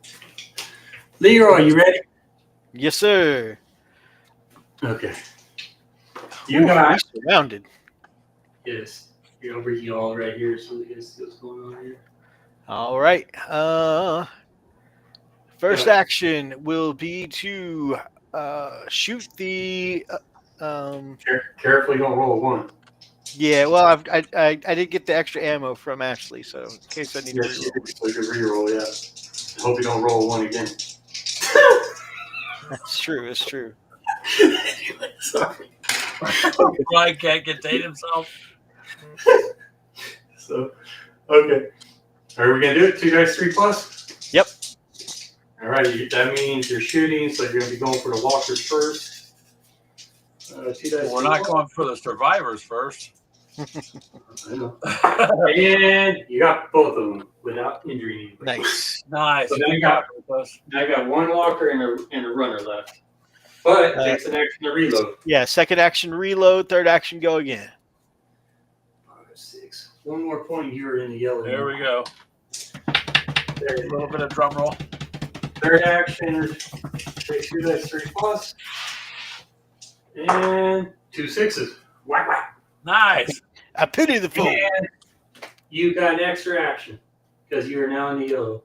Leroy, you ready? Yes, sir. Okay. You got surrounded. Yes. Here, I'll bring you all right here so you guys see what's going on here. All right. First action will be to shoot the. Carefully, don't roll a 1. Yeah, well, I did get the extra ammo from Ashley, so in case I need to. Yes, you did, so you can reroll, yeah. I hope you don't roll a 1 again. That's true. It's true. Sorry. Brian can't contain himself. So, okay. Are we going to do it? 2 dice, 3 plus? Yep. All right. That means you're shooting, so you're going to be going for the walkers first. 2 dice. Well, we're not going for the survivors first. I know. And you got both of them without injury. Nice. Nice. So now I got 1 walker and a runner left. But it takes an action to reload. Yeah, 2nd action reload, 3rd action go again. 5, 6. 1 more point. You're in the yellow. There we go. There A little bit of drum roll. 3rd action. Take 2 dice, 3 plus. And 2 6s. Whack, whack. Nice. I pity the fool. And you got an extra action because you are now in the yellow.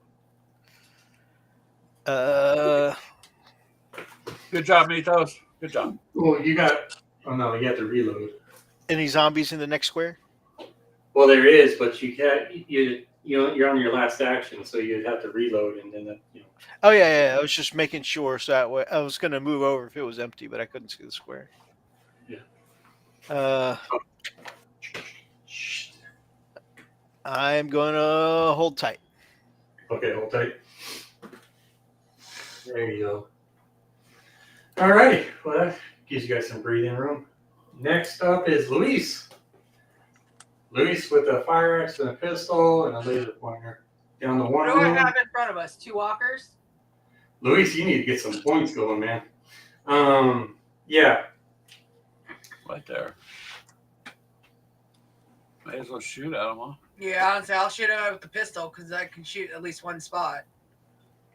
Good job, Mythos. Good job. Well, you got. Oh no, you have to reload. Any zombies in the next square? Well, there is, but you can't. You're on your last action, so you'd have to reload, and then Oh yeah. I was just making sure, so that way I was going to move over if it was empty, but I couldn't see the square. Yeah. I'm going to hold tight. Okay, hold tight. There you go. All right. Well, that gives you guys some breathing room. Next up is Luis. Luis with a fire axe and a pistol and a laser pointer. Down the 1 What do I room. have in front of us? 2 walkers? Luis, you need to get some points going, man. Yeah. Right there. May as well shoot at him, huh? Yeah, honestly, I'll shoot him with the pistol because I can shoot at least 1 spot.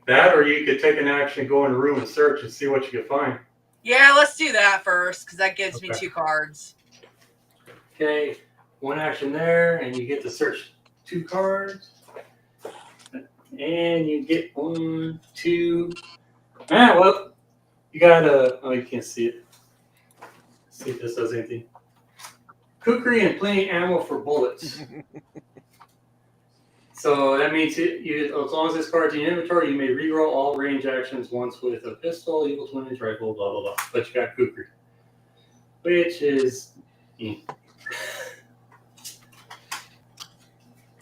That, or you could take an action, go in a room and search and see what you can find. Yeah, let's do that first because that gives me Okay. 2 cards. Okay, 1 action there, and you get to search 2 cards. And you get 1, 2, Well, you got oh, you can't see it. Let's see if this does anything. Kukri and plenty ammo for bullets. So that means as long as this card's in your inventory, you may reroll all range actions once with a pistol, equal to 1 inch rifle, blah blah blah. But you got Kukri, which is,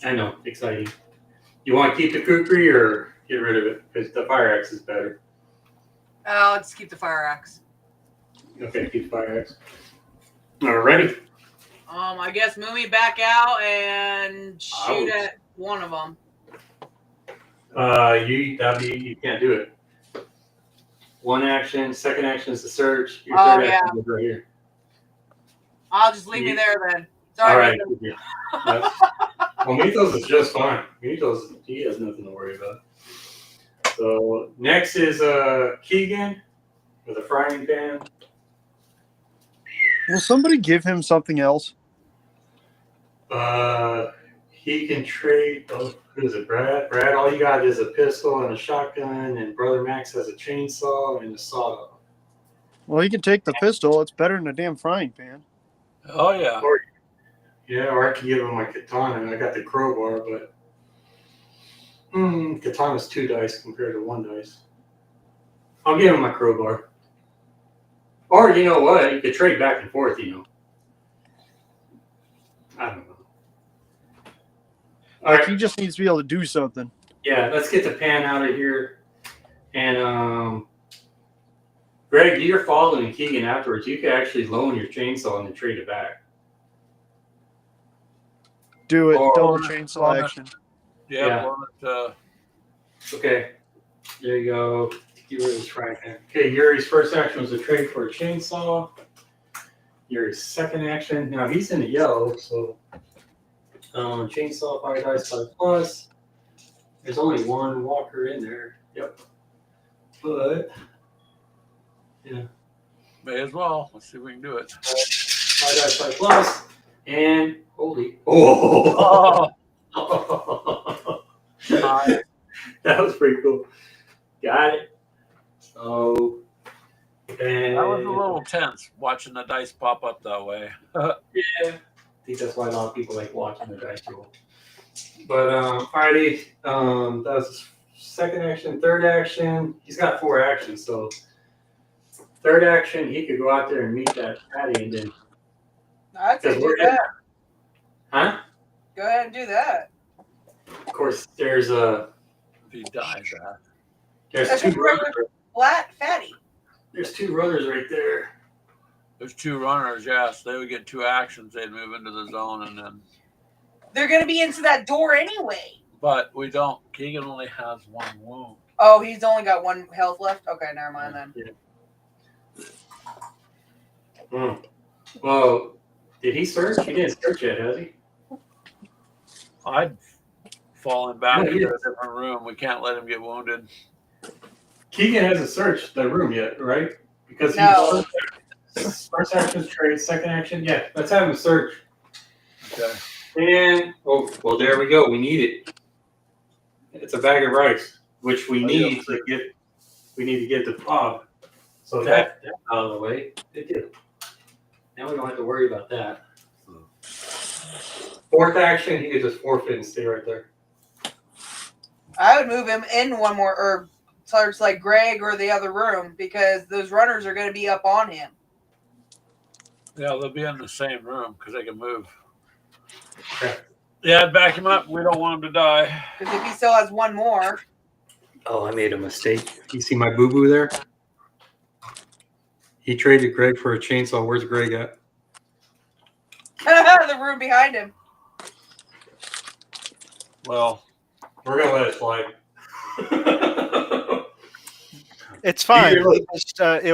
I know, exciting. You want to keep the Kukri or get rid of it because the fire axe is better. Let's keep the fire axe. Okay, keep the fire axe. Alrighty. I guess move me back out and shoot Ouch. at one of them. You can't do it. One action, second action is the search. Your Oh, third yeah. action is right here. I'll just leave me there then. All Sorry. right. Well, Mythos is just fine. Mythos, he has nothing to worry about. So next is Keegan with a frying pan. Will somebody give him something else? He can trade. Oh, who is it, Brad? Brad, all you got is a pistol and a shotgun, and Brother Max has a chainsaw and a saw. Well, he can take the pistol. It's better than a damn frying pan. Oh yeah. Or I can give him my katana. I got the crowbar, but katana's 2 dice compared to 1 dice. I'll give him my crowbar. Or you know what? You could trade back and forth. I don't know. All right. He just needs to be able to do something. Yeah, let's get the pan out of here. And Greg, you're following Keegan afterwards. You could actually loan your chainsaw and then trade it back. Do it. Or- Double chainsaw action. Yeah. Okay. There you go. Get rid of this frying pan. Okay, Yuri's first action was a trade for a chainsaw. Yuri's second action. Now he's in the yellow, so chainsaw, 5 dice, 5+. There's only 1 walker in there. Yep. But yeah. May as well. Let's see if we can do it. 5 dice, 5+. And holy. Oh! That was pretty cool. Got it. So, and That was a little tense watching the dice pop up that way. yeah. I think that's why a lot of people like watching the dice roll. But alrighty, that was his second action. Third action, he's got 4 actions. So third action, he could go out there and meet that patty, and then I'd say Because do we're that. huh? Go ahead and do that. Of course, there's If he dies, there's That's 2 a regular- runners. Flat fatty. There's 2 runners right there. there's 2 runners. Yes, they would get 2 actions. They'd move into the zone, and then. They're going to be into that door anyway. But we don't. Keegan only has 1 wound. Oh, he's only got 1 health left? Okay, never mind then. Well, did he search? He didn't search yet, has he? I'd fallen back No, he into a is. different room. We can't let him get wounded. Keegan hasn't searched the room yet, right? Because No. first action is trade, second action, yeah. Let's have him search. Okay. And well, there we go. We need it. It's a bag of rice, which we need to get. We need to get to Bob. So that's out of the way. Good deal. Now we don't have to worry about that. Fourth action, he could just forfeit and stay right there. I would move him in one more, or search like Greg or the other room, because those runners are going to be up on him. Yeah, they'll be in the same room because they can move. Okay. Yeah, I'd back him up. We don't want him to die. Because if he still has 1 more, Oh, I made a mistake. You see my boo-boo there? He traded Greg for a chainsaw. Where's Greg at? the room behind him. Well, We're gonna let it slide. It's fine. You really- It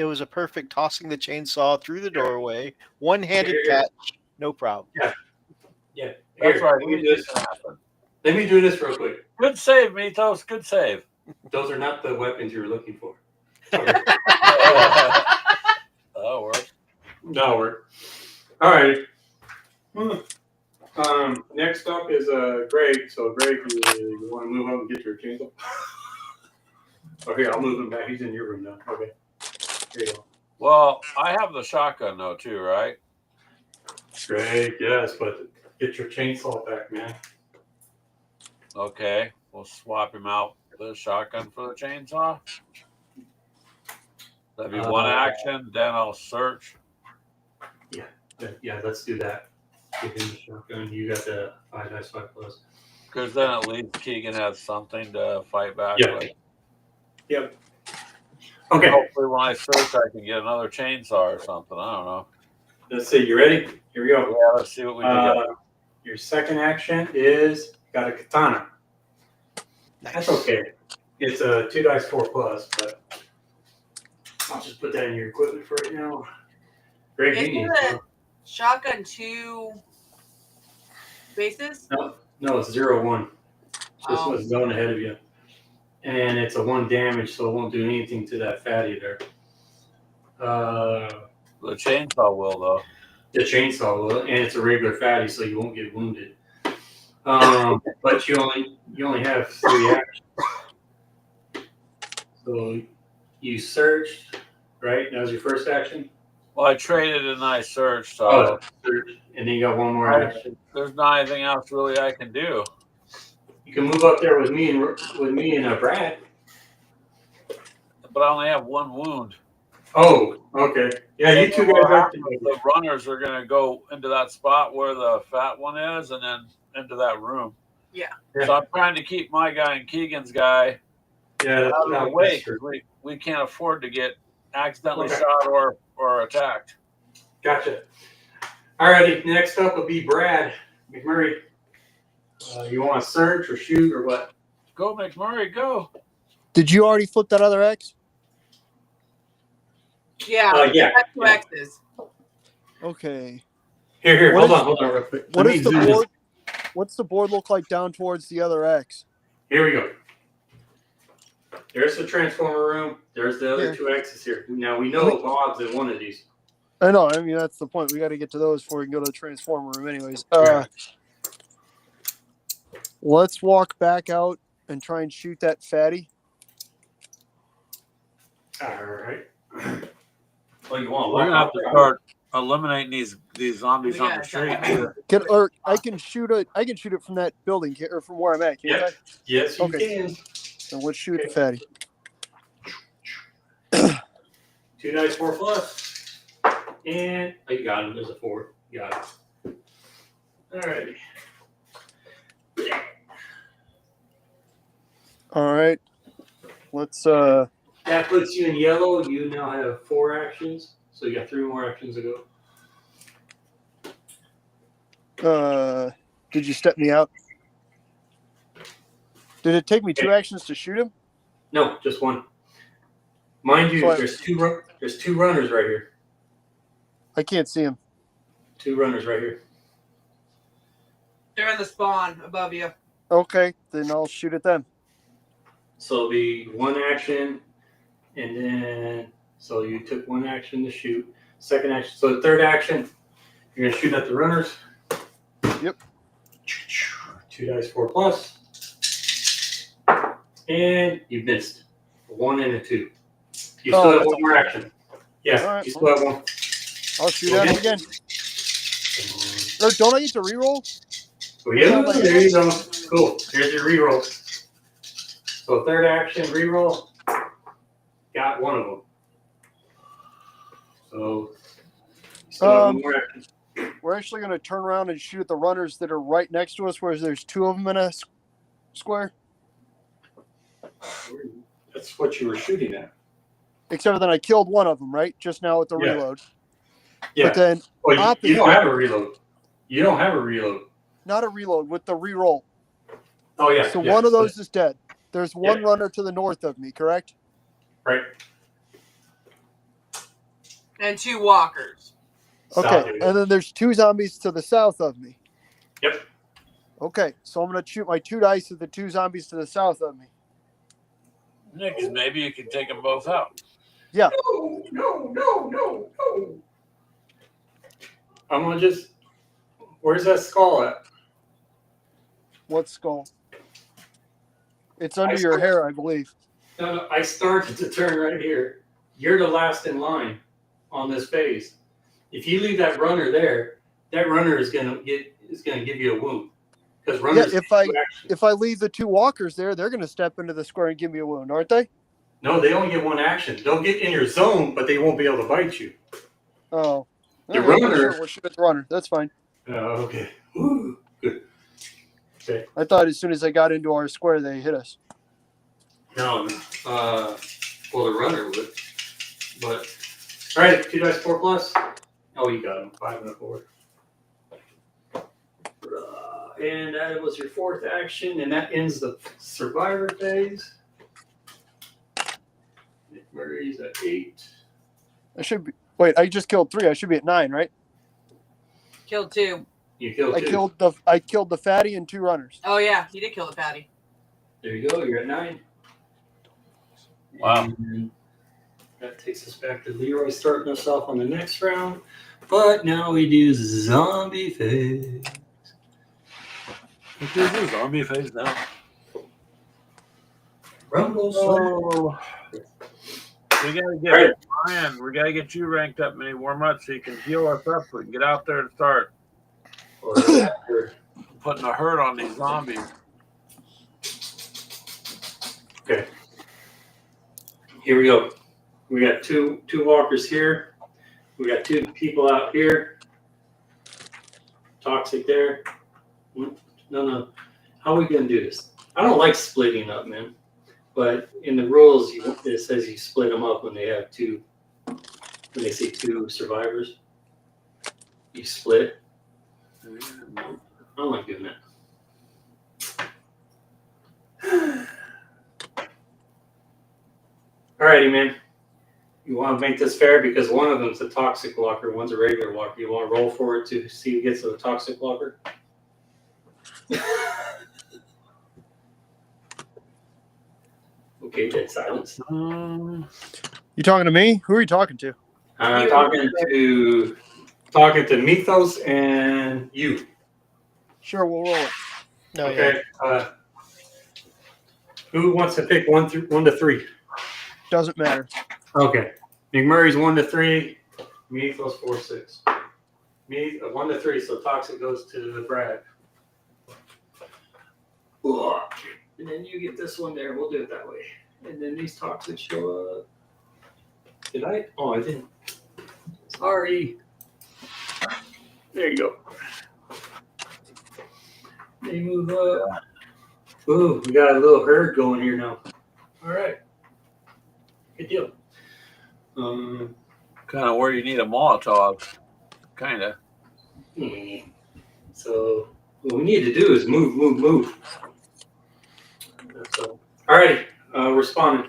was a perfect tossing the chainsaw through the doorway, one-handed Here. catch, no problem. Yeah. that's Here, right. Let me do this. Let me do this real quick. Good save, Mythos. Good save. Those are not the weapons you were looking for. That'll work. No, we're all right. Next up is Greg. So Greg, you want to move up and get your chainsaw? Okay, I'll move him back. He's in your room now. Okay. Here you go. Well, I have the shotgun though too, right? Great, yes, but get your chainsaw back, man. Okay, we'll swap him out the shotgun for the chainsaw. That'd be one action. Then I'll search. Yeah, let's do that. Give him the shotgun. You got the 5 dice 5 plus. Because then at least Keegan has something to fight back Yeah. with. Yep. Okay, Hopefully, when I search, I can get another chainsaw or something. I don't know. let's see. You ready? Here we go. Yeah, let's see what we can get. Your second action is got a katana. That's okay. It's a 2 dice 4 plus, but I'll just put that in your equipment for right now. Great Isn't meeting. the shotgun 2 bases? No, it's 0-1. This Oh. one's going ahead of you. And it's a 1 damage, so it won't do anything to that fatty there. The chainsaw will, though. The chainsaw will, and it's a regular fatty, so you won't get wounded. But you only have 3 actions. So you searched, right? That was your first action? Well, I traded and I searched, so Oh, search, and then you got 1 more action. there's not anything else really I can do. You can move up there with me and Brad. But I only have 1 wound. Oh, okay. Yeah, you two guys are together. The runners are going to go into that spot where the fat one is and then into that room. Yeah. So I'm trying to keep my guy and Keegan's guy Yeah, out of the way. true. We can't afford to get accidentally Okay. shot or attacked. Gotcha. Alrighty, next up will be Brad McMurray. You want to search or shoot or what? Go, McMurray, go. Did you already flip that other X? Yeah. Yeah. That's 2 X's. Okay. Here, What hold on real quick. What Let is me the zoom this. board? What's the board look like down towards the other X? Here we go. There's the transformer room. There's the other Here. 2 X's here. Now we know Bob's in one of these. I know. I mean, that's the point. We got to get to those before we can go to the transformer room, anyways. Yeah. Let's walk back out and try and shoot that fatty. All right. Well, you want to We're walk gonna have out to there? start eliminating these zombies on the street. I can shoot it. I can shoot it from that building or from where I'm at. Can't Yep. Yes, you Okay. can. So let's shoot the fatty. 2 dice 4 plus. And oh, you got him. There's a 4. You got it. All righty. All right. Let's. That puts you in yellow. You now have 4 actions. So you got 3 more actions to go. Did you step me out? Did it take me 2 actions to shoot him? No, just 1. Mind you, So there's two runners right here. I can't see him. 2 runners right here. They're in the spawn above you. Okay, then I'll shoot at them. So it'll be 1 action, and then so you took 1 action to shoot. Second action. So the third action, you're gonna shoot at the runners. Yep. 2 dice 4 plus, and you missed. 1 and a 2. You still have that's 1 more action. Yeah, All right. you still have 1. I'll shoot at him again. Or don't I get to reroll? Oh, yeah, there you go. Cool. Here's your reroll. So third action, reroll. Got 1 of them. So you still have 1 more action. We're actually going to turn around and shoot at the runners that are right next to us, whereas there's 2 of them in a square. That's what you were shooting at. Except for then I killed 1 of them, right? Just now with the Yeah. reload. Yeah. But then Well, you opposite- don't have a reload. You don't have a reload. not a reload with the reroll. Oh, yeah. So yeah. one of those is dead. There's 1 Yeah. runner to the north of me, correct? Right. And 2 walkers. South Okay. of you. And then there's 2 zombies to the south of me. Yep. Okay. So I'm going to shoot my 2 dice at the 2 zombies to the south of me. Nick, maybe you can take them both out. Yeah. No. I'm going to just. Where's that skull at? What skull? It's under your hair, I believe. No, I started the turn right here. You're the last in line on this phase. If you leave that runner there, that runner is gonna give you a wound. Because Yeah, runners if I leave the 2 walkers there, they're going to step into the square and give me a wound, aren't they? no, they only get 1 action. They'll get in your zone, but they won't be able to bite you. Oh, The all right, runner. Sure, we'll shoot at the runner. That's fine. Okay. Ooh, good. Okay. I thought as soon as they got into our square, they hit us. No. Well, the runner would. But all right, 2 dice 4 plus. Oh, you got him. 5 and a 4. And that was your 4th action, and that ends the survivor phase. Nick Murray's at 8. I should be. Wait, I just killed 3. I should be at 9, right? Killed 2. You killed 2. I killed the fatty and 2 runners. Oh yeah, you did kill the patty. There you go. You're at 9. Wow. And that takes us back to Leroy starting us off on the next round. But now we do zombie phase. This is zombie phase now. Rumble. Oh. We gotta get Ryan. We gotta get you ranked up, mini warm up, so you can heal us up. So we can get out there and start putting a hurt on these zombies. Okay. Here we go. We got two walkers here. We got 2 people out here. Toxic there. No. How are we gonna do this? I don't like splitting up, man. But in the rules, it says you split them up when they have 2. When they see 2 survivors, you split. I don't like doing that. Alrighty, man. You want to make this fair because one of them's a toxic walker, one's a regular walker. You want to roll for it to see who gets to the toxic walker? Okay, dead silence. You talking to me? Who are you talking to? Talking to Mythos and you. Sure, we'll roll it. No, Okay. Who wants to pick 1 to 3? Doesn't matter. Okay. McMurray's 1 to 3. Mythos 4, 6. 1 to 3. So toxic goes to Brad. And then you get this one there. We'll do it that way. And then these toxics show up. Did I? Oh, I didn't. Sorry. There you go. They move up. Ooh, we got a little herd going here now. All right. Good deal. Kind of where you need a Molotov. Kind of. So what we need to do is move. So, all right. We're spawning.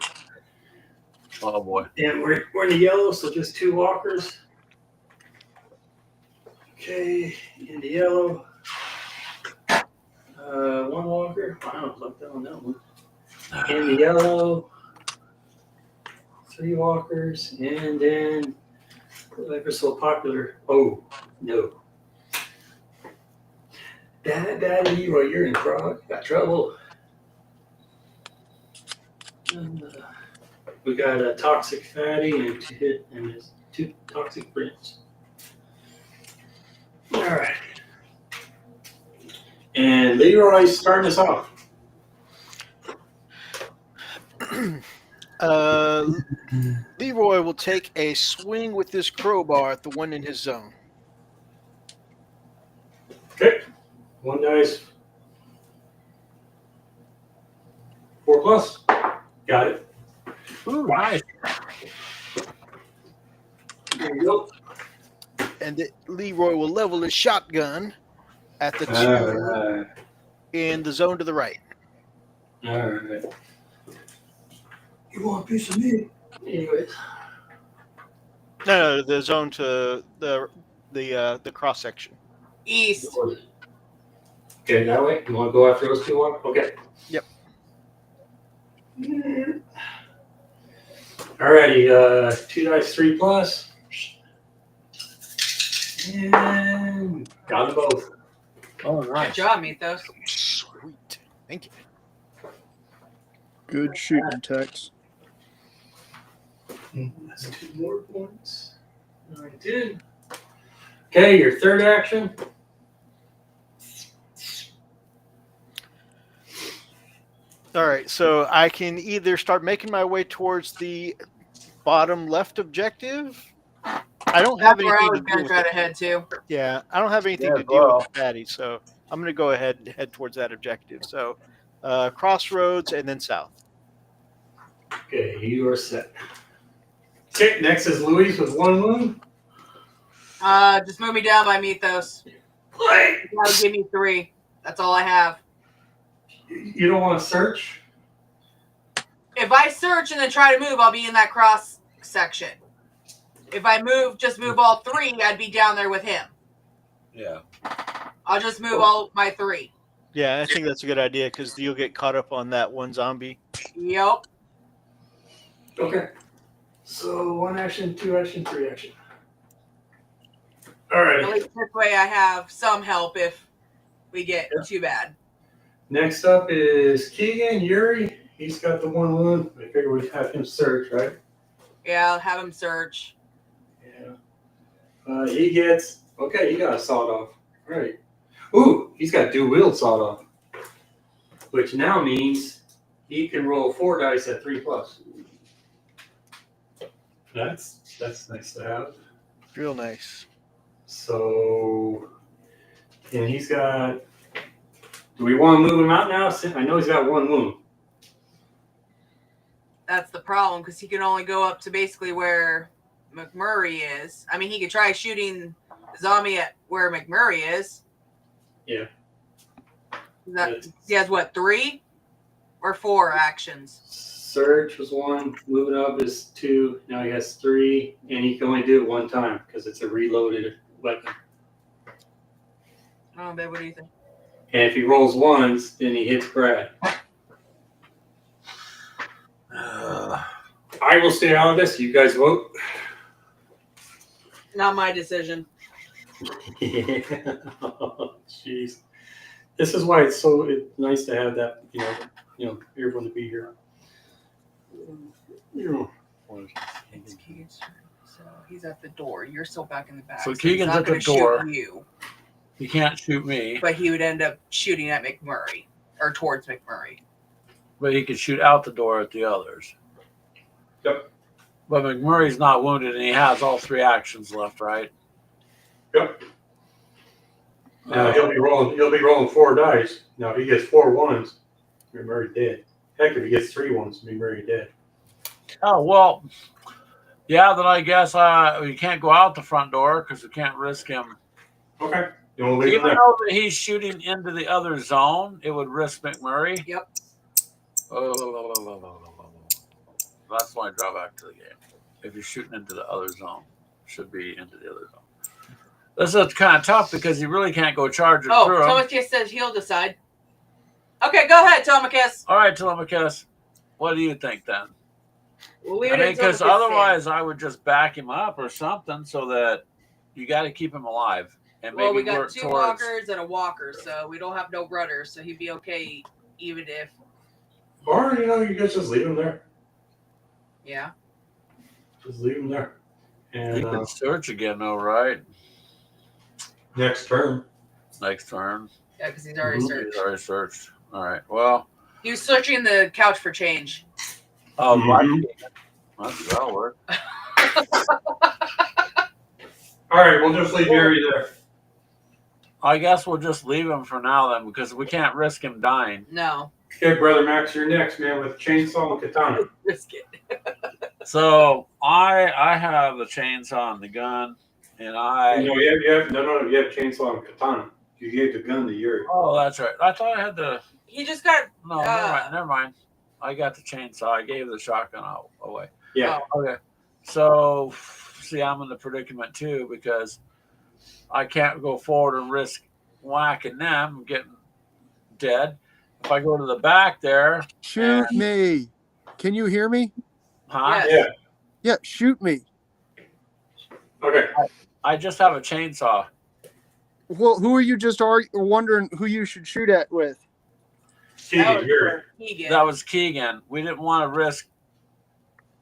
Oh boy. And we're in the yellow, so just 2 walkers. Okay, in the yellow. 1 walker. Wow, lucked out on that one. In the yellow. 3 walkers, and then like we're so popular. Oh no. Bad Leroy, you're in got trouble. And, we got a toxic fatty and 2 toxic Brents. All right. And Leroy's starting us off. Leroy will take a swing with his crowbar at the one in his zone. Okay. 1 dice. 4 plus. Got it. Ooh, nice. There you go. And Leroy will level his shotgun at the 2 All in the zone to the right. right. You want a piece of meat? Anyways. No, the zone to the cross section. East. Okay, that way. You want to go after those 2 walkers? Okay. Yep. Alrighty, 2 dice 3 plus. And got them both. Oh, Good nice. job, Mythos. Sweet. Thank you. Good shooting, Tex. That's 2 more points. I did. Okay, your third action. All right, so I can either start making my way towards the bottom left objective. I don't have That's where I anything was to going deal to with try it. to head to. Yeah, I don't have anything Yeah, to deal with well. the fatty, so I'm going to go ahead and head towards that objective. So, crossroads and then south. Okay, you are set. Okay, next is Louise with 1 wound. Just move me down by Mythos. Play. That'll give me 3. That's all I have. You don't want to search? If I search and then try to move, I'll be in that cross section. If I just move all 3, I'd be down there with him. Yeah. I'll just move all my 3. Yeah, I think that's a good idea because you'll get caught up on that one zombie. Yep. Okay. So 1 action, 2 action, 3 action. All At right. least this way I have some help if we get too bad. Next up is Keegan Yuri. He's got the 1 wound. I figure we'd have him search, right? Yeah, I'll have him search. Yeah. He gets. Okay, he got a sawed off. All right. Ooh, he's got dual wield sawed off, which now means he can roll 4 dice at 3+. That's nice to have. Real nice. So, and he's got. Do we want to move him out now? I know he's got 1 wound. That's the problem because he can only go up to basically where McMurray is. I mean, he could try shooting the zombie at where McMurray is. Yeah. He has what, 3 or 4 actions? Search was 1. Moving up is 2. Now he has 3, and he can only do it 1 time because it's a reloaded weapon. Oh, babe, what do you think? And if he rolls 1s, then he hits Brad. I will stay out of this. You guys vote. Not my decision. Jeez. This is why it's so nice to have that, everyone to be here. It's Keegan's turn. So he's at the door. You're still back in the back. So he's Keegan's not at the gonna shoot door. You, He can't shoot me, but he would end up shooting at McMurray or towards McMurray. but he could shoot out the door at the others. Yep. But McMurray's not wounded, and he has all 3 actions left, right? Yep. Now he'll be rolling 4 dice. Now if he gets 4 1s, you're very dead. Heck, if he gets 3 1s, you're very dead. Oh, well, yeah, then I guess we can't go out the front door because we can't risk him. Okay. You want to leave him Even there? though that he's shooting into the other zone, it would risk McMurray. Yep. That's my drawback to the game. If you're shooting into the other zone, should be into the other zone. This is kind of tough because you really can't go charging through him. Telemachus says he'll decide. Okay, go ahead, Telemachus. All right, Telemachus, what do you think then? We'll leave I it mean, until because the fifth otherwise I would just back him up or something so that you got to keep him alive. And Well, maybe we got work 2 towards... walkers and a walker, so we don't have no runners, so he'd be okay even if. Or, you guys just leave him there. Yeah. Just leave him there. He And can search again, though, right? next turn. Next turn. Yeah, because he's already searched. He's already searched. All right. Well. He was searching the couch for change. Oh, Mhm. that'll work. All right, we'll just leave Gary there. I guess we'll just leave him for now then, because we can't risk him dying. No. Okay, Brother Max, you're next, man, with chainsaw and katana. Risk it. So I have the chainsaw and the gun, and No, you have chainsaw and katana. You gave the gun to Yuri. Oh, that's right. I thought I had the. He just got. No, never mind. I got the chainsaw. I gave the shotgun away. Yeah. Oh, okay. So, see, I'm in the predicament too because I can't go forward and risk whacking them, getting dead. If I go to the back there, Shoot me. Can you hear me? huh? Yes. Yeah. Yeah, shoot me. Okay. I just have a chainsaw. Well, who are you just wondering who you should shoot at with? That Keegan, was Yuri. Keegan. That was Keegan. We didn't want to risk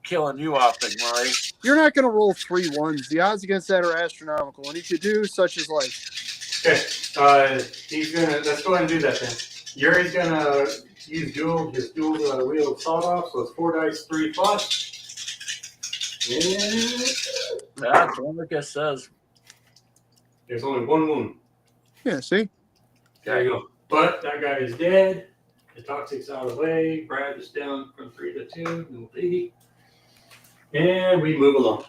killing you off, McMurray. You're not going to roll 3 1s. The odds against that are astronomical. And if you do, such as life. Okay. He's gonna. Let's go ahead and do that then. Yuri's gonna use his dual wheel sawed off, so it's 4 dice, 3 plus. And That's what Lucas says. there's only 1 wound. Yeah, see? There you go. But that guy is dead. The toxic's out of the way. Brad is down from 3 to 2. No biggie. And we move along.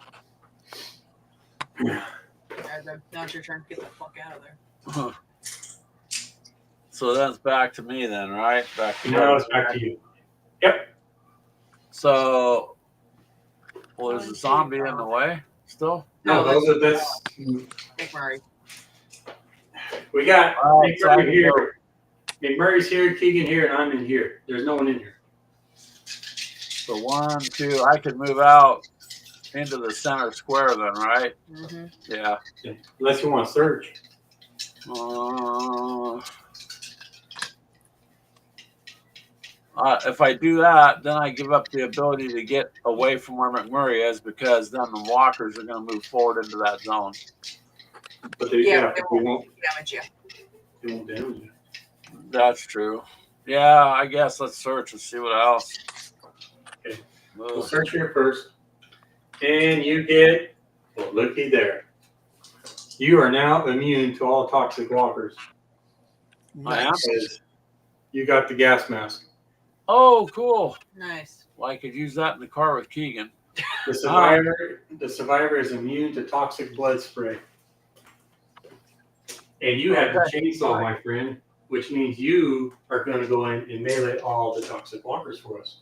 Now it's your turn. Get the fuck out of there. Huh. So that's back to me then, right? Back to Now it's back to you. So, well, is the zombie in the way still? No, that's McMurray. we got All right, so I McMurray can here. go. McMurray's here, Keegan here, and I'm in here. There's no one in here. So 1, 2, I could move out into the center square then, right? Mm-hmm. Yeah. Unless you want to search. If I do that, then I give up the ability to get away from where McMurray is because then the walkers are going to move forward into that zone. But Yeah, we won't damage you. damage you. That's true. Yeah, I guess let's search and see what else. Okay. We'll search here first. And you get, well, looky there. You are now immune to all toxic walkers. I am? Because you got the gas mask. Oh, cool. Nice. Well, I could use that in the car with Keegan. The survivor is immune to toxic blood spray. And you have the chainsaw, my friend, which means you are going to go in and melee all the toxic walkers for us.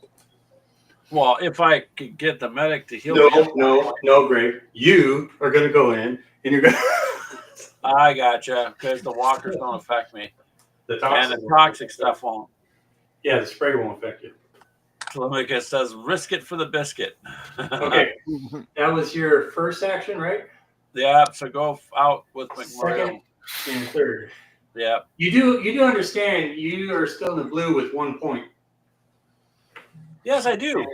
Well, if I could get the medic to heal me. No, Greg. You are going to go in and you're going to... I gotcha, because the walkers don't affect me. The And the toxic stuff won't. Yeah, the spray won't affect you. Like says, risk it for the biscuit. Okay. That was your first action, right? Yeah, so go out with McMurray. Second and third. Yeah. You do understand you are still in the blue with 1 point. Yes, I do.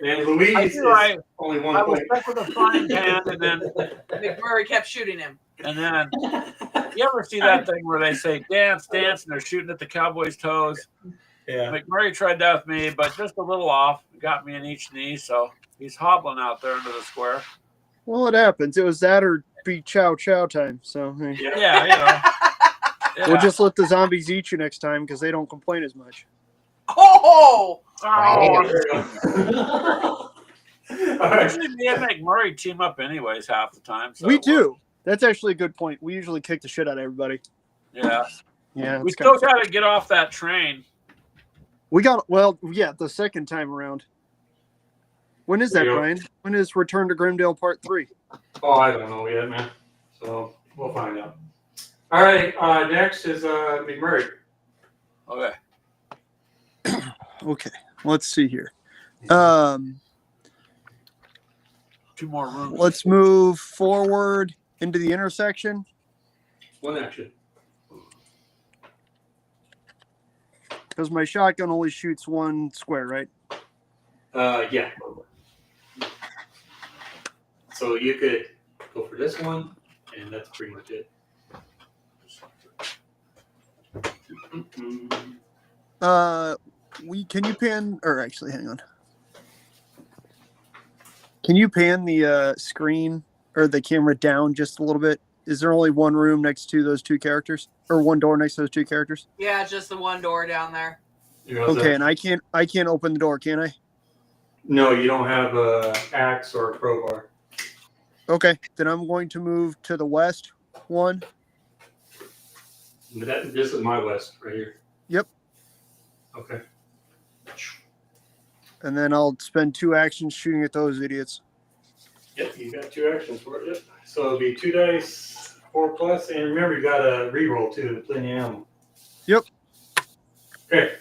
And Louise I is do. only I 1 was point. stuck with a frying pan, and then McMurray kept shooting him. you ever see that thing where they say dance, dance, and they're shooting at the cowboy's toes? Yeah. McMurray tried that with me, but just a little off. Got me in each knee, so he's hobbling out there into the square. Well, it happens. It was that or be chow chow time. So hey. Yeah, you know. Yeah. We'll just let the zombies eat you next time because they don't complain as much. Oh! Oh, There you go. All right. usually me and McMurray team up anyways half the time. So We do. That's actually a good point. We usually kick the shit out of everybody. Yeah. Yeah. We it's still kinda- got to get off that train. We got, well, yeah, the second time around. When is that, Yeah. Brian? When is Return to Grimdale Part 3? Oh, I don't know yet, man. So we'll find out. All right. Next is McMurray. Okay. Okay, let's see here. 2 more rooms. Let's move forward into the intersection. 1 action. Because my shotgun only shoots 1 square, right? Yeah. So you could go for this one, and that's pretty much it. Can you pan, or actually, hang on. Can you pan the screen or the camera down just a little bit? Is there only 1 room next to those 2 characters, or 1 door next to those 2 characters? Yeah, just the 1 door down there. Okay, and I can't open the door, can I? No, you don't have a axe or a crowbar. Okay, then I'm going to move to the west 1. This is my west right here. Yep. Okay. And then I'll spend 2 actions shooting at those idiots. Yep, you got 2 actions for it. Yep. So it'll be 2 dice, 4 plus, and remember you got a reroll too, plenty of ammo. Yep. Okay.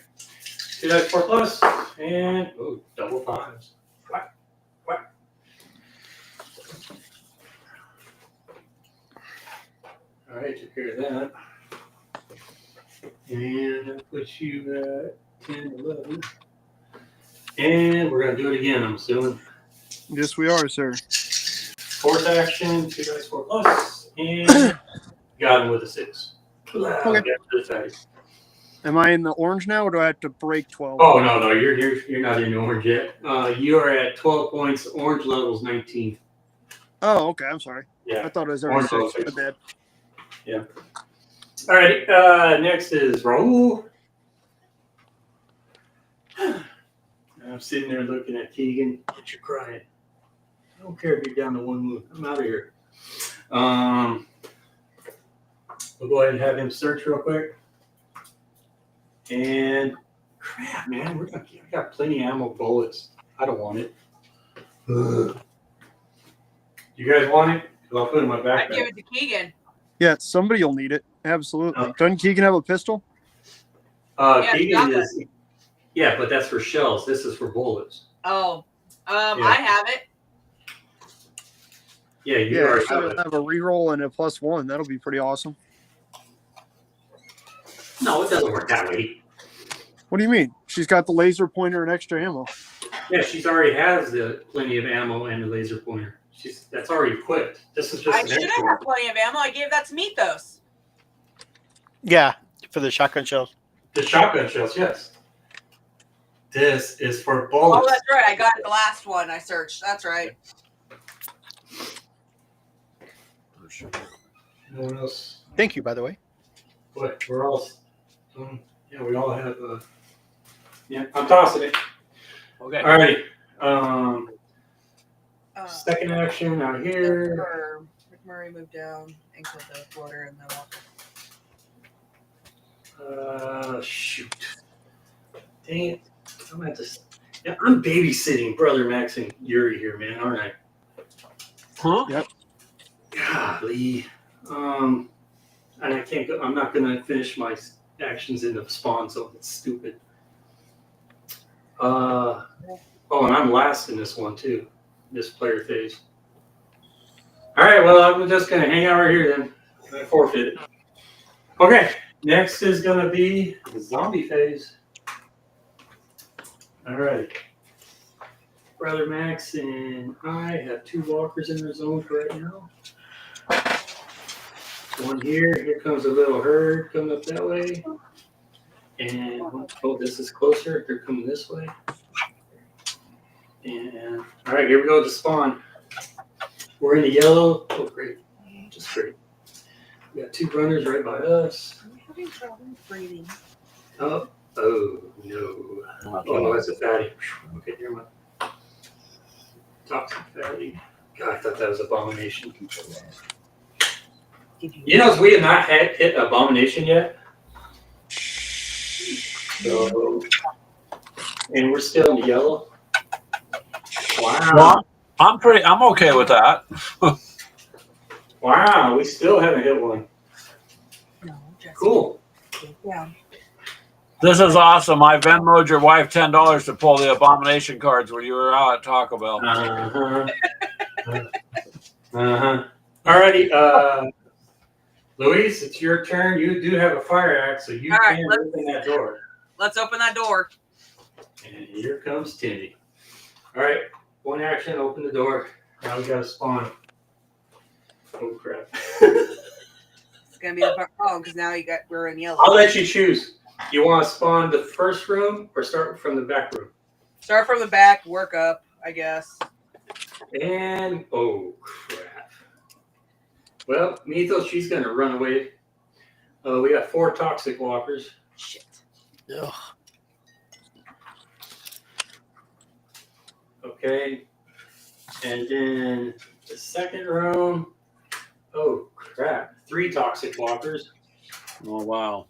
2 dice, 4 plus, and double 5s. Whack, whack. All right, took care of that. And that puts you at 10, 11. And we're going to do it again, I'm assuming. Yes, we are, sir. Fourth action, 2 dice 4 plus, and got him with a 6. Okay. Am I in the orange now, or do I have to break 12? Oh no, you're not in orange yet. You are at 12 points. Orange level's 19. Oh, okay. I'm sorry. Yeah. I thought it was already Orange 6. level My bad. Yeah. All right. Next is Raul. I'm sitting there looking at Keegan. But you're crying. I don't care if you're down to 1 move. I'm out of here. We'll go ahead and have him search real quick. And crap, man, I got plenty of ammo bullets. I don't want it. Ugh. You guys want it? Because I'll put it in my I'd backpack. give it to Keegan. Yeah, somebody will need it. Absolutely. Oh. Doesn't Keegan have a pistol? Yeah, Keegan shotgun. is. Yeah, but that's for shells. This is for bullets. Oh, Yeah. I have it. Yeah, you Yeah, already so have you'll it. have a reroll and a +1. That'll be pretty awesome. No, it doesn't work that way. What do you mean? She's got the laser pointer and extra ammo. Yeah, she's already has the plenty of ammo and the laser pointer. That's already equipped. This is just I an should extra have one. had plenty of ammo. I gave that to Mythos. Yeah, for the shotgun shells. The shotgun shells, yes. This is for Oh, bullets. that's right. I got the last one I searched. That's right. No one else. Thank you, by the way. What? We're all. Yeah, we all have. Yeah, I'm tossing it. Okay. All right. Uh, Second action out here. McMurray moved down and killed the floater and then walked. Shoot. Dang it. I'm at this. Yeah, I'm babysitting Brother Max and Yuri here, man, aren't I? Huh? Yep. Golly. And I can't go. I'm not going to finish my actions in the spawn zone. It's stupid. Oh, and I'm last in this one, too. This player phase. All right, well, I'm just going to hang out right here then. I forfeit it. Okay, next is going to be the zombie phase. All right. Brother Max and I have 2 walkers in the zone for right now. One here. Here comes a little herd coming up that way. And, oh, this is closer. They're coming this way. And, all right, here we go to spawn. We're in the yellow. Oh, great. Just great. We got 2 runners right by us. I'm having trouble breathing. Oh, no. Oh, that's a fatty. Okay, never mind. Toxic fatty. God, I thought that was Abomination. You know, we have not hit Abomination yet. So, and we're still in the yellow. Wow. Well, I'm okay with that. Wow, we still haven't hit one. No, just Cool. down. This is awesome. I Venmoed your wife $10 to pull the Abomination cards when you were out at Taco Bell. Alrighty, Luis, it's your turn. You do have a fire axe, so you All right, can open that door. Let's open that door. And here comes Timmy. All right, one action, open the door. Now we got to spawn. Oh crap! It's gonna be the problem because now we're in yellow. I'll let you choose. You want to spawn the first room or start from the back room? Start from the back, work up, I guess. And oh crap! Well, Mythos, she's gonna run away. We got 4 toxic walkers. Shit. Ugh. Okay, and then the second room. Oh crap! 3 toxic walkers. Oh, wow.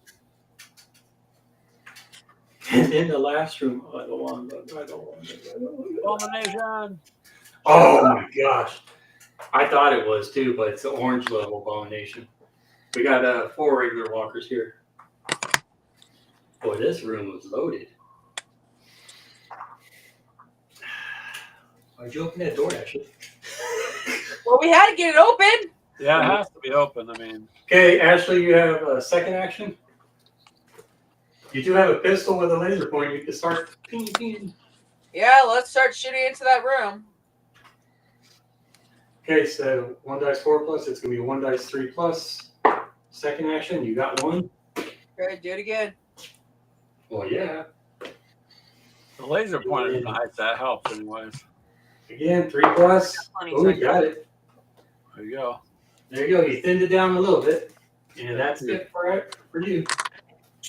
And in the last room, I don't want. Abomination. Oh my gosh! I thought it was too, but it's the orange level Abomination. We got 4 regular walkers here. Boy, this room was loaded. Why'd you open that door, Ashley? Well, we had to get it open. Yeah, it has to be open. I mean, Okay, Ashley, you have a second action. You do have a pistol with a laser point. You can start ping, ping. Yeah, let's start shooting into that room. Okay, so 1 dice 4 plus. It's gonna be 1 dice 3 plus. Second action, you got 1. Okay, do it again. Well, yeah. The laser pointed knife, that helps anyways. Again, 3 plus. Plenty Oh, you second. got it. There you go. There you go. You thinned it down a little bit, and that's it for you.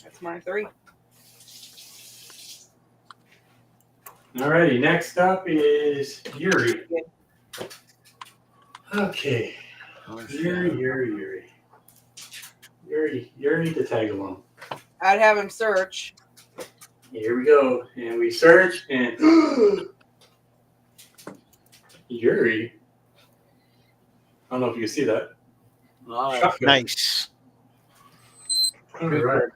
That's my 3. Alrighty, next up is Yuri. Okay, Yuri the tag along. I'd have him search. Here we go, and we search, and Yuri. I don't know if you can see that. Nice. Nice. All right.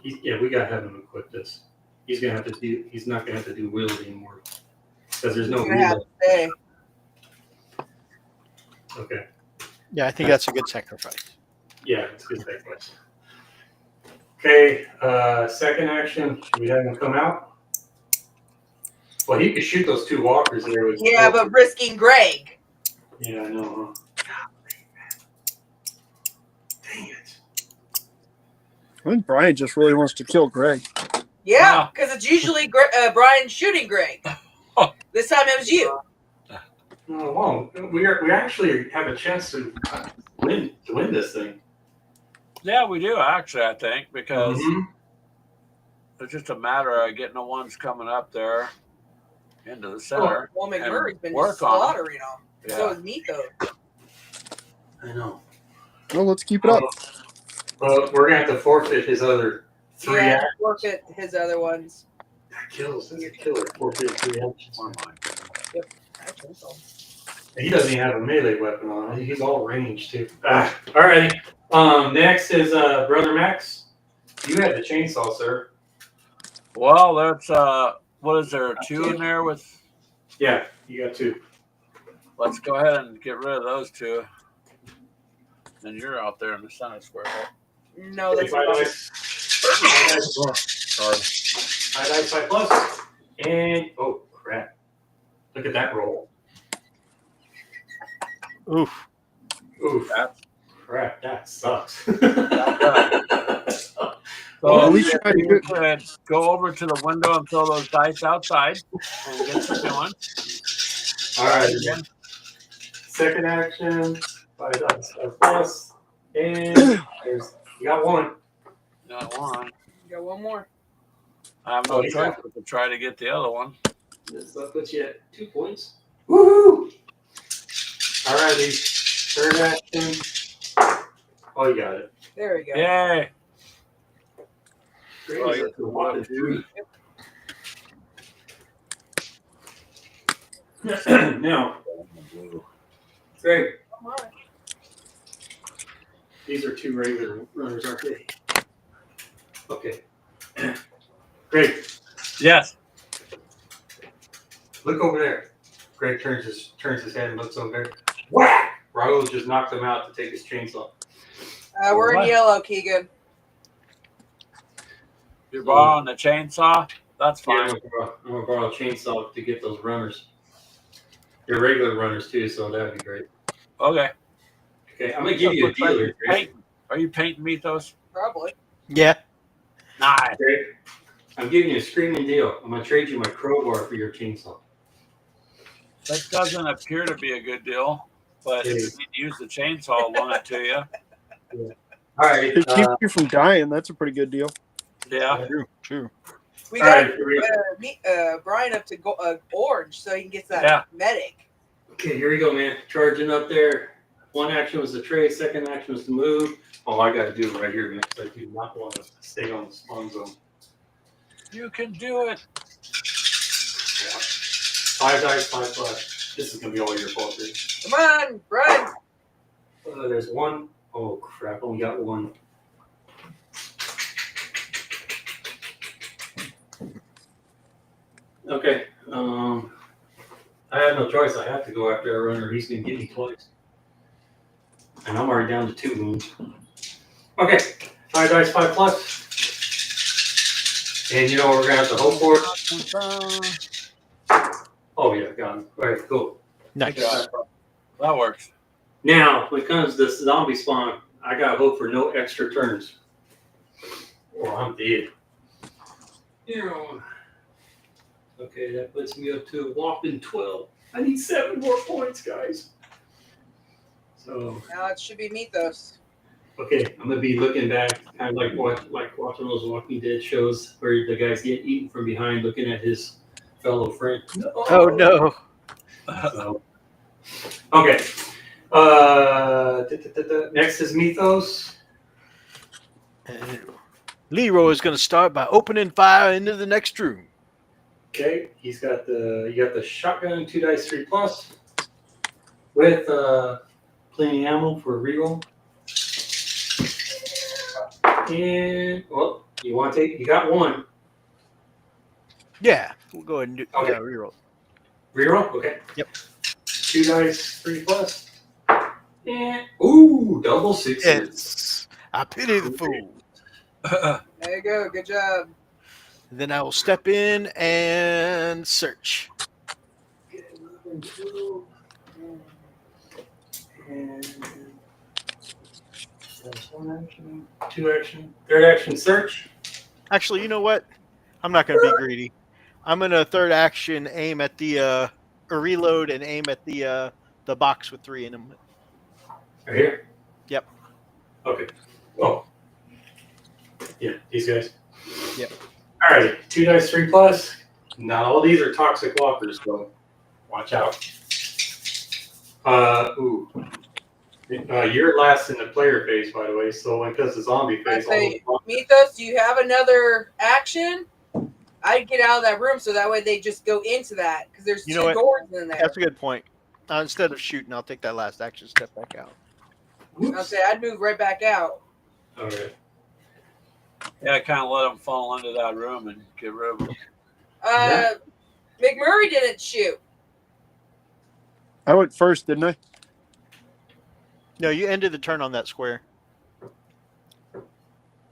Yeah, we gotta have him equip this. He's gonna have to do. He's not gonna have to do wield anymore because there's no He's gonna have wield. to stay. Okay. Yeah, I think that's a good sacrifice. Yeah, it's good sacrifice. Okay. Second action. Should we have him come out? Well, he could shoot those 2 walkers there. With Yeah, but risking Greg. Yeah, I know. Huh? Dang it. I think Brian just really wants to kill Greg. Yeah, Wow. because it's usually Brian shooting Greg. This time it was you. Oh, well, we actually have a chance to win this thing. Yeah, we do actually, I think, because Mhm. it's just a matter of getting the ones coming up there into the center. Well, McMurray's been work on 'em. slaughtering them. Yeah. So is Nico. I know. Well, let's keep it up. Well, we're gonna have to forfeit his other 3 Yeah, actions. forfeit his other ones. That kills. That's a killer. Forfeit 3 actions. Or mine. Actually, so. He doesn't even have a melee weapon on. He's all ranged too. Alrighty. Next is Brother Max. You had the chainsaw, sir. Well, that's what is there, 2 in there with? Yeah, you got 2. Let's go ahead and get rid of those 2. And you're out there in the center square. No, that's 5 not. dice. 5 dice. Sorry. 5 dice, 5 plus. And oh crap! Look at that roll. Oof. Oof. That's- Crap, that sucks. So Well, at we least you're not good. could go over to the window and throw those dice outside and get some going. All right. Again. Second action. 5 dice, 5 plus. And you got 1. Got one. You got one more. I have no choice but to try to get the other one. This puts you at 2 points. Woohoo! All righty. Third action. Oh, you got it. There we go. Yay! Great. Oh, you're The 1 to 3. Now, Greg, Come on. these are 2 regular runners, aren't they? Okay. Greg, Yes. look over there. Greg turns his head and looks over there. Whack! Raul just knocked him out to take his chainsaw. We're in What? yellow, Keegan. You're borrowing the chainsaw? That's Yeah, fine. I'm gonna borrow a chainsaw to get those runners. They're regular runners too, so that'd be great. Okay. Okay, I'm gonna give you a deal here, Greg. Painting. Are you painting Mythos? Probably. Yeah. Nice. Greg, I'm giving you a screaming deal. I'm gonna trade you my crowbar for your chainsaw. That doesn't appear to be a good deal, but if you need to use the chainsaw, I'll loan it to you. All right. To keep you from dying, that's a pretty good deal. Yeah. True. We All got right. Here we go. Brian up to orange so he can get that medic. Okay, here we go, man. Charging up there. 1 action was the trade. Second action was to move. Oh, I got to do it right here, man. I do not want to stay on the spawn zone. You can do it. 5 dice, 5 plus. This is gonna be all your fault, dude. Come on, Brian. There's 1. Oh crap! Only got 1. Okay. I have no choice. I have to go after a runner. He's gonna get me twice, and I'm already down to 2 wounds. Okay. 5 dice, 5 plus. And you know what we're gonna have to hope for? Oh, yeah, got him. All right, cool. Nice. Yeah. That works. Now, when it comes to zombie spawn, I got to hope for no extra turns. Or I'm dead. Okay, that puts me up to a whopping 12. I need 7 more points, guys. So, Now it should be Mythos. okay, I'm gonna be looking back, kind of like watching those Walking Dead shows where the guys get eaten from behind, looking at his fellow friend. Oh no. So, okay. Next is Mythos. And Leroy is going to start by opening fire into the next room. Okay, you got the shotgun, 2 dice 3+ with plenty of ammo for a reroll. And well, you got 1 Yeah, we'll go ahead and do Okay. reroll. reroll. Okay. Yep. 2 dice 3+. And ooh, double 6s. Yes. I pity the fool. There you go. Good job. Then I will step in and search. And that's 1 action, 2 action, 3rd action, search. Actually, you know what? I'm not going to be greedy. I'm going to 3rd action aim at the reload and aim at the box with 3 in them. Right here? Yep. Okay. Oh. Yeah, these guys. Yep. All right, 2 dice 3+. Not all these are toxic walkers, so watch out. You're last in the player phase, by the way. So when it comes to zombie I phase, say, Mythos, do you have another action? I'd get out of that room so that way they just go into that because there's You know 2 what? doors in there. That's a good point. Instead of shooting, I'll take that last action, step back out. I'll say I'd move right back out. all right. Yeah, I kind of let them fall into that room and get rid of them. McMurray didn't shoot. I went first, didn't I? No, you ended the turn on that square.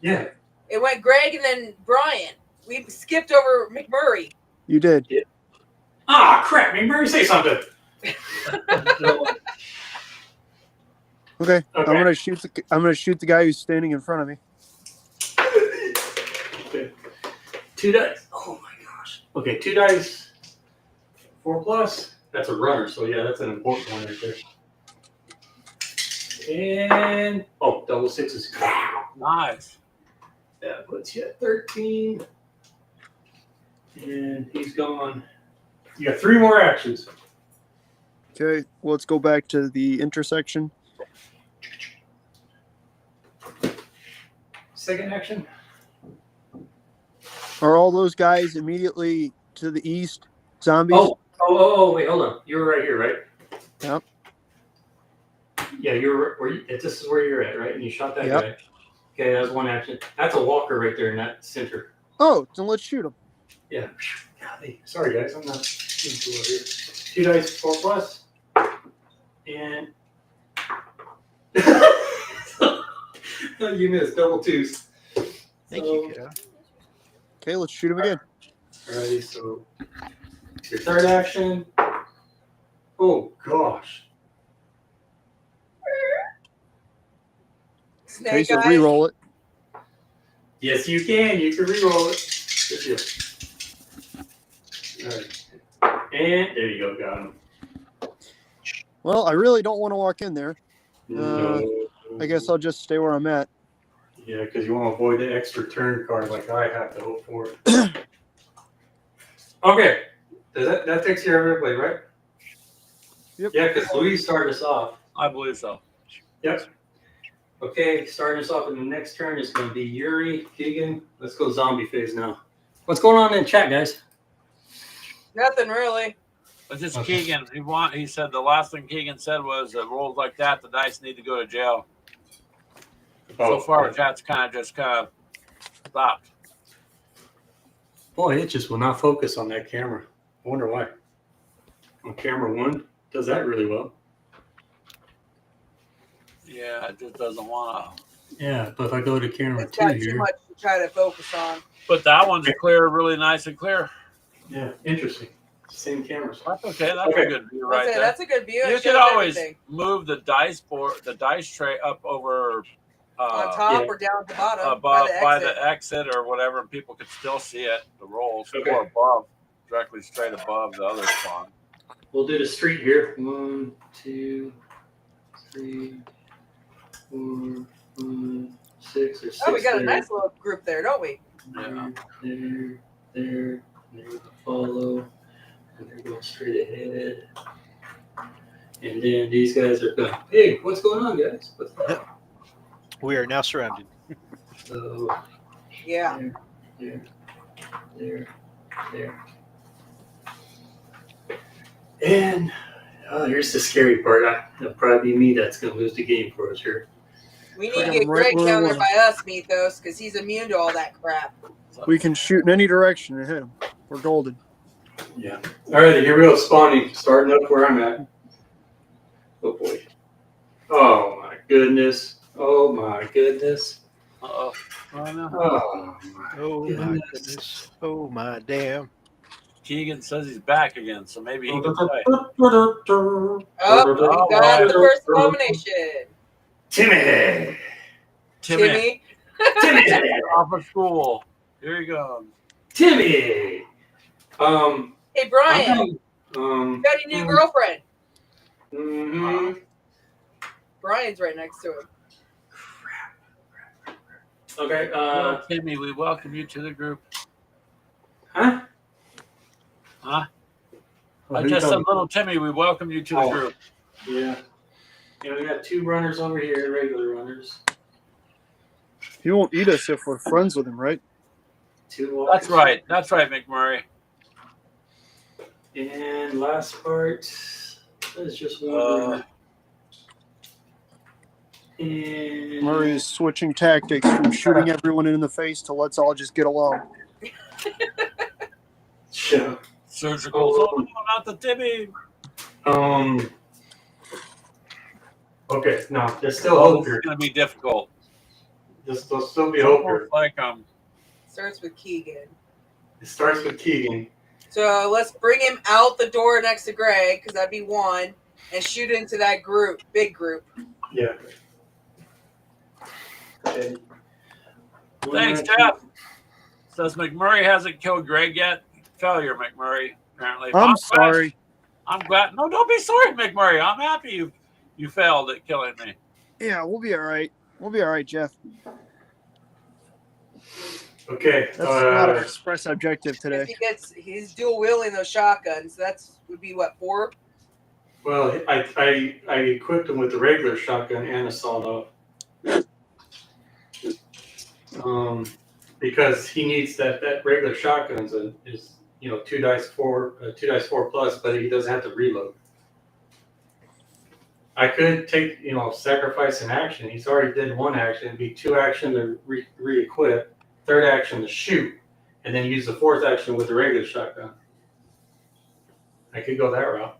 Yeah. It went Greg and then Brian. We skipped over McMurray. You did. Ah, crap! McMurray, say something. Okay. I'm Okay. gonna shoot the guy who's standing in front of me. Okay. 2 dice. Oh my gosh. Okay, 2 dice 4+. That's a runner, so yeah, that's an important one right there. And double 6s. Nice. That puts you at 13. And he's gone. You got 3 more actions. Okay. Well, let's go back to the intersection. 2nd action. Are all those guys immediately to the east zombies? Wait, hold on. You were right here, right? Yep. Yeah, this is where you're at, right? And you shot that Yep. guy. Okay, that was 1 action. That's a walker right there in that center. Oh, then let's shoot him. Yeah. Golly. Sorry, guys. I'm not into it here. 2 dice 4+. And you missed double 2s. Thank you, kiddo. Okay, let's shoot him again. Alrighty, so your 3rd action. Oh gosh. Okay, Snake so eyes. re-roll it. Yes, you can. You can re-roll it. Good deal. Alright. And there you go. Got him. Well, I really don't want to walk in there. No. I guess I'll just stay where I'm at. Yeah, because you want to avoid the extra turn card like I have to hope for. Okay. That takes care of everybody, right? Yep. Yeah, because Louise started us off. I believe so. Yep. Okay, starting us off in the next turn is going to be Yuri, Keegan. Let's go zombie phase now. What's going on in chat, guys? Nothing really. But just Okay. Keegan, he said the last thing Keegan said was that rolls like that, the dice need to go to jail. So far, chat's kind of stopped. Boy, it just will not focus on that camera. I wonder why. On camera 1, does that really well. Yeah, it just doesn't want to. Yeah, but if I go to camera It's 2 got here. too much to try to focus on. But that one's clear, really nice and clear. Yeah, interesting. Same cameras. That's okay. That's Okay. a good view Let's right say there. that's a good view. It You shows could always everything. move the dice tray up over On top yeah. or down at the bottom above by the exit. or whatever, and people could still see it, the rolls, Okay. or above, directly straight above the other spawn. We'll do the street here. 1, 2, 3, 4, 5, 6 or 6. Oh, we got a there. nice little group there, don't we? Yeah. There. They're going to follow, and they're going straight ahead. And then these guys are going, hey, what's going on, guys? What's going on? We are now surrounded. So, Yeah. there. And here's the scary part. It'll probably be me that's going to lose the game for us here. We need to I'm get right Greg where I down there was. by us, Mythos, because he's immune to all that crap. We can shoot in any direction and hit them. We're golden. Yeah. All right, here we go. Spawning. Starting up where I'm at. Oh, boy. Oh, my goodness. Oh, my goodness. Uh-oh. Oh, no. Oh, my Oh my goodness. goodness. Oh my damn. Keegan says he's back again, so maybe he can play. Oh, we got the first elimination. Timmy. Timmy. Timmy. Off of school. Here he goes. Timmy. Hey, Brian, Um. got a new girlfriend. Mm-hmm. Brian's right next to him. Okay. Well, Timmy, we welcome you to the group. Huh? Huh? Oh, I who just told said, me? little Timmy, we welcome you to the Oh. group. Yeah. Yeah, we got 2 runners over here, regular runners. He won't eat us if we're friends with him, right? 2 walkers. That's right. That's right, McMurray. And last part is just 1 runner. And Murray is switching tactics from shooting everyone in the face to let's all just get along. yeah. Surgical. Oh, no, not the Timmy. Okay, no, there's still Oh, hope this here. is going to be difficult. There'll still be hope here. Almost like Starts with Keegan. It starts with Keegan. So let's bring him out the door next to Greg, because that'd be 1, and shoot into that group, big group. Yeah. Okay. Thanks, Jeff. Says McMurray hasn't killed Greg yet. Failure, McMurray, apparently. I'm glad- sorry. I'm glad. No, don't be sorry, McMurray. I'm happy you failed at killing me. Yeah, we'll be all right. We'll be all right, Jeff. Okay. That's not our express objective today. He's dual wielding those shotguns. That's would be what, 4? Well, I equipped him with the regular shotgun and a sawed off. Because he needs that regular shotguns is 2 dice 4 plus, but he doesn't have to reload. I could take sacrifice an action. He's already did 1 action. It'd be 2 action to re-equip, 3rd action to shoot, and then use the 4th action with the regular shotgun. I could go that route.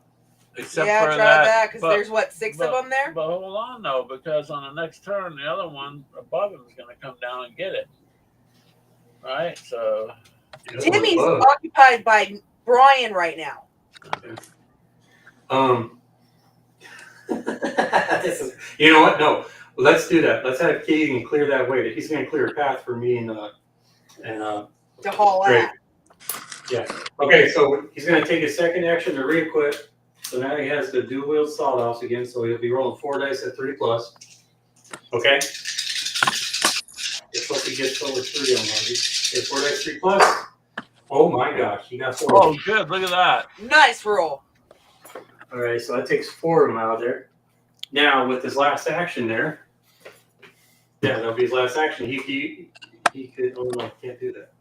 Except yeah, for try that, because but- there's what, 6 of them there? But hold on, though, because on the next turn, the other one above him is going to come down and get it. Right? So. Timmy's occupied by Brian right now. You know what? No, let's do that. Let's have Keegan clear that way. He's going to clear a path for me and To haul Greg. at. Yeah. Okay, so he's going to take his 2nd action to re-equip. So now he has the dual wield sawed offs again. So he'll be rolling 4 dice at 3 plus. Okay. It's what he gets over 3 on Monday. Okay, 4 dice 3 plus. Oh my gosh, he got 4. Oh, good. Look at that. Nice roll. All right, so that takes 4 of them out of there. Now with his last action there, yeah, that'll be his last action. He could. Oh no, can't do that.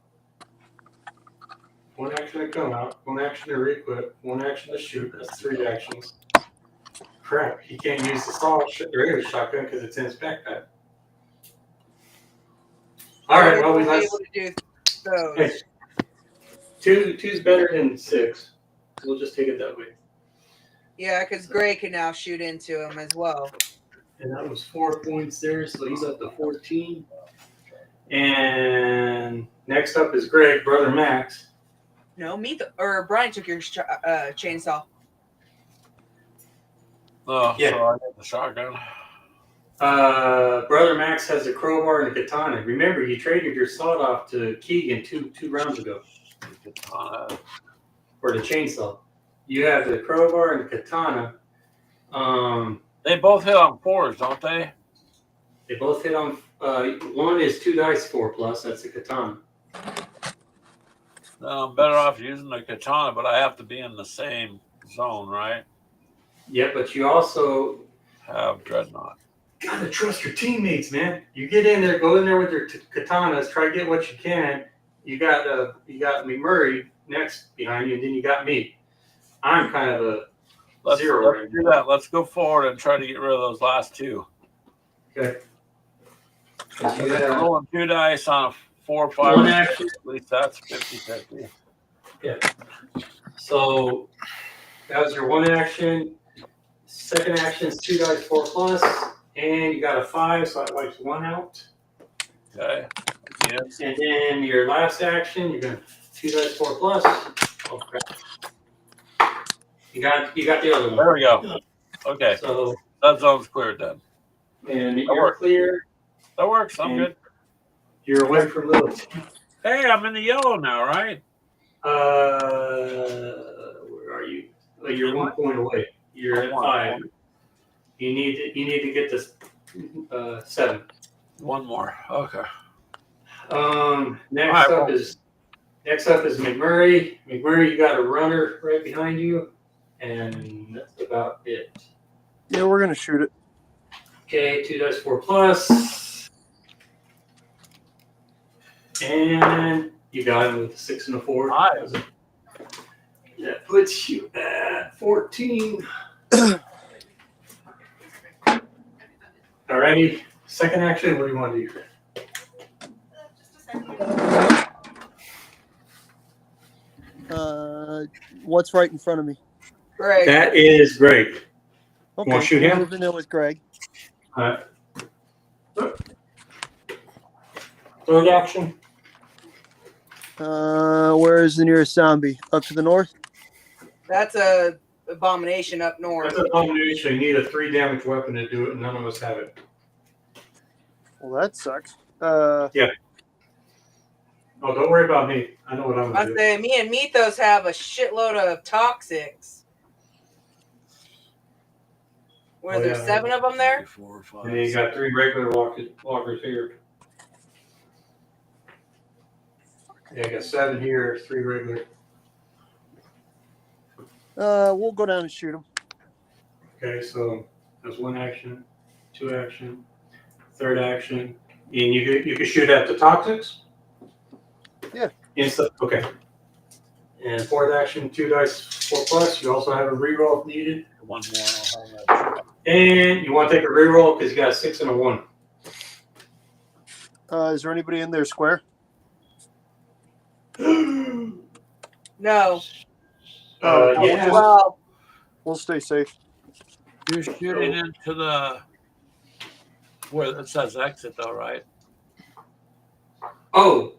1 action to come out, 1 action to re-equip, 1 action to shoot. That's 3 actions. Crap, he can't use the regular shotgun because it's in his backpack. All right, well, We're let's. able to do those. Hey, 2's better than 6. We'll just take it that way. Yeah, because Greg can now shoot into him as well. And that was 4 points there, so he's up to 14. And next up is Greg, brother Max. No, or Brian took your chainsaw. Oh, Yeah. so I got the shotgun. Brother Max has a crowbar and a katana. Remember, you traded your sawed off to Keegan two rounds ago Katana. for the chainsaw. You have the crowbar and the katana. They both hit on 4s, don't they? They both hit on. One is 2 dice 4+. That's a katana. No, I'm better off using the katana, but I have to be in the same zone, right? Yeah, but you also Have dreadnought. gotta trust your teammates, man. You get in there, go in there with your katanas, try to get what you can. You got McMurray next behind you, and then you got me. I'm kind of a Let's zero right do now. that. Let's go forward and try to get rid of those last 2. Okay. Rolling 2 dice on a 4, 5, One or 6, action. at least that's 50-50. So that was your one action. Second action is 2 dice 4+, and you got a 5, so that wipes 1 out. Okay. Yeah. And then your last action, you're gonna 2 dice 4+. Oh crap! You got the other one. There we go. Okay. So That zone's cleared then. and you're works. clear. That works. I'm And good. You're away from little. Hey, I'm in the yellow now, right? Where are you? Oh, you're 1 point away. You're at 5. You need to get to 7. 1 more. Okay. Next All up right, is McMurray. McMurray, you got a runner right behind you, and that's about it. Yeah, we're gonna shoot it. Okay, 2 dice 4+, and you got him with a 6 and a 4. Nice. That puts you at 14. Alrighty, second action. What do you want to do? What's right in front of me? Greg. That is Greg. Okay, Wanna shoot we're him? moving in with Greg. Third action. Where is the nearest zombie? Up to the north? That's a abomination up north. That's a combination. You need a 3 damage weapon to do it, and none of us have it. Well, that sucks. Oh, don't worry about me. I know what I'm I gonna do. say me and Mythos have a shitload of toxics. Were there 7 of them there? 4, 5, And then you got 3 regular walkers here. Yeah, I got 7 here, 3 regular. We'll go down and shoot him. Okay, so that's 1 action, 2 action, 3rd action, and you can shoot at the toxics. Yeah. Okay. And 4th action, 2 dice 4+. You also have a reroll if needed. 1 more. I'll have that. And you want to take a reroll because you got a 6 and a 1. Is there anybody in there square? No. Yeah. Well, We'll stay safe. You're shooting into the where it says exit, though, right? Oh,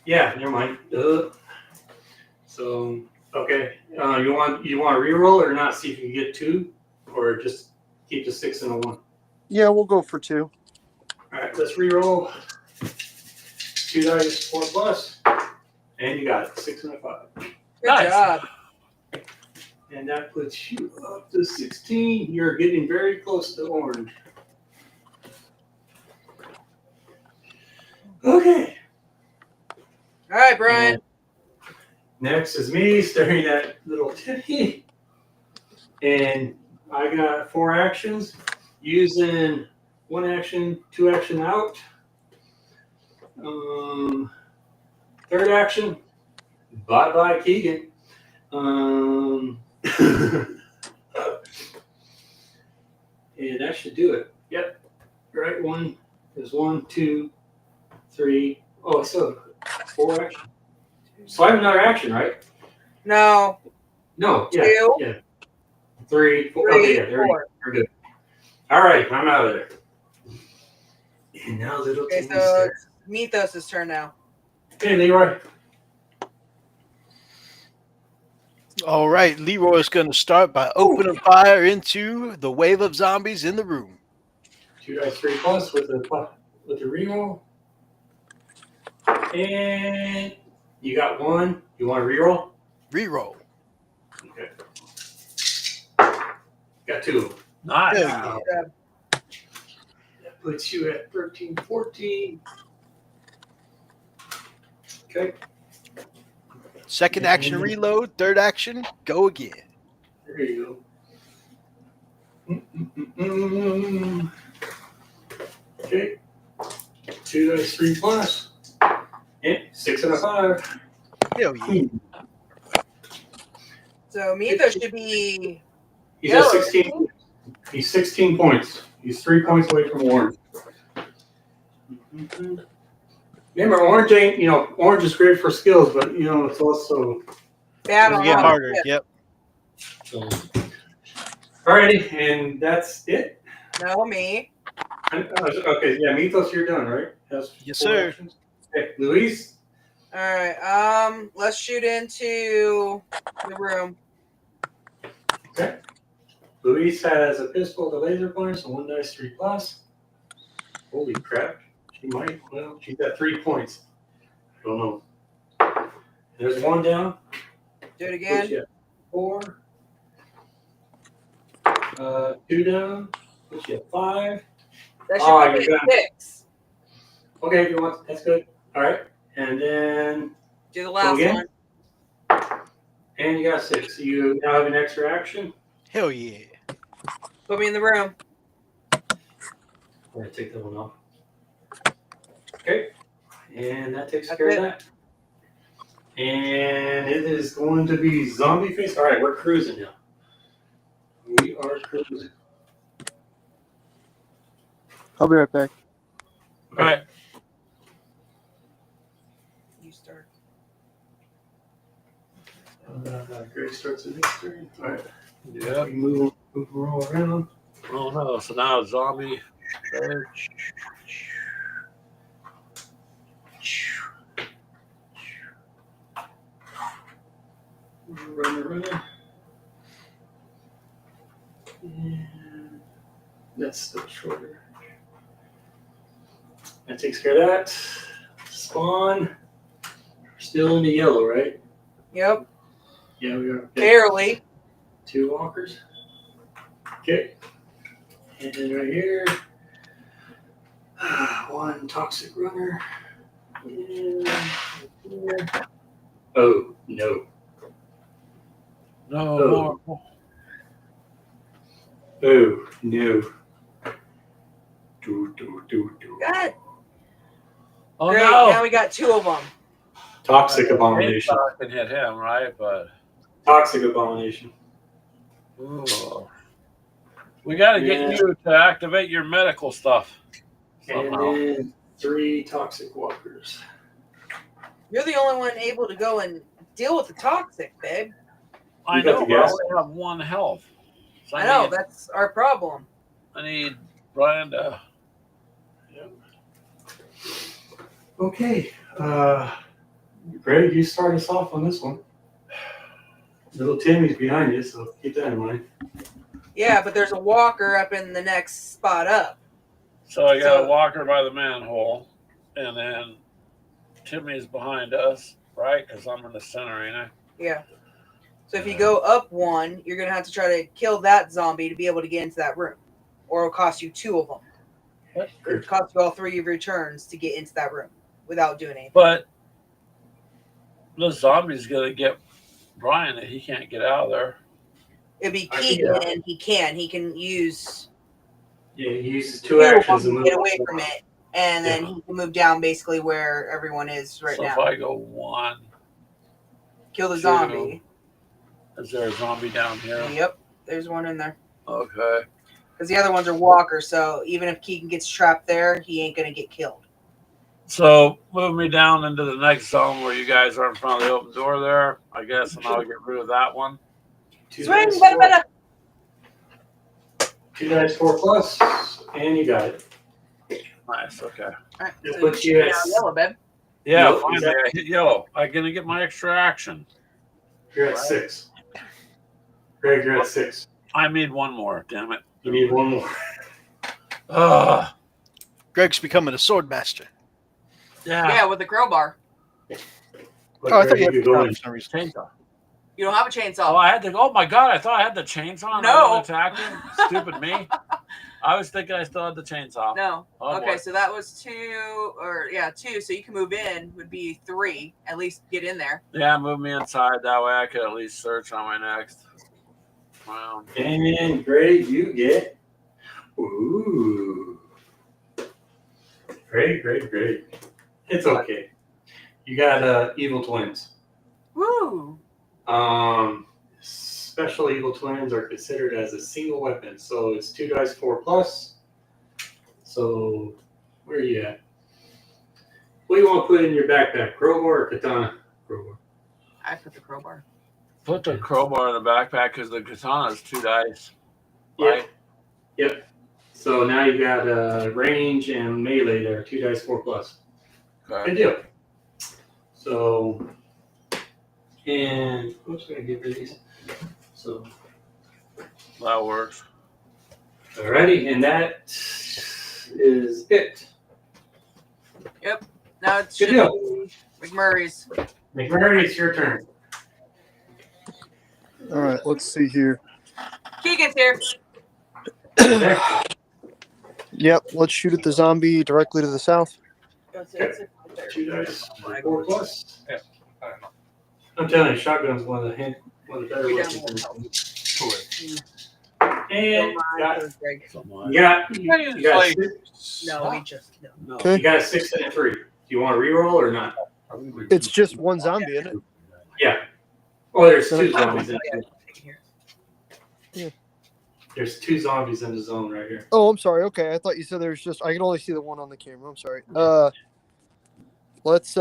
yeah. Never mind. So okay, you want to reroll or not? See if you can get 2, or just keep the 6 and a 1. Yeah, we'll go for 2. All right, let's reroll. 2 dice 4+, and you got it. 6 and a 5. good Nice. job. And that puts you up to 16. You're getting very close to orange. Okay. All right, Brian. Next is me staring at little Teddy. And I got 4 actions using 1 action, 2 action out. 3rd action, bye Keegan. And that should do it. Yep. Right. 1 is 1, 2, 3. Oh, so 4 action. So I have another action, right? No. No. Yeah. 2. Yeah. 3, 4. 3, Okay, yeah, there 4. we're good. All right, I'm out of there. And now little Okay, Timmy so it's Mythos' turn now. Hey, Leroy. All right, Leroy is going to start by opening fire into the wave of zombies in the room. 2 dice 3 plus with the reroll. And you got 1. You want to reroll? Reroll. Okay. Got 2. Nice. Hell yeah. That puts you at 13, 14. Okay. Second action, reload. Third action, go again. There you go. Okay. 2 dice 3 plus. And 6 and a 5. Hell yeah. So Mitho should be. He's at 16. He's 16 points. He's 3 points away from orange. Remember, orange ain't, orange is great for skills, but, it's also. bad It'll on get all harder. shit. Yep. So. Alrighty, and that's it. No, me. Okay, yeah, Mythos, you're done, right? That's Yes, 4 sir. actions. Okay, Luis? All right. Let's shoot into the room. Okay. Luis has a pistol, the laser pointer, so 1 dice 3 plus. Holy crap. She might, she's at 3 points. I don't know. There's 1 down. Do it Puts again. you at 4. 2 down. Puts you at 5. That Oh, should be you're at done. 6. Okay, if you want, that's good. All right. And then, Do the last again? one. and you got 6. So you now have an extra action. Hell yeah. Put me in the room. I'm going to take that one off. Okay. And that takes care of that. And it is going to be zombie face. All right, we're cruising now. We are cruising. I'll be right back. All right. You start. Great starts in this turn. All right. Yeah. We move roll around. Oh no. So now zombie. Run. And that's still shorter. That takes care of that. Spawn. We're still in the yellow, right? Yep. Yeah, we are. Okay. Barely. 2 walkers. Okay. And then right here, 1 toxic runner. And here. Oh, no. No more. Oh, no. Do. God. Oh Great. no. Now we got 2 of them. Toxic abomination. I can hit him, right? But Toxic abomination. ooh. We got to get you to activate your medical stuff. Somehow. And then 3 toxic walkers. You're the only one able to go and deal with the toxic, babe. I You got know, the but I gas? only have 1 health. So I know, that's our problem. I need Brian to. Okay. Greg, you start us off on this one. Little Timmy's behind you, so keep that in mind. Yeah, but there's a walker up in the next spot up. So I got So- a walker by the manhole, and then Timmy's behind us, right? Because I'm in the center, ain't I? Yeah. So if you go up 1, you're going to have to try to kill that zombie to be able to get into that room. Or it'll cost you 2 of them. It'll cost you all 3 of your turns to get into that room without doing anything. But the zombie's gonna get Brian, and he can't get out of there. It'd be I can Keegan, get out. and he can use Yeah, he uses 2 2 of actions them to to move get away from it. And then Yeah. he can move down basically where everyone is right So now. if I go 1, Kill the 2, zombie. is there a zombie down here? Yep, there's one in there. Okay. Because the other ones are walkers, so even if Keegan gets trapped there, he ain't going to get killed. So move me down into the next zone where you guys are in front of the open door there, I guess, and I'll get rid of that one. 2 Swing, dice better, 4. better. 2 dice 4 plus, and you got it. Nice. Okay. All right, It so puts you you shoot at- down yellow, babe. Yeah, Yellow, finally I hit yellow. I'm gonna get my extra action. You're at 6. Greg, you're at 6. I need one more. Damn it. You need one more. Greg's becoming a sword master. Yeah, with the crowbar. But I thought Greg, you could go had in. for some reason. Chainsaw. You don't have a chainsaw. Oh, I had to. Oh my god! I thought I had the chainsaw. And No. I wasn't attacking. Stupid me. I was thinking I still had the chainsaw. No. Oh, Okay, boy. so that was 2, or 2. So you can move in would be 3. At least get in there. Yeah, move me inside. That way I could at least search on my next round. And Greg, you get. Ooh. Great. It's okay. You got evil twins. Woo! Special evil twins are considered as a single weapon, so it's 2 dice 4 plus. So where are you at? What do you want to put in your backpack? Crowbar or katana? Crowbar. I put the crowbar. Put the crowbar in the backpack because the katana is 2 dice. Yep. Right? Yep. So now you got range and melee there, 2 dice 4 plus. Okay. Good deal. So, and who's going to get rid of these? So, That works. alrighty, and that is it. Now it's Good deal. McMurray's. McMurray, it's your turn. All right, let's see here. Keegan's here. Yep, let's shoot at the zombie directly to the south. That's it. 2 dice 4 plus. I'm telling you, shotgun's one of the better We weapons. don't And got, Greg. Someone. you got Like, 6. No, we just no. no. Okay. You got a 6 and a 3. Do you want to reroll or not? It's just one zombie, isn't it? Yeah. Oh, there's 2 zombies in Yeah, it. take it here. There's 2 zombies in the zone right here. Oh, I'm sorry. Okay, I thought you said there's just. I can only see the one on the camera. I'm sorry. Let's.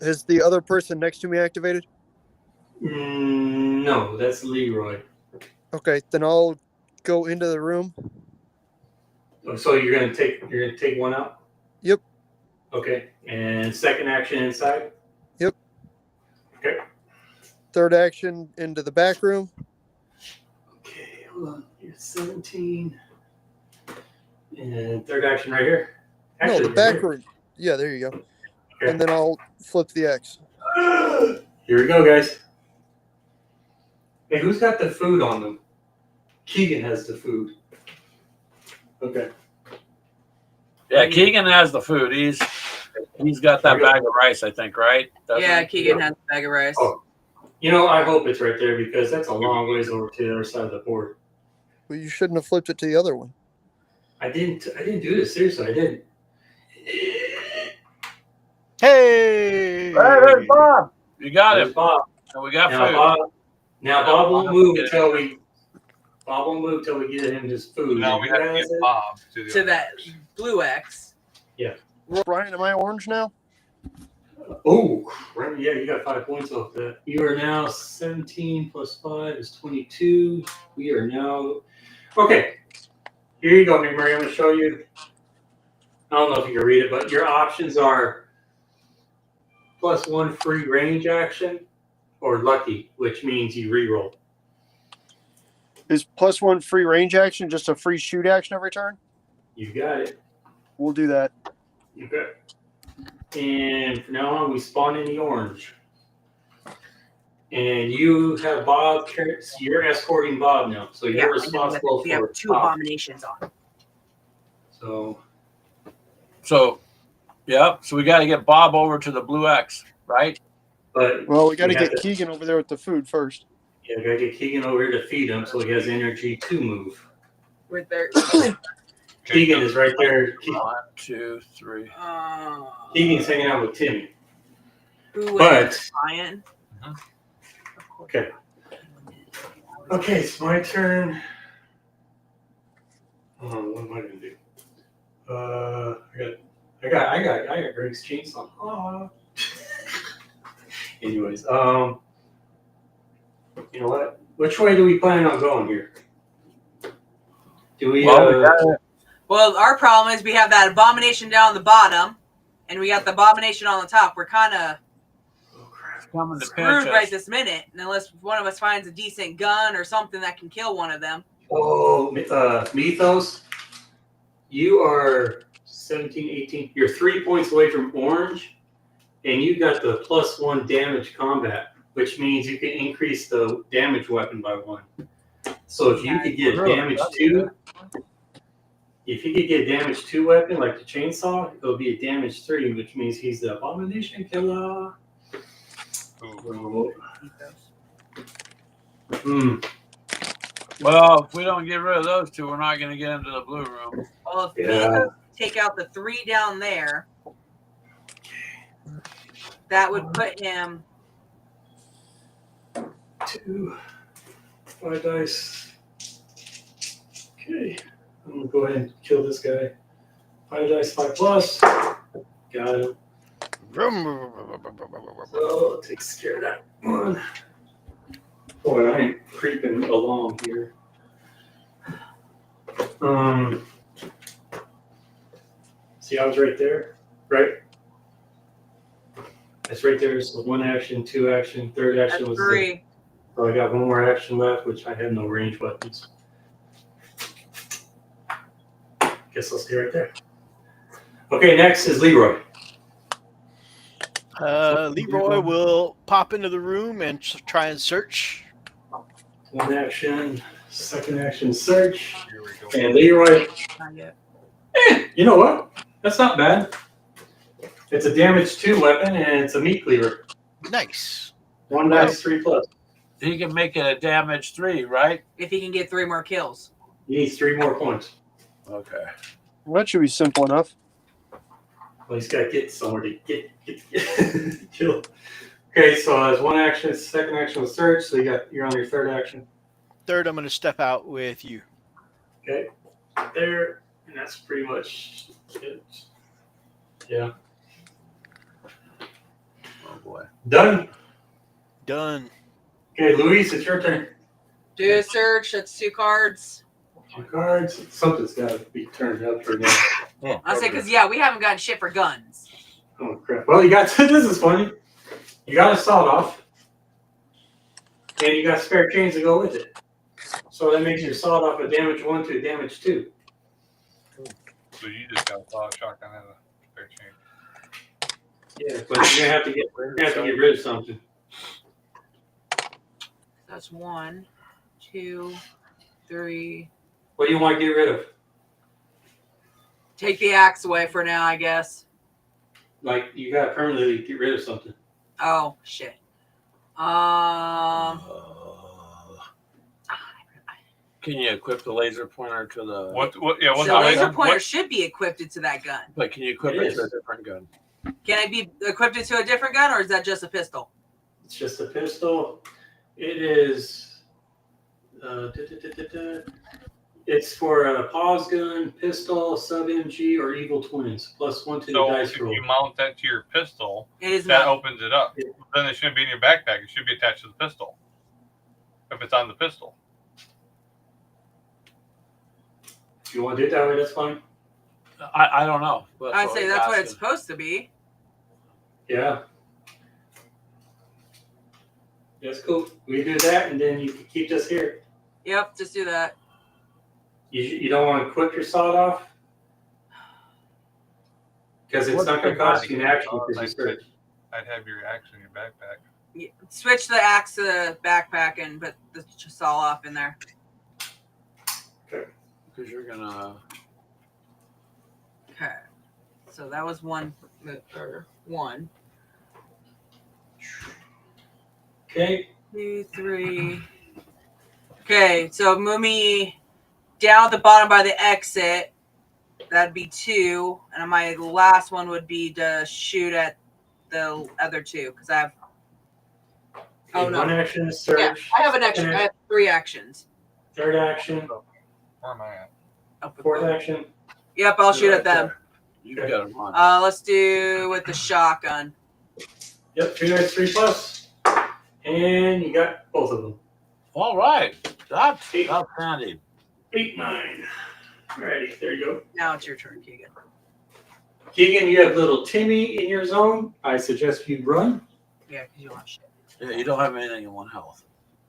Has the other person next to me activated? No, that's Leroy. Okay, then I'll go into the room. Oh, so you're gonna take one out? Yep. Okay. And second action inside? Yep. Okay. Third action into the back room. Okay, hold on. You're 17. And third action right here? No, the right back here. room. Yeah, there you go. Okay. And then I'll flip the X. Here we go, guys. Hey, who's got the food on them? Keegan has the food. Okay. Yeah, Keegan has the food. He's got that bag of rice, I think, right? Yeah, he? Keegan has a bag of rice. Oh. You know, I hope it's right there because that's a long ways over to the other side of the board. Well, you shouldn't have flipped it to the other one. I didn't do this. Seriously, I didn't. Hey! Hey, there's Bob. You got There's him. Bob. And we got Now food. Bob won't move until we get him his food. Now we have to get Bob To that blue X. Brian, am I orange now? Oh, right, yeah, you got 5 points off that. You are now 17 plus 5 is 22. We are now okay. Here you go, McMurray. I'm going to show you. I don't know if you can read it, but your options are +1 free range action or lucky, which means you reroll. Is +1 free range action just a free shoot action every turn? You got it. We'll do that. Okay. And from now on, we spawn in the orange. And you have Bob. You're escorting Bob now, so you're responsible We have for 2 Bob. abominations on. So, yeah. So we got to get Bob over to the blue X, right? But Well, we got to We have get to- Keegan over there with the food first. yeah, gotta get Keegan over here to feed him, so he has energy to move. With their Keegan is right there. 1, 2, 3. Keegan's hanging out with Timmy. who But is Brian? Mhm. Of course. okay, okay, it's my turn. What am I gonna do? I got Greg's chainsaw. Aw. Anyways, you know what? Which way do we plan on going here? Do we? Well, we gotta, Well, our problem is we have that abomination down the bottom, and we got the abomination on the top. We're kind of Oh crap! coming to screwed pinch right us. this minute, unless one of us finds a decent gun or something that can kill one of them. Oh, Mythos, you are 17, 18. You're 3 points away from orange, and you got the +1 damage combat, which means you can increase the damage weapon by 1. So if you could get Really? damage That'd be 2, good. if you could get damage 2 weapon like the chainsaw, it'll be a damage 3, which means he's the abomination killer. Oh. Well, if we don't get rid of those two, we're not going to get into the blue room. Well, if Yeah. Mythos take out the 3 down there, that would put him. 2, 5 dice. Okay, I'm gonna go ahead and kill this guy. 5 dice, 5 plus. Got him. So takes care of that one. Boy, I ain't creeping along here. See, I was right there, right? That's right there. So 1 action, 2 action, 3rd action That's was 3. So I got 1 more action left, which I have no range weapons. Guess I'll stay right there. Okay, next is Leroy. Leroy will pop into the room and try and search. 1 action, 2nd action, search. Here we go. And Leroy, Not yet. you know what? That's not bad. It's a damage 2 weapon, and it's a meat cleaver. Nice. 1 dice, 3 plus. He can make it a damage 3, right? If he can get 3 more kills. He needs 3 more points. Okay. Well, that should be simple enough. Well, he's got to get somewhere to get kill. Okay, so that's 1 action, 2nd action was search, so you're on your 3rd action. 3rd, I'm going to step out with you. Okay, there, and that's pretty much it. Yeah. Oh boy. Done. Done. Okay, Luis, it's your turn. Do a search. That's 2 cards. 2 cards. Something's got to be turned up for now. Oh, I say okay. because we haven't gotten shit for guns. Oh crap! Well, you got this is funny. You got a sawed off, and you got spare chains to go with it. So that makes your sawed off a damage 1 to a damage 2. So you just got a thought shotgun and a spare chain. Yeah, but you're gonna have to get rid of something. That's 1, 2, 3. What do you want to get rid of? Take the axe away for now, I guess. Like you got to permanently get rid of something. Oh shit. Can you equip the laser pointer to the? What? Yeah. What's The the laser weapon? pointer should be equipped to that gun. But can you equip It it is. to a different gun? Can it be equipped to a different gun, or is that just a pistol? It's just a pistol. It is. It's for a pause gun, pistol, sub MG, or Evil Twins. +1 to the So dice if roll. you mount that to your pistol, It is that not. opens it up. Then it shouldn't be in your backpack. It should be attached to the pistol. If it's on the pistol. If you want to do it that way, that's fine. I don't know. I'd say that's what it's supposed to be. Yeah. That's cool. We do that, and then you can keep this here. Yep, just do that. You don't want to equip your sawed off? Because it's not going to cost you an action because you search. I'd have your axe in your backpack. Yeah, switch the axe to the backpack and put the saw off in there. Because you're gonna. Okay. So that was 1. Okay. 2, 3. Okay, so move me down at the bottom by the exit. That'd be 2, and my last one would be to shoot at the other 2 because I have. Oh no! 1 action is search. Yeah, I have an extra. I have 3 actions. 3rd action. Where am I at? Up with 4th both. action. Yep, I'll shoot at them. You got them on. Let's do with the shotgun. Yep, 2 dice, 3 plus. And you got both of them. All right. That's outstanding. 8, 9. Alrighty, there you go. Now it's your turn, Keegan. Keegan, you have little Timmy in your zone. I suggest you run. Yeah, because you don't have shit. Yeah, you don't have anything in 1 health.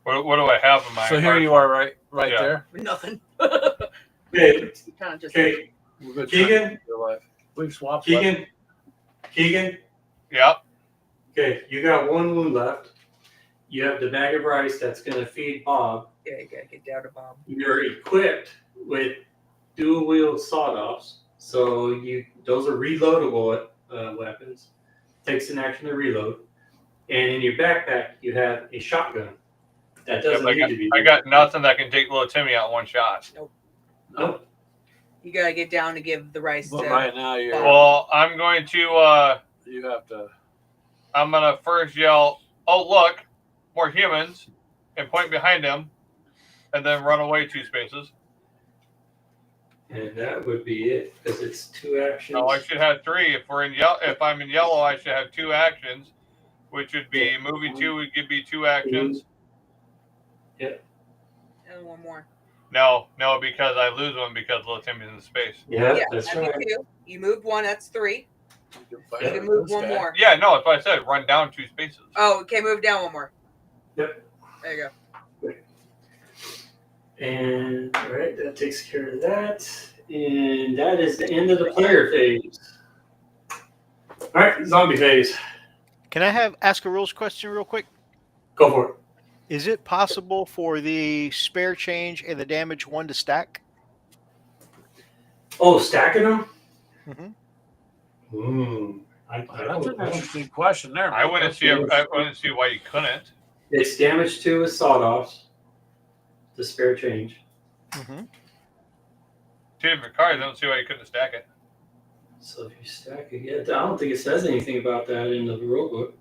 What do I have in my? So here you are, right Yeah. there. Nothing. Okay, Kind of just. okay, We're good. Keegan? Your life. We've swapped. weapons. Keegan. Yep. Okay, you got 1 wound left. You have the bag of rice that's going to feed Bob. Yeah, you gotta get down to Bob. You're equipped with dual wield sawed-offs, so those are reloadable weapons. Takes an action to reload, and in your backpack you have a shotgun. That doesn't need to be. I got nothing that can take little Timmy out in 1 shot. Nope. You gotta get down to give the rice But to. right now you're. Well, I'm going to. You have to. I'm gonna first yell, "Oh look, more humans," and point behind them, and then run away 2 spaces. And that would be it, because it's 2 actions. No, I should have 3. If I'm in yellow, I should have 2 actions, which would be moving 2 would give me 2 actions. Yep. And 1 more. No, because I lose 1 because little Timmy's in space. Yeah, Yeah, that's that'd right. be 2. You moved 1, that's 3. You You can move 1 more. Yeah, no, that's what I said. Run down 2 spaces. Oh, okay, move down 1 more. Yep. There you go. And all right, that takes care of that. And that is the end of the player phase. All right, zombie phase. Can I ask a rules question real quick? Go for it. Is it possible for the spare change and the damage 1 to stack? Oh, stacking them? Mm-hmm. That's an interesting question there. I wouldn't see why you couldn't. It's damage 2 with sawed-offs. The spare change. Mm-hmm. 2 different cards. I don't see why you couldn't stack it. So if you stack it, yeah, I don't think it says anything about that in the rule book.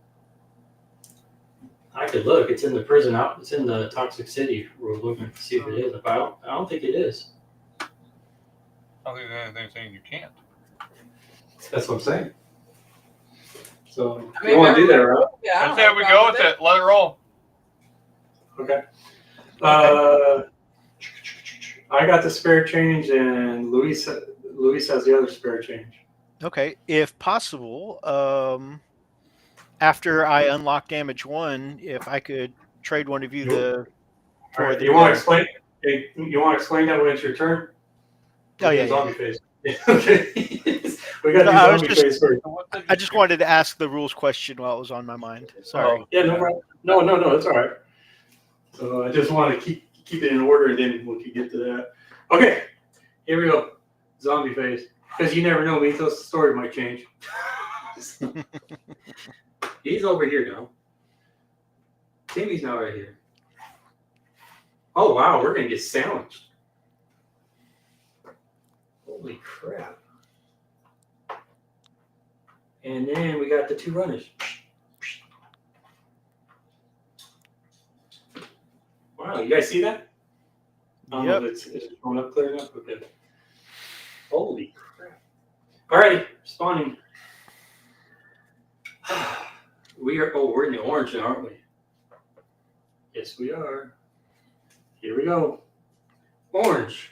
I could look. It's in the prison out. It's in the Toxic City rule book to see if it is. But I don't think it is. I don't think there's anything saying you can't. That's what I'm saying. So I if you want to do that, right? Yeah. I I don't say have a we problem go with it. Let it roll. Okay. I got the spare change, and Luis has the other spare change. Okay. If possible, after I unlock damage 1, if I could trade one of you All right. You want to explain? You want to explain that when it's your turn? Oh, yeah. Zombie phase. Okay. We got the zombie phase first. I just wanted to ask the rules question while it was on my mind. Sorry. Oh, yeah, no problem. No, it's all right. So I just want to keep it in order, and then we can get to that. Okay, here we go. Zombie phase. Because you never know, Mythos' story might change. He's over here now. Timmy's not right here. Oh, wow, we're going to get sandwiched. Holy crap. And then we got the 2 runners. Wow, you guys see that? I don't know if it's going up clear enough. Okay. Holy crap. Alrighty, spawning. We're in the orange now, aren't we? Yes, we are. Here we go. Orange.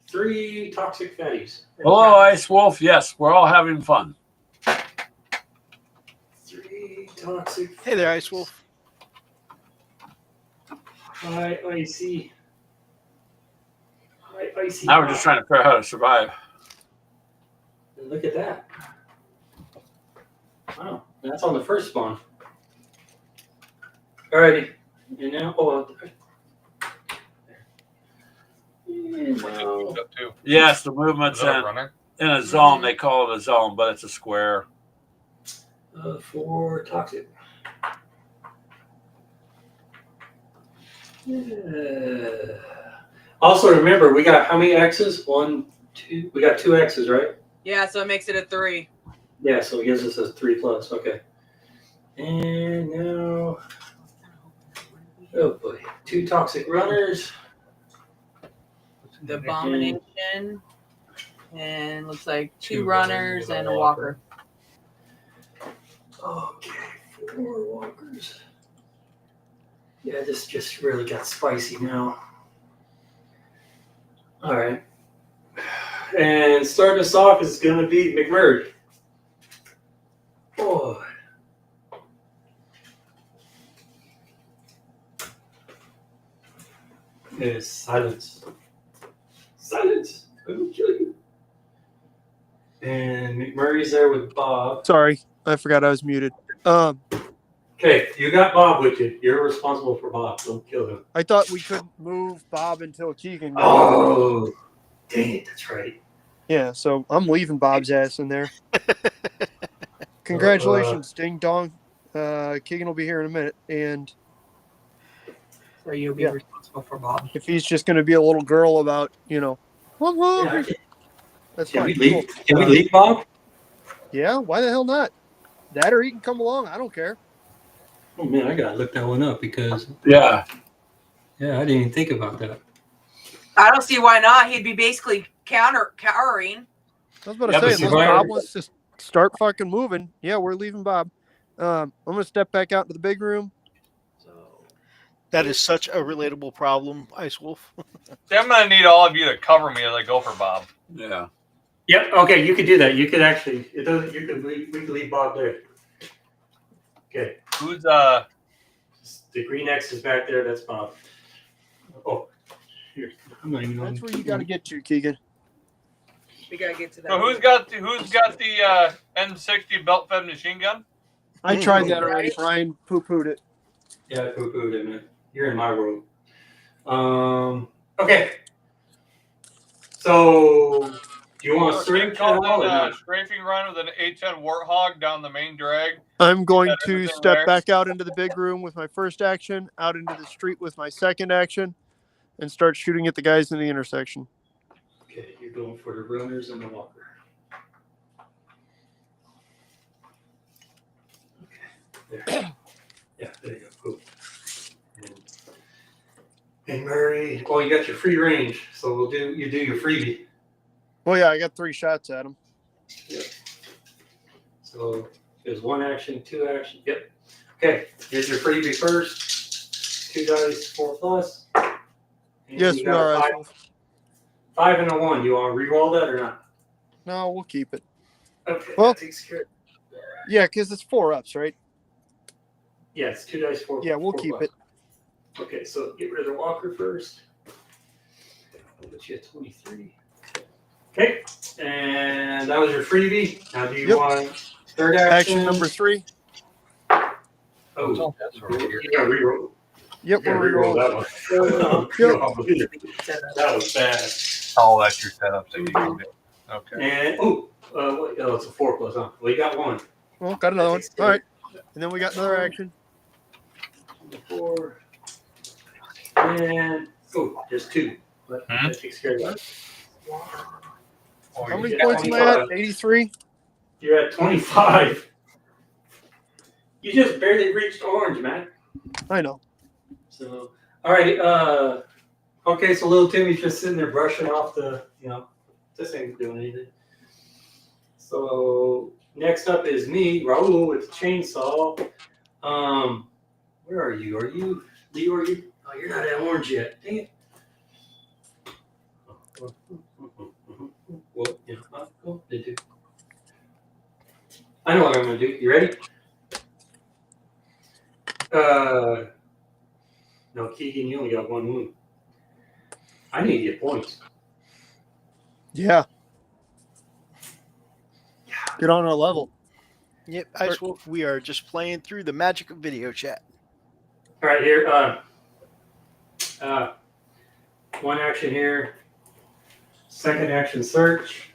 3 toxic fatties. Hello, Ice Wolf. Yes, we're all having fun. 3 toxic fatties. Hey there, Ice Wolf. Hi, Icy. Hi, Icy. Now we're just trying to figure out how to survive. And look at that. Wow, that's on the first spawn. Alrighty. And now, and now, Moved up too. Yes, the movement's Is that a runner? in a zone. They call it a zone, but it's a square. 4 toxic. Also, remember, we got how many X's? 1, 2. We got 2 X's, right? Yeah, so it makes it a 3. Yeah, so it gives us a 3+. Okay. And now, oh boy, 2 toxic runners. The Abomination. And looks like 2 runners and a walker. Okay, 4 walkers. Yeah, this just really got spicy now. All right. And starting us off is going to be McMurray. Boy. is silence. Silence. I will kill you. And McMurray's there with Bob. Sorry, I forgot I was muted. Okay, you got Bob with you. You're responsible for Bob. Don't kill him. I thought we couldn't move Bob until Keegan got Oh, dang it. That's right. Yeah, so I'm leaving Bob's ass in there. Congratulations, Ding Dong. Keegan will be here in a minute, and So you'll be Yeah. responsible for Bob. if he's just going to be a little girl about, I'm hungry, that's Can fine. we leave? Cool. Can we leave, Bob? Yeah, why the hell not? That or he can come along. I don't care. Oh man, I gotta look that one up because Yeah. I didn't even think about that. I don't see why not. He'd be basically cowering. I was about to Yeah, say, but unless Survivor- Bob wants to start fucking moving, yeah, we're leaving Bob. I'm going to step back out into the big room. That is such a relatable problem, Ice Wolf. See, I'm gonna need all of you to cover me as I go for Bob. Yeah. Yep. Okay, you could do that. You could actually. It doesn't. You could. We could leave Bob there. Okay. Who's The green X is back there. That's Bob. Oh, here. I'm not even on. That's where you got to get to, Keegan. We gotta get to that. So who's got the N60 belt fed machine gun? I tried that already. Brian poo-pooed it. Yeah, poo-pooed it, man. You're in my world. Okay. So, do you want to swing at all or not? Strafing run with an A10 Warthog down the main drag. I'm going Got to everything step there? back out into the big room with my first action, out into the street with my second action, and start shooting at the guys in the intersection. Okay, you're going for the runners and the walker. Okay, there. Yeah, there you go. Cool. And Murray, oh, you got your free range, so you do your freebie. Well, yeah, I got 3 shots at him. Yep. So there's 1 action, 2 action. Yep. Okay, here's your freebie first. 2 dice, 4 plus. And Yes, you we got are. a 5 and a 1. You want to re-roll that or not? No, we'll keep it. Okay. Well- that takes care of it. Yeah, because it's 4 ups, right? Yes, 2 dice, 4. Yeah, we'll 4 keep plus. it. Okay, so get rid of the walker first. I'll put you at 23. Okay, and that was your freebie. Now, do you Yep. want third action? Action number 3. Oh, you gotta reroll. Yep, You gotta we're reroll rolling. that one. Yep. That was bad. Oh, that's your setup that you can do. Okay. And it's a 4 plus, huh? Well, you got 1. Well, got another one. All right. And then we got another action. 4. And there's 2. But that takes care of that. Oh, How you many get points am I at? 83? You're at 25. You just barely reached orange, man. I know. So, all right. Okay, so little Timmy's just sitting there brushing off this ain't doing anything. So next up is me, Raul, with the chainsaw. Where are you? Are you Leo? Are you? Oh, you're not at orange yet. Dang it. Well, I know what I'm gonna do. You ready? No, Keegan, you only got 1 wound. I need to get points. Yeah. Get on our level. Yep, Ice Wolf, we are just playing through the magic of video chat. All right, here. 1 action here. Second action, search.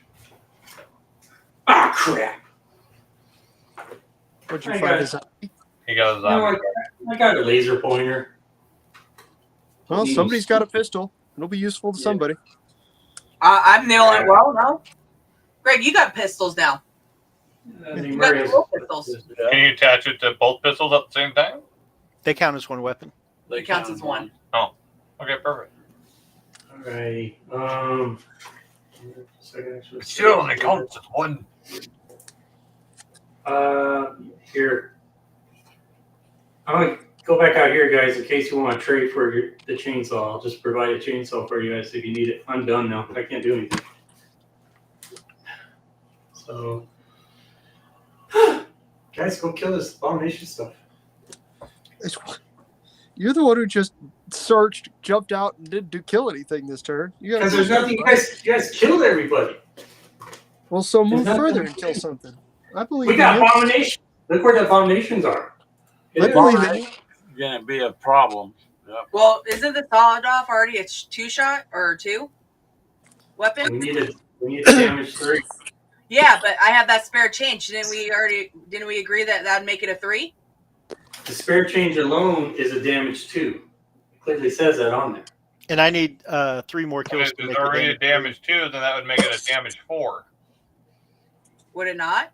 Ah, crap! What'd you I find? got- He got his No, zombie. I got a laser pointer. Well, somebody's got a pistol. It'll be useful to Yeah. somebody. I'm nailing it well now. Greg, you got pistols now. You got dual pistols. Can you attach it to both pistols at the same time? They count as 1 weapon. It counts as 1. Okay, perfect. All right. Second action. It still only counts as 1. Here. I'm gonna go back out here, guys, in case you want to trade for the chainsaw. I'll just provide a chainsaw for you guys if you need it. I'm done now. I can't do anything. So, guys, go kill this abomination stuff. You're the one who just searched, jumped out, and didn't kill anything this turn. You gotta Because do there's nothing. You guys killed everybody. Well, so move There's further nothing- and kill something. I believe We in got you. abominations. Look where the abominations are. I believe in you. Gonna be a problem. Yep. Well, isn't the sawed off already a 2-shot or 2 weapon? We need a damage 3. Yeah, but I have that spare change. Didn't we agree that that'd make it a 3? The spare change alone is a damage 2. It clearly says that on there. And I need 3 more If kills to it's make the already a damage. damage 2, then that would make it a damage 4. Would it not?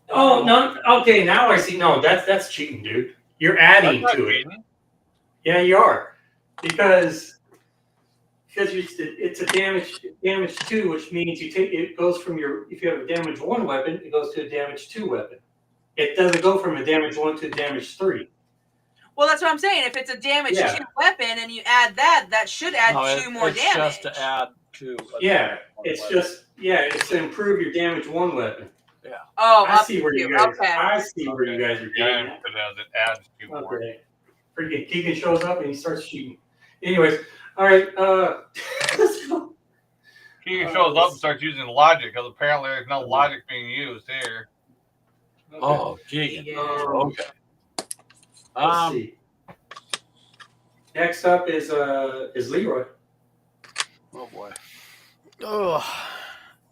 Oh no! Okay, now I see. No, that's cheating, dude. You're adding That's to not it. cheating. Yeah, you are, because it's a damage 2, which means it goes from if you have a damage 1 weapon, it goes to a damage 2 weapon. It doesn't go from a damage 1 to a damage 3. Well, that's what I'm saying. If it's a damage Yeah. 2 weapon and you add that should add 2 more it's damage. just to add to. Yeah, it's to improve your damage 1 weapon. Oh, I see where you guys. Okay. I see where you guys are Yeah, getting at. because it adds 2 more. Okay. Freaking Keegan shows up and he starts cheating. Anyways, all right. Let's go. He shows up and starts using logic because apparently there's no logic being used here. Oh, Keegan. Yeah. Okay. Let's see. Next up is Leroy. Oh boy.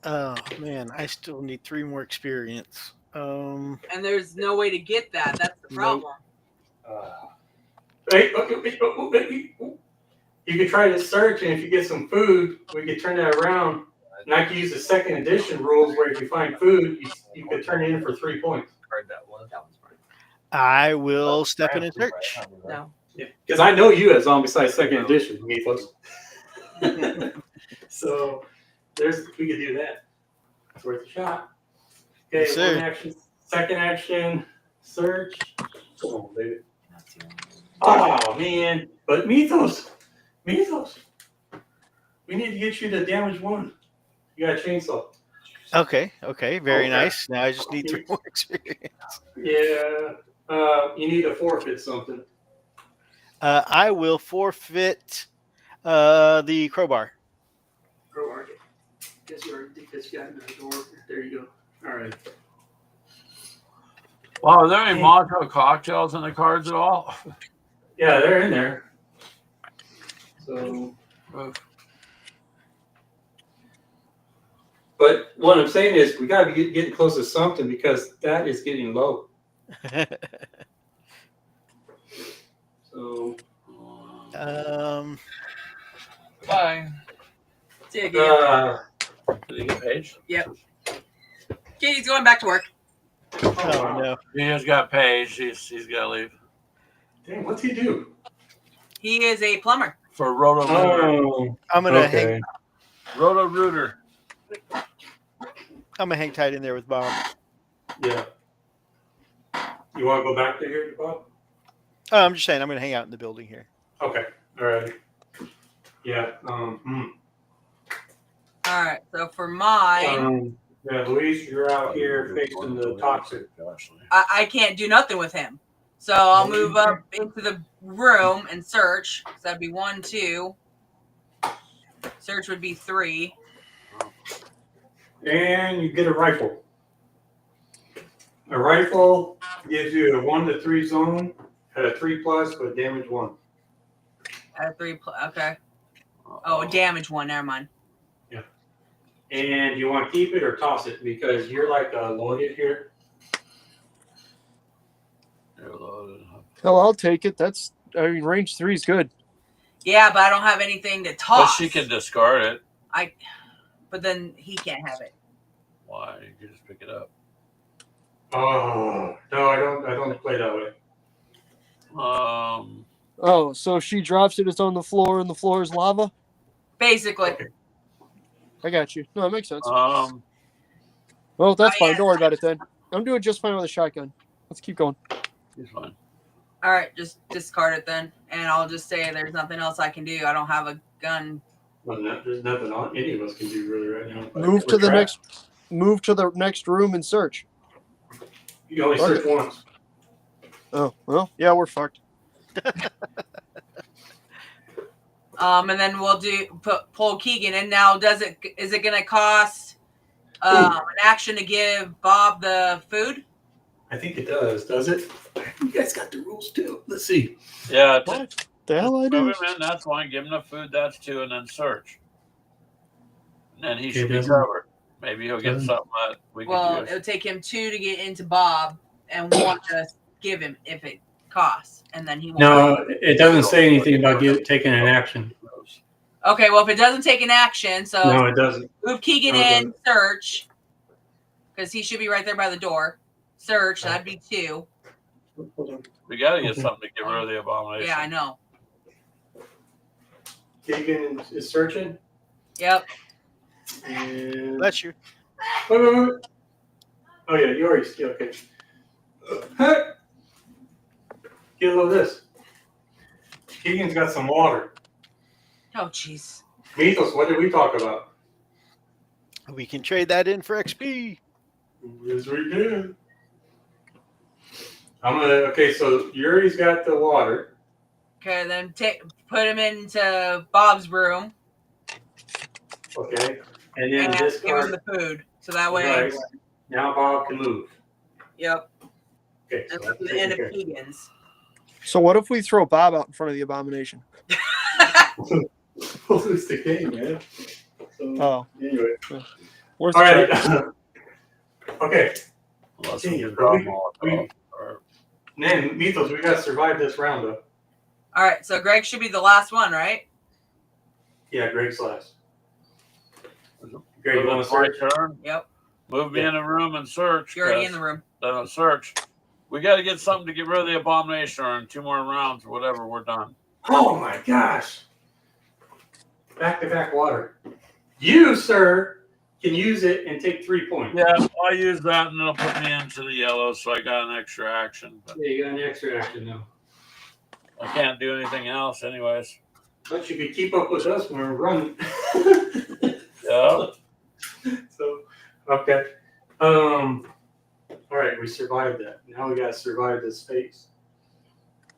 Oh man, I still need 3 more experience. And there's no way to get that. That's the problem. Wait, you could try to search, and if you get some food, we could turn that around. And I could use the second edition rules where if you find food, you could turn it in for 3 points. I will step in and search. No. Yeah, because I know you as Zombicide second edition, Mythos. So we could do that. It's worth a shot. Okay, Yes, sir. one action, second action, search. Come on, baby. Oh man, but Mythos, we need to get you to damage 1. You got a chainsaw. Okay, very Okay. nice. Now I just need 3 more experience. Yeah, you need to forfeit something. I will forfeit the crowbar. Crowbar. Guess you already got another door. There you go. All right. Wow, are there any Molotov cocktails in the cards at all? Yeah, they're in there. So, but what I'm saying is we got to be getting close to something because that is getting low. So, Bye. See you again. Did he get paid? Yep. Katie's going back to work. Oh no. He just got paid. He's got to leave. Dang, what's he do? He is a plumber. For Roto-Rooter. I'm gonna hang. Roto-Rooter. I'm gonna hang tight in there with Bob. Yeah. You want to go back to here, Bob? Oh, I'm just saying I'm gonna hang out in the building here. Okay. All right. Yeah. All right. So for mine, Yeah, Luis, you're out here facing the toxic. I can't do nothing with him. So I'll move up into the room and search. So that'd be 1, 2. Search would be 3. And you get a rifle. A rifle gives you a 1 to 3 zone at a 3+ with damage 1. At a 3. Okay. Oh, damage 1. Never mind. Yeah. And you want to keep it or toss it because you're like loaded here. Hell, I'll take it. Range 3 is good. Yeah, but I don't have anything to But toss. she can discard it. But then he can't have it. Why? You can just pick it up. Oh no, I don't play that way. Oh, so if she drops it, it's on the floor, and the floor is lava? Basically. Okay. I got you. No, it makes sense. Um, Well, that's fine. yeah. Don't worry about it then. I'm doing just fine with a shotgun. Let's keep going. he's fine. All right, just discard it then, and I'll just say there's nothing else I can do. I don't have a gun. Well, there's nothing any of us can do really right now. Move to We're the trapped. next room and search. You only search once. Oh, well, yeah, we're fucked. And then we'll pull Keegan in. Now, is it going to cost an action to give Bob the food? I think it does it? You guys got the rules too. Let's see. Yeah, What the hell I move do? him in. That's one. Give him the food. That's two, and then search. And then he It should be doesn't- covered. Maybe he'll get doesn't- something that we can Well, use. it'll take him 2 to get into Bob, and 1 to give him if it costs, and then he won't. No, it doesn't say anything about taking an action. Okay, well, if it doesn't take an action, so No, it doesn't. move Keegan No, it in, search, because he should be right there by the door. Search, that'd be 2. We got to get Okay. something to get rid of the abomination. Yeah, I know. Keegan is searching. Yep. And Bless you. wait. Oh yeah, you already okay. Get a little of this. Keegan's got some water. Oh, jeez. Mythos, what did we talk about? We can trade that in for XP. Yes, we can. Okay, so Yuri's got the water. Okay, then put him into Bob's room Okay. And then and this give him card. the food. So that way, Right. Now Bob can move. yep. Okay. And So that's the end of Keegan's. So what if we throw Bob out in front of the abomination? We'll lose the game, man. So, Oh, anyway. worth All a right. try. Okay. Unless we Continue. can draw We- Molotov. Or, Man, Mythos, we got to survive this roundup. All right, so Greg should be the last one, right? Yeah, Greg's last. Greg, you so want it's to my search? turn. Yep. Move me Yeah. in a room and search. You're already in the room. Then I'll search. We got to get something to get rid of the abomination, or in 2 more rounds or whatever, we're done. Oh my gosh. Back-to-back water. You, sir, can use it and take 3 points. Yeah, I'll use that, and it'll put me into the yellow, so I got an extra action. But Yeah, you got an extra action now. I can't do anything else, anyways. But you could keep up with us when we're running. Yeah. So, okay. All right, we survived that. Now we gotta survive this phase.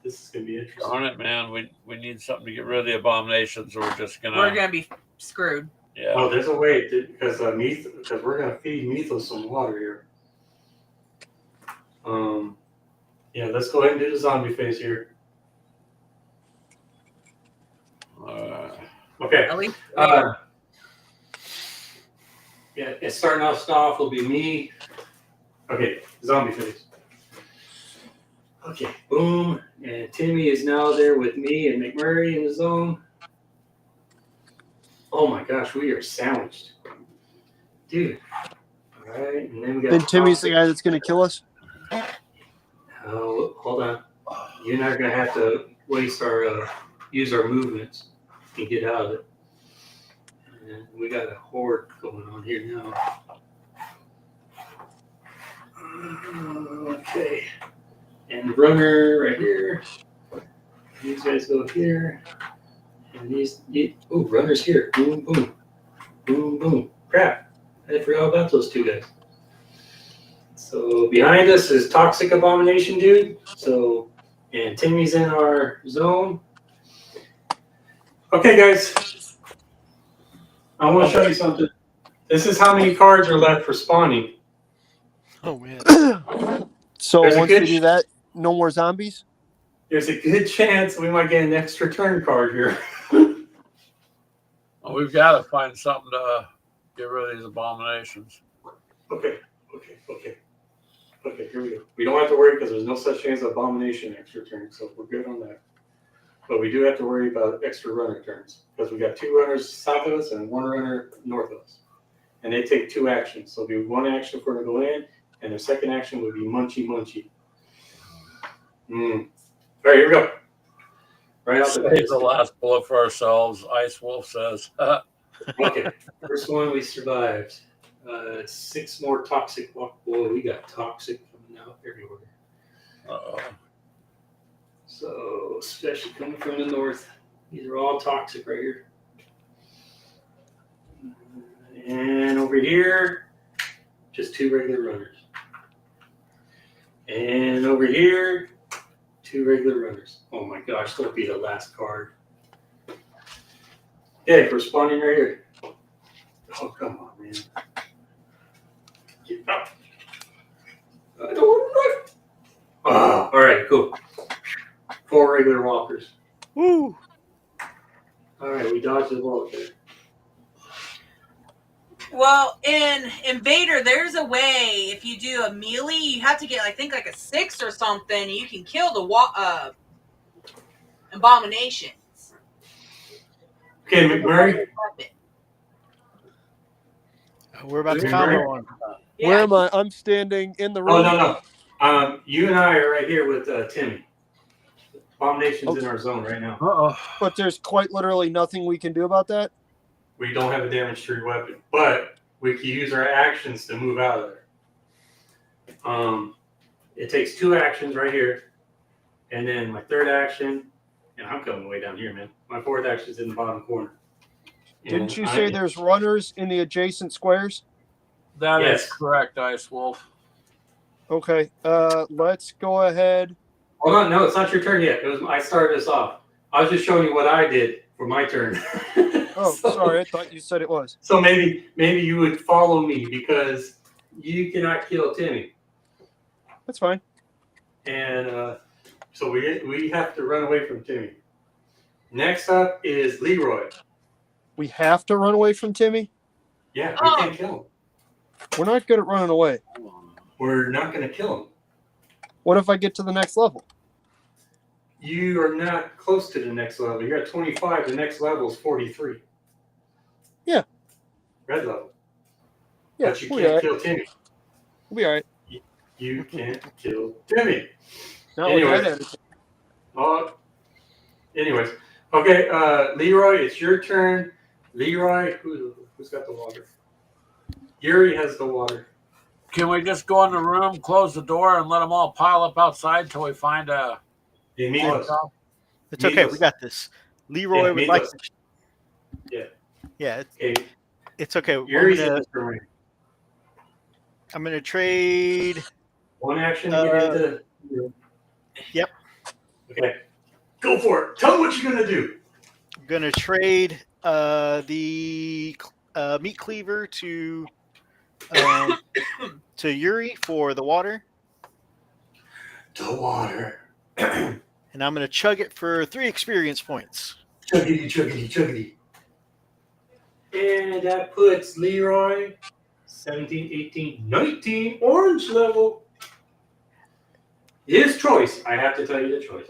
This is gonna be interesting. Darn it, man. We need something to get rid of the abominations, or we're just gonna. We're gonna be screwed. Yeah. Oh, there's a way because we're gonna feed Mythos some water here. Yeah, let's go ahead and do the zombie phase here. Okay. At least, Yeah, it's starting off will be me. Okay, zombie phase. Okay, boom. And Timmy is now there with me and McMurray in the zone. Oh my gosh, we are sandwiched. Dude. All right, and then we got. Then Timmy's the guy that's going to kill us? Oh, hold on. You're not going to have to waste use our movements to get out of it. And we got a horde going on here now. Okay. And the runner right here. These guys go here. And runner's here. Boom, boom. Boom, boom. Crap. I forgot about those 2 guys. So behind us is Toxic Abomination Dude. So, and Timmy's in our zone. Okay, guys. I want to show you something. This is how many cards are left for spawning. Oh man. So There's a once we good do that, no more zombies? There's a good chance we might get an extra turn card here. Well, we've got to find something to get rid of these abominations. Okay, here we go. We don't have to worry because there's no such thing as abomination extra turn, so we're good on that. But we do have to worry about extra runner turns because we got 2 runners south of us and 1 runner north of us. And they take 2 actions. So it'll be 1 action for them to go in, and their second action would be munchy munchy. All right, here we go. Right off the Save the last bullet for ourselves, Ice Wolf says. Okay, first one we survived. 6 more toxic. Boy, we got toxic coming out everywhere. Uh-oh. So, especially coming from the north. These are all toxic right here. And over here, just 2 regular runners. And over here, 2 regular runners. Oh my gosh, that'll be the last card. Hey, we're spawning right here. Oh, come on, man. Get up. I don't want to run. Oh, all right, cool. 4 regular walkers. Woo! All right, we dodged the bullet there. Well, in Invader, there's a way. If you do a melee, you have to get, I think, like a 6 or something. You can kill the abominations. Okay, McMurray. We're about to McMurray? combo on. Yeah. Where am I? I'm standing in the Oh, room. no. You and I are right here with Timmy. Abomination's in our zone right now. Uh-oh. But there's quite literally nothing we can do about that. We don't have a damage to your weapon, but we can use our actions to move out of there. It takes 2 actions right here, and then my 3rd action, and I'm coming way down here, man. My 4th action is in the bottom corner. Didn't you say there's runners in the adjacent squares? That is Yes. correct, Ice Wolf. Okay. Let's go ahead. Hold on, no, it's not your turn yet. I started us off. I was just showing you what I did for my turn. Oh, sorry. I thought you said it was. So maybe you would follow me because you cannot kill Timmy, That's fine. and so we have to run away from Timmy. Next up is Leroy. We have to run away from Timmy. Yeah, we can't kill him. We're not good at running away. We're not going to kill him. What if I get to the next level? You are not close to the next level. You're at 25. The next level is 43. Yeah. Red level. Yeah, But you we'll be can't all right. kill Timmy. We'll be all right. You can't kill Timmy. Not Anyway. with that attitude. Anyways. Okay, Leroy, it's your turn. Leroy, who's got the water? Yuri has the water. Can we just go in the room, close the door, and let them all pile up outside till we find a... Hey, Milos. It's okay. Milos. We got this. Leroy Yeah, would like Milos. to. Yeah. Yeah, Okay, it's okay. Yuri's in this room. I'm gonna trade. One action to get into. Yep. Okay. Go for it. Tell me what you're gonna do. I'm gonna trade the meat cleaver to Yuri for the water, The water. and I'm gonna chug it for 3 experience points. Chuggity, chuggity, chuggity. And that puts Leroy 17, 18, 19 orange level. His choice. I have to tell you the choice.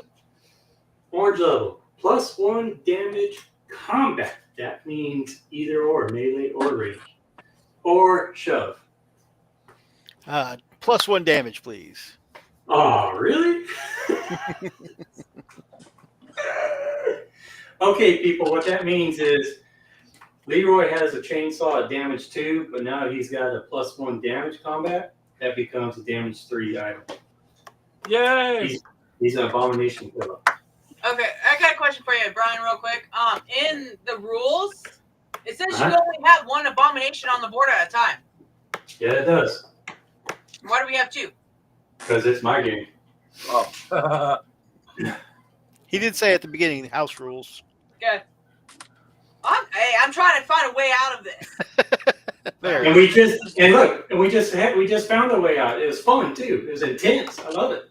Orange level. +1 damage combat. That means either or, melee or range. Or shove. +1 damage, please. Oh, really? Okay, people, what that means is Leroy has a chainsaw at damage 2, but now he's got a +1 damage combat. That becomes a damage 3 item. Yay! He's an abomination killer. Okay, I got a question for you, Brian, real quick. In the rules, it says you Uh-huh. only have 1 abomination on the board at a time. Yeah, it does. Why do we have 2? Because it's my game. Oh. He did say at the beginning, house rules. Okay. I'm trying to find a way out of this. There. And we just found a way out. It was fun too. It was intense. I love it.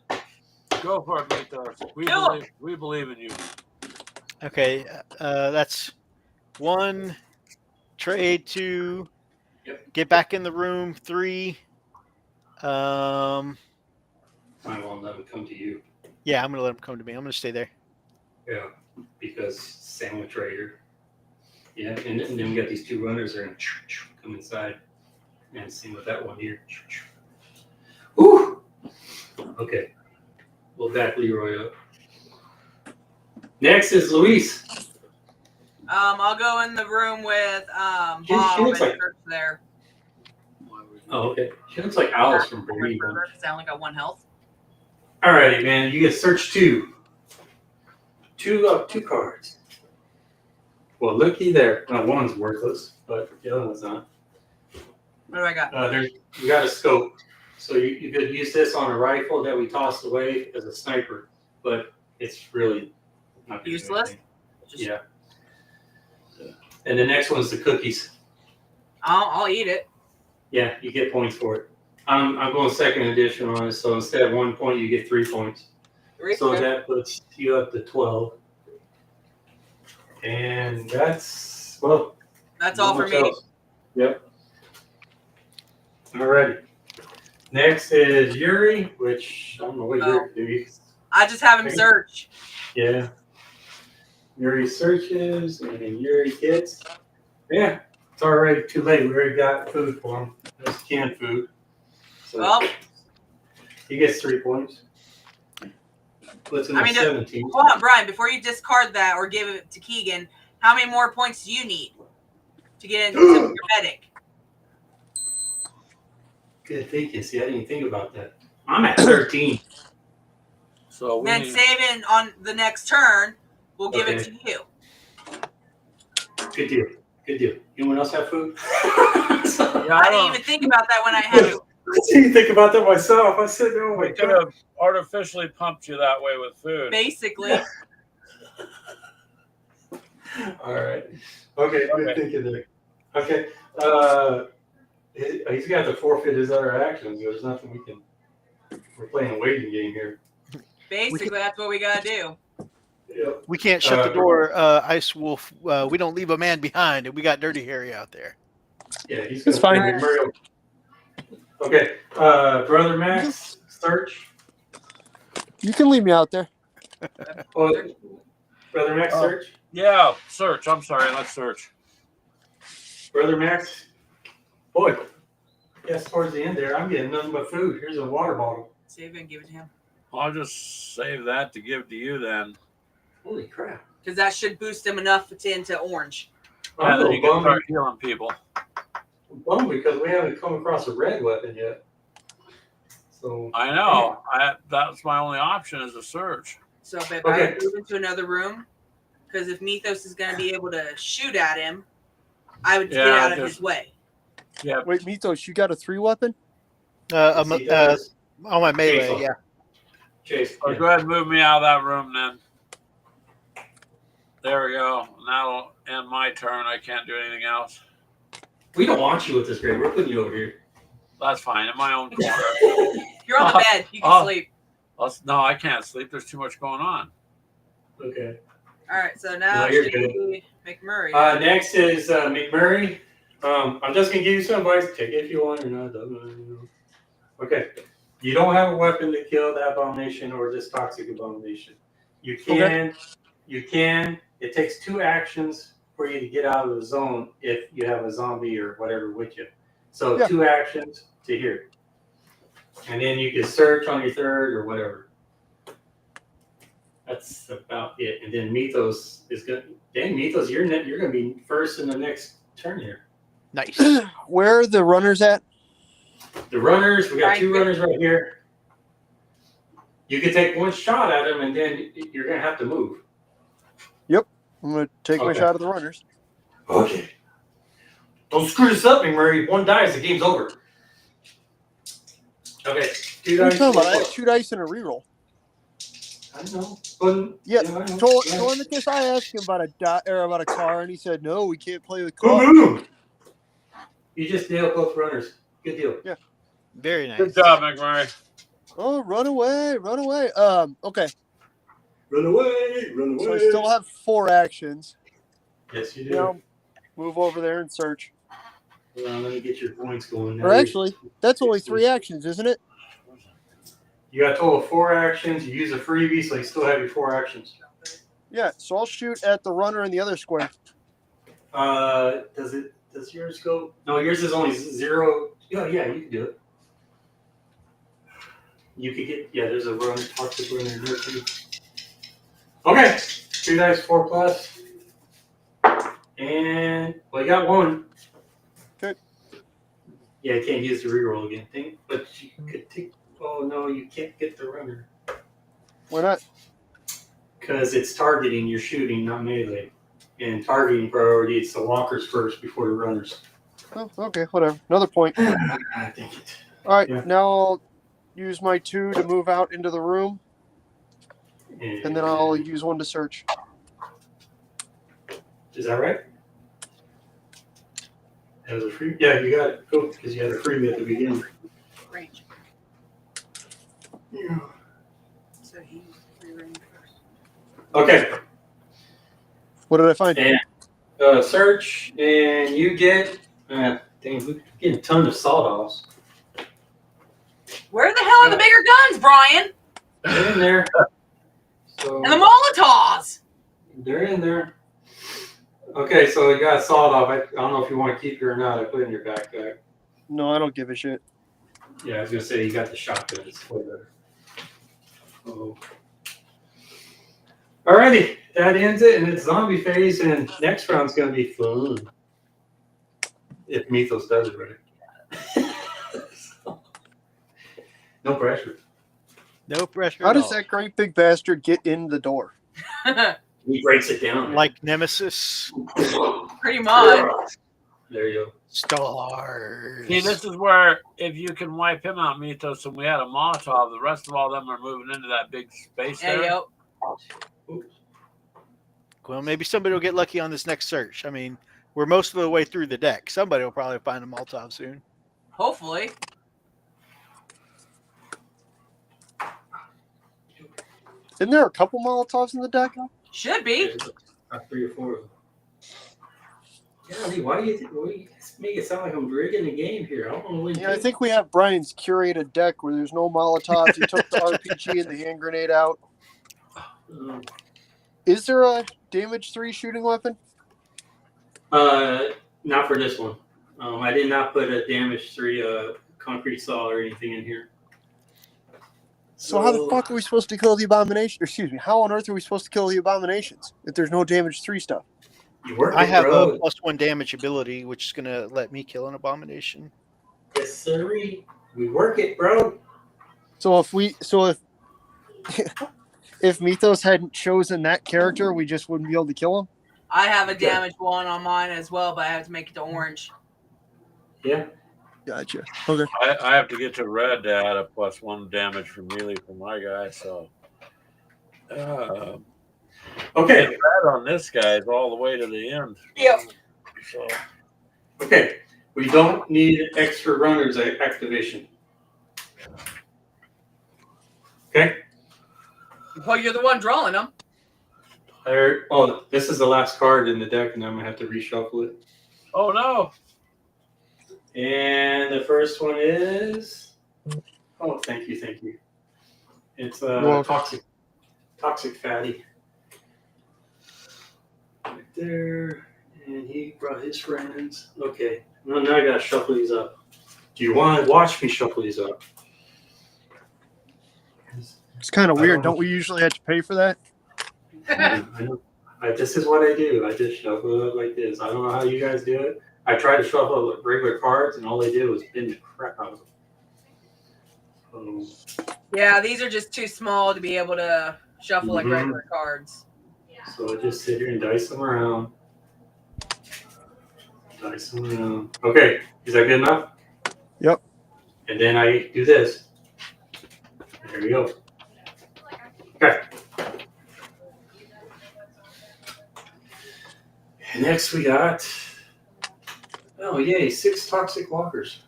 Go for it, Mythos. Kill him. We believe in you. Okay, that's 1 trade, 2 get back in the room, 3. I won't let him come to you. Yeah, I'm gonna let him come to me. I'm gonna stay there. Yeah, because sandwich raider. Yeah, and then we got these 2 runners that are gonna come inside. And same with that one here. Woo! Okay. We'll back Leroy up. Next is Luis. I'll go in the room with Bob She looks and like- Kirk there. Oh, okay. She looks like Alice from Bereavement. Because I only got 1 health. Alrighty, man. You get search 2. 2 cards. Well, looky there. Now, one's worthless, but the other one's not. What do I got? You got a scope. So you could use this on a rifle that we tossed away as a sniper. but it's really not gonna do Useless? anything. Yeah. And the next one's the cookies. I'll eat it. Yeah, you get points for it. I'm going second edition on it, so instead of 1 point, you get 3 points. So that puts you up to 12. And that's all for me. Else. Yep. Alrighty. Next is Yuri, which I don't know what Yuri do. I just have him search. Yeah. Yuri searches, and then Yuri gets. Yeah, it's already too late. We already got food for him. That's canned food. So Well, he gets 3 points. Puts him at 17. Hold on, Brian. Before you discard that or give it to Keegan, how many more points do you need to get into your medic? Good thinking. See, I didn't even think about that. I'm at 13. So then saving on the next turn, we'll give it to you. Good deal. Good deal. Anyone else have food? I didn't even think about that when I had it. I didn't think about that myself. I said, oh my God. We could have artificially pumped you that way with food. Basically. All right. Okay, good thinking there. Okay. He's got to forfeit his other actions. There's nothing we can. We're playing a waiting game here. Basically, that's what we got to do. Yep. We can't shut the door, Ice Wolf. We don't leave a man behind, and we got Dirty Harry out there. Yeah, he's It's fine. Okay, Brother Max, search. You can leave me out there. Oh, Brother Max, search. Yeah, search. I'm sorry. Let's search. Brother Max. Boy, yes, towards the end there, I'm getting nothing but food. Here's a water bottle. Save it and give it to him. I'll just save that to give to you then. Holy crap. Because that should boost him enough into orange. Yeah, then you can start healing people. I'm bummed because we haven't come across a red weapon yet. So I know. That's my only option is a search. So if I move into another room, because if Mythos is going to be able to shoot at him, I would get out of his way. Yeah. Wait, Mythos, you got a 3 weapon? On my melee, yeah. Chase. Oh, go ahead and move me out of that room then. There we go. And that'll end my turn. I can't do anything else. We don't want you with this grade. We're putting you over here. That's fine. In my own corner. You're on the bed. You can sleep. No, I can't sleep. There's too much going on. Okay. All right. So now you're should be McMurray. Next is McMurray. I'm just going to give you some advice. Take it if you want or not. Okay. You don't have a weapon to kill the abomination or this toxic abomination. You can. It takes 2 actions for you to get out of the zone if you have a zombie or whatever with you. So 2 actions to here. And then you can search on your third or whatever. That's about it. And then Mythos is good. Dang, Mythos, you're going to be first in the next turn here. Nice. Where are the runners at? The runners, we got 2 runners right here. You can take 1 shot at them, and then you're going to have to move. Yep. I'm going to take my shot at the runners. Okay. Don't screw this up, McMurray. 1 dies, the game's over. Okay. 2 dice. I have 2 dice and a reroll. I know. But, Tornicus, I asked him about about a car, and he said, no, we can't play with cars. You just nailed both runners. Good deal. Yeah. Very nice. Good job, McMurray. Oh, run away. Okay. Run away. So I still have 4 actions. Yes, you do. Now, move over there and search. Hold on, let me get your points going. Or actually, that's only 3 actions, isn't it? You got a total of 4 actions. You use a freebie, so you still have your 4 actions. Yeah, so I'll shoot at the runner in the other square. Does yours go? No, yours is only 0. Yeah, you can do it. You could get, there's a runner, toxic runner in here too. Okay, 2 dice, 4 plus. And, you got 1. Okay. Yeah, you can't use the reroll again. But you could take, no, you can't get the runner. Why not? Because it's targeting, you're shooting, not melee. And targeting priority, it's the walkers first before the runners. Oh, okay, whatever. Another point. I think it. All right, now I'll use my 2 to move out into the room. and then I'll use one to search. Is that right? As a free, yeah, you got it. Cool, because you had a freebie at the beginning. Range. Yeah. So he free range first. Okay, What did I find? and search, and you get. Dang, we're getting a ton of sawed-offs. Where the hell are the bigger guns, Brian? They're in there. So And the Molotovs. they're in there. Okay, so you got sawed off. I don't know if you want to keep it or not. I put it in your backpack. No, I don't give a shit. Yeah, I was gonna say you got the shotgun. It's way better. Oh. Alrighty, that ends it, and it's zombie phase, and next round's gonna be fun. If Mythos does it right. No pressure. No pressure. How at does all. that great big bastard get in the door? He breaks it down. Like Nemesis, Pretty much. There you go. stars. See, this is where if you can wipe him out, Mythos, and we had a Molotov, the rest of all them are moving into that big space there. Yeah, yep. Well, maybe somebody will get lucky on this next search. I mean, we're most of the way through the deck. Somebody will probably find a Molotov soon. Hopefully. Isn't there a couple Molotovs in the deck? Should be. There's about 3 or 4 of them. Yeah, why do you make it sound like I'm rigging the game here? I don't want to win. Yeah, I think we have Brian's curated deck where there's no Molotovs. He took the RPG and the hand grenade out. Is there a damage 3 shooting weapon? Not for this one. I did not put a damage 3 concrete saw or anything in here. So how the fuck are we supposed to kill the abomination? Excuse me. How on earth are we supposed to kill the abominations if there's no damage 3 stuff? You work I it, have bro. a +1 damage ability, which is going to let me kill an abomination. Yes, sir. We work it, bro. So if Mythos hadn't chosen that character, we just wouldn't be able to kill him. I have a damage 1 on mine as well, but I have to make it to orange. Yeah. Gotcha. Okay. I have to get to red to add a +1 damage for melee for my guy, so. Okay. Red on this guy is all the way to the end. Yep. So. Okay. We don't need extra runners activation. Okay. Well, you're the one drawing them. This is the last card in the deck, and I'm gonna have to reshuffle it. Oh no! And the first one is. Oh, thank you. It's toxic fatty. Right there, and he brought his friends. Okay, well, now I gotta shuffle these up. Do you want to watch me shuffle these up? It's kind of weird. Don't we usually have to pay for that? I know. This is what I do. I just shuffle it up like this. I don't know how you guys do it. I tried to shuffle regular cards, and all they did was bin the crap out of them. Yeah, these are just too small to be able to shuffle like regular cards. So I just sit here and dice them around. Okay, is that good enough? Yep. And then I do this. There we go. Okay. And next we got, oh yay, 6 toxic walkers.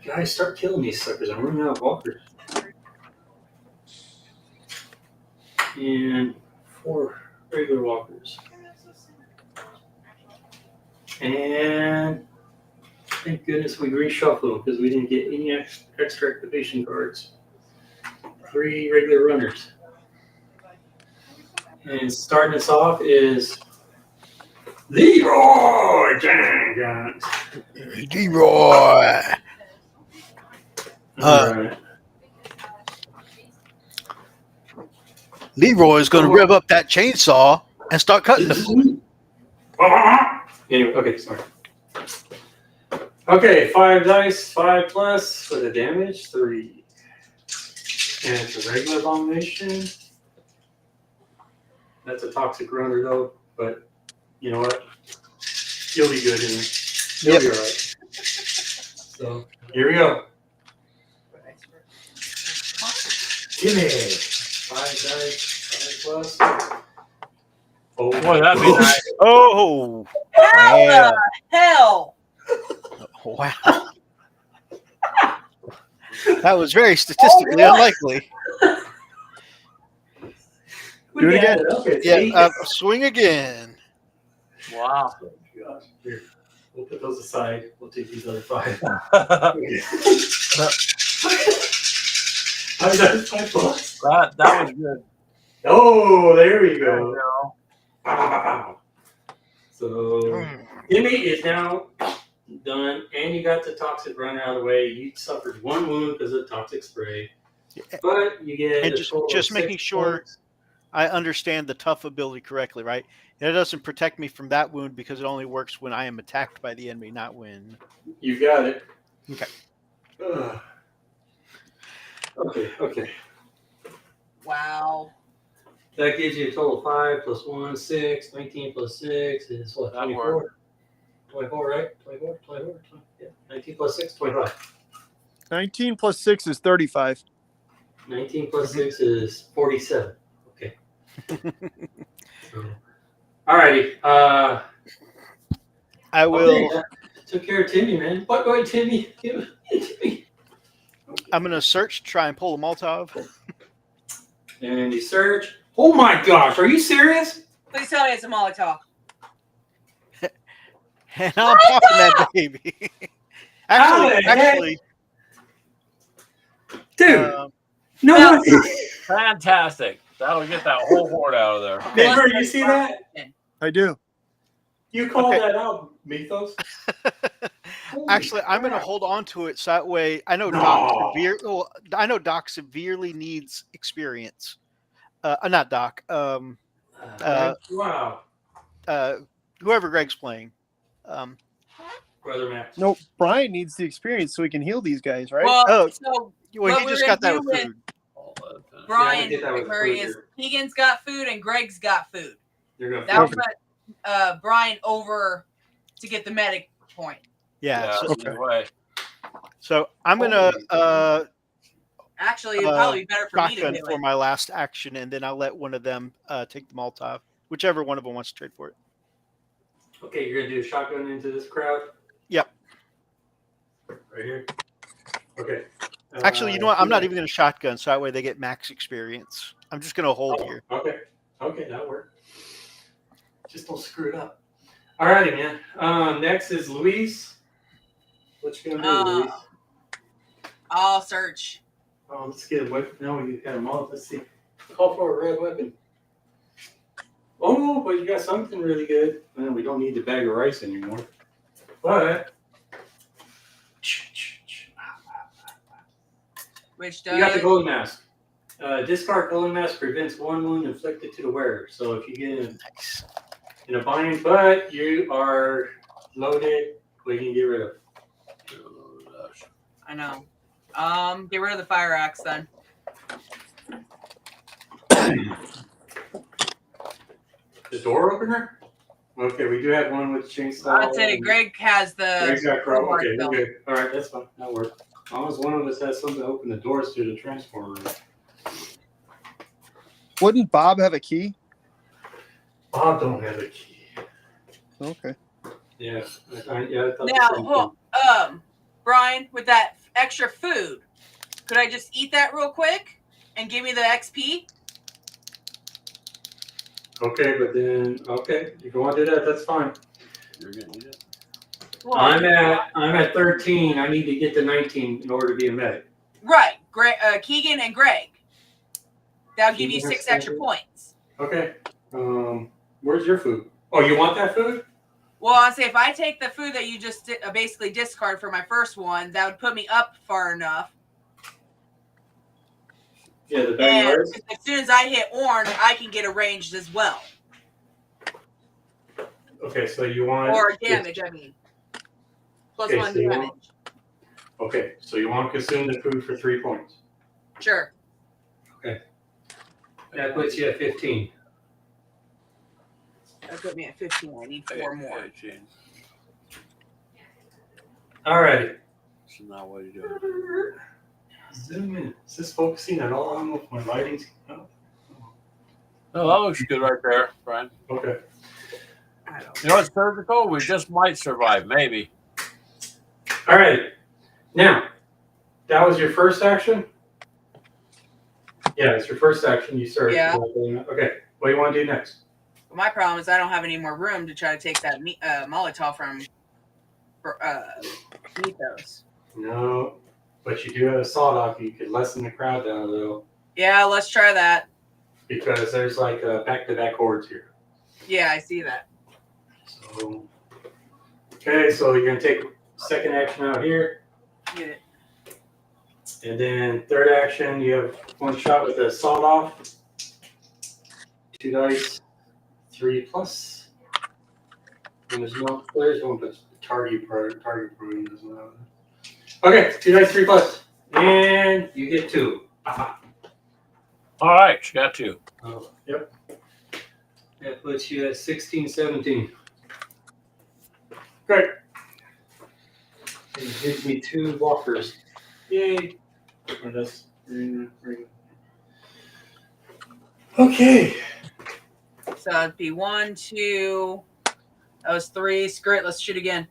Guys, start killing these suckers. I'm running out of walkers. And 4 regular walkers. And thank goodness we reshuffled them because we didn't get any extra activation cards. 3 regular runners. And starting us off is Leroy Jenkins. Leroy. All right. Leroy is going to rev up that chainsaw and start cutting them. Anyway, okay, sorry. Okay, 5 dice, 5 plus for the damage, 3. And it's a regular abomination. That's a toxic runner though, but you know what? You'll be good in it. You'll be alright. So here we go. Jimmy. 5 dice, 5 plus. Oh, Boy, that'd be nice. Oh, How wow. the hell? Wow. That was very statistically unlikely. Do it again. Yeah, swing again. Wow. Oh, gosh. Here, we'll put those aside. We'll take these other 5. $5 plus. That was good. Oh, there we There you go. go. Wow. So Jimmy is now done, and you got the toxic runner out of the way. You suffered 1 wound because of toxic spray, but you get And a total of just 6 making sure points. I understand the tough ability correctly, right? And it doesn't protect me from that wound because it only works when I am attacked by the enemy, not when. You got it. Okay. Ugh. Okay. Wow. That gives you a total of 5 plus 1, 6. 19 plus 6 is what? That 24. worked. 24, right? 24. Yeah. 19 plus 6, 25. 19 plus 6 is 35. 19 plus 6 is 47. Okay. So, alrighty. I will. Okay, took care of Timmy, man. What? Go ahead, Timmy. Timmy. I'm going to search, try and pull a Molotov. And you search. Oh my gosh, are you serious? Please tell me it's a Molotov. And I'm popping that baby. actually, Dude, um, no Well, way. Fantastic. That'll get that whole horde out of there. Denver, you see that? I do. You called Okay. that out, Mythos. actually, I'm going to hold on to it so that way I know Doc severely needs experience. Not Doc. Wow. Whoever Greg's playing. Brother Max. No, Brian needs the experience so he can heal these guys, right? Well, Oh, so Well, what he we're just gonna got that do with with food. Brian get that with Murray food is here. Keegan's got food and Greg's got food. You're gonna That'll Okay. put Brian over to get the medic point. Yeah. So, Either way. so I'm going to Actually, it'd probably be better for me to shotgun do for it. my last action, and then I'll let one of them take the Molotov, whichever one of them wants to trade for it. Okay, you're gonna do a shotgun into this crowd? Yep. Right here. Okay. Actually, you know what? I'm not even going to shotgun, so that way they get max experience. I'm just going to hold here. Okay. Okay, that'll work. Just don't screw it up. Alrighty, man. Next is Luis. What you gonna do, Luis? I'll search. Oh, let's get a weapon. Now we got them all. Let's see. Call for a red weapon. Oh, but you got something really good. Man, we don't need the bag of rice anymore. But Which you got the does golden mask. Discard golden mask prevents 1 wound inflicted to the wearer. So if you get in a bind, but you are loaded, we can get rid of. I know. Get rid of the fire axe then. The door opener? Okay, we do have one with chainsaw. I'd say Greg has the. Greg's got crow. crowbar Okay, still. we're good. All right, that's fine. That works. As long as one of us has something to open the doors to the transformer room. Wouldn't Bob have a key? Bob don't have a key. Okay. Yeah. I thought the Now, same thing. Brian, with that extra food, could I just eat that real quick and give me the XP? Okay, but then if you want to do that, that's fine. You're gonna need it. Well, I'm at 13. I need to get to 19 in order to be a medic. right, Keegan and Greg. That'll give you Keegan has 6 extra 7. points. Okay. Where's your food? Oh, you want that food? Well, I'll say if I take the food that you just basically discard for my first one, that would put me up far enough. Yeah, the bag And of rice. as soon as I hit orange, I can get arranged as well. Okay, so you want Or damage, I mean. Plus Okay, 1 so you damage. Okay, so you want to consume the food for 3 points. Sure. That puts you at 15. That put me at 15. I need 4 more. Alrighty. So now what are you doing? Zoom in. Is this focusing at all? I don't know if my lighting's. Oh. No, that looks good right there, Brian. Okay. I don't You know what's surgical? We just might survive, maybe. All right. Now, that was your first action? Yeah, it's your first action. You search. Yeah. Okay. What do you want to do next? My problem is I don't have any more room to try to take that Molotov from Mythos. No. But you do have a sawed off. You could lessen the crowd down a little. Yeah, let's try that. Because there's like back-to-back hordes here. Yeah, I see that. So, okay, so you're going to take second action out here. Get it. And then third action, you have one shot with a sawed off. 2 dice, 3+. And there's one, but target program doesn't have that. Okay, 2 dice, 3+. And you get 2. Aha. All right, you got 2. Oh, yep. That puts you at 16, 17. Great. It gives me 2 walkers. Yay. Oh, that's okay. So it'd be 1, 2. That was 3. Screw it. Let's shoot again.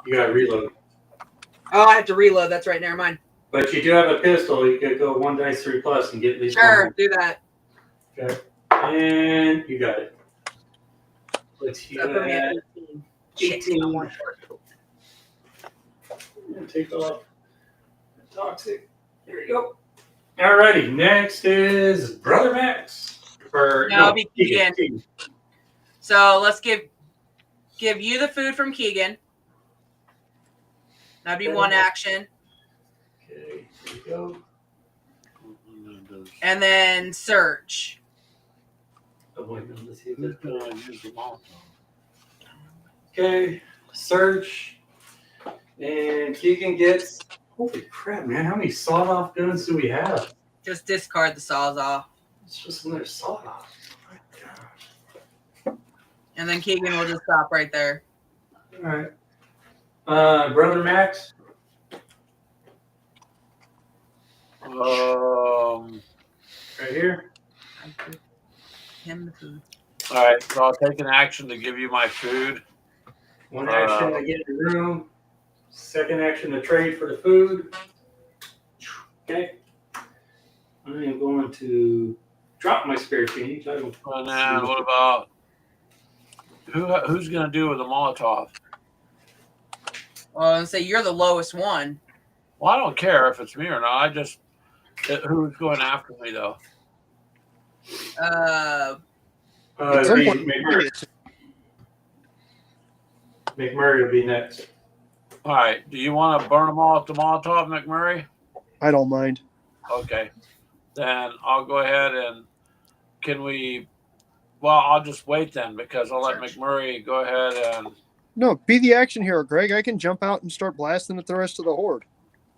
You got to reload. Oh, I have to reload. That's right. Never mind. But you do have a pistol. You could go 1 dice 3+ and get at least Sure, one. do that. Okay. And you got it. Let's So put me at at 18. 18. I'm one short. And take off the toxic. There you go. Alrighty. Next is Brother Max. Or, No, it'll be Keegan. Keegan. So let's give you the food from Keegan. That'd be 1 action. Okay. There you go. And then search. Oh, wait, no, let's see Who's this. gonna use the Molotov? Okay, search. And Keegan gets. Holy crap, man. How many sawed off guns do we have? Just discard the saws off. It's just another sawed off. Oh my gosh. And then Keegan will just stop right there. All right. Brother Max. Right here. I give him the food. All right, so I'll take an action to give you my food. 1 action to get in the room. 2nd action to trade for the food. Okay. I am going to drop my spare change. I don't. And then what about who's gonna do with the Molotov? Well, and say you're the lowest one. Well, I don't care if it's me or not. I just who's going after me though. At some point, McMurray will be next. All right. Do you want to burn them all at the Molotov, McMurray? I don't mind. Okay. Then I'll go ahead and can we? Well, I'll just wait then because I'll let McMurray go ahead and. No, be the action hero, Greg. I can jump out and start blasting at the rest of the horde.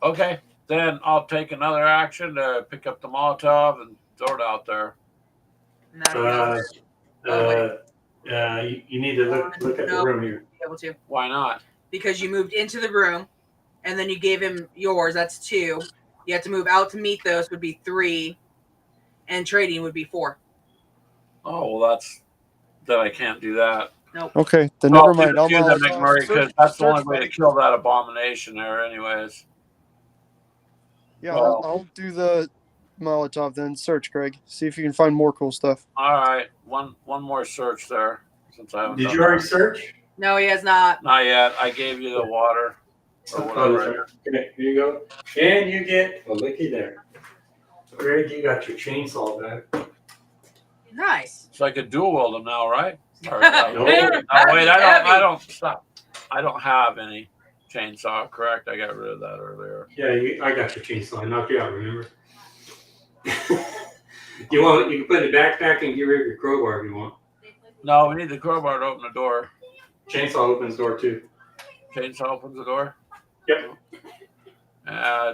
Okay. Then I'll take another action to pick up the Molotov and throw it out there. No, You need to look at the room here. be able to. Why not? Because you moved into the room, and then you gave him yours. That's 2. You have to move out to meet those would be 3, and trading would be 4. Oh well, then I can't do that. Nope. Okay, then never mind. I'll do the I'll McMurray because that's the only way to kill that abomination there, anyways. Yeah, Well- I'll do the Molotov then. Search, Greg. See if you can find more cool stuff. All right, one more search there since I haven't. Did done you already that. search? No, he has not. Not yet. I gave you the water or whatever. Okay, here you go. And you get a looky there. Greg, you got your chainsaw back. Nice. So I could dual wield them now, right? Or, No. wait, I Heavy. don't stop. I don't have any chainsaw. Correct. I got rid of that earlier. Yeah, I got your chainsaw. I knocked you out, remember? You can put it in the backpack and get rid of your crowbar if you want. No, we need the crowbar to open the door. Chainsaw opens door too. Chainsaw opens the door. Yep.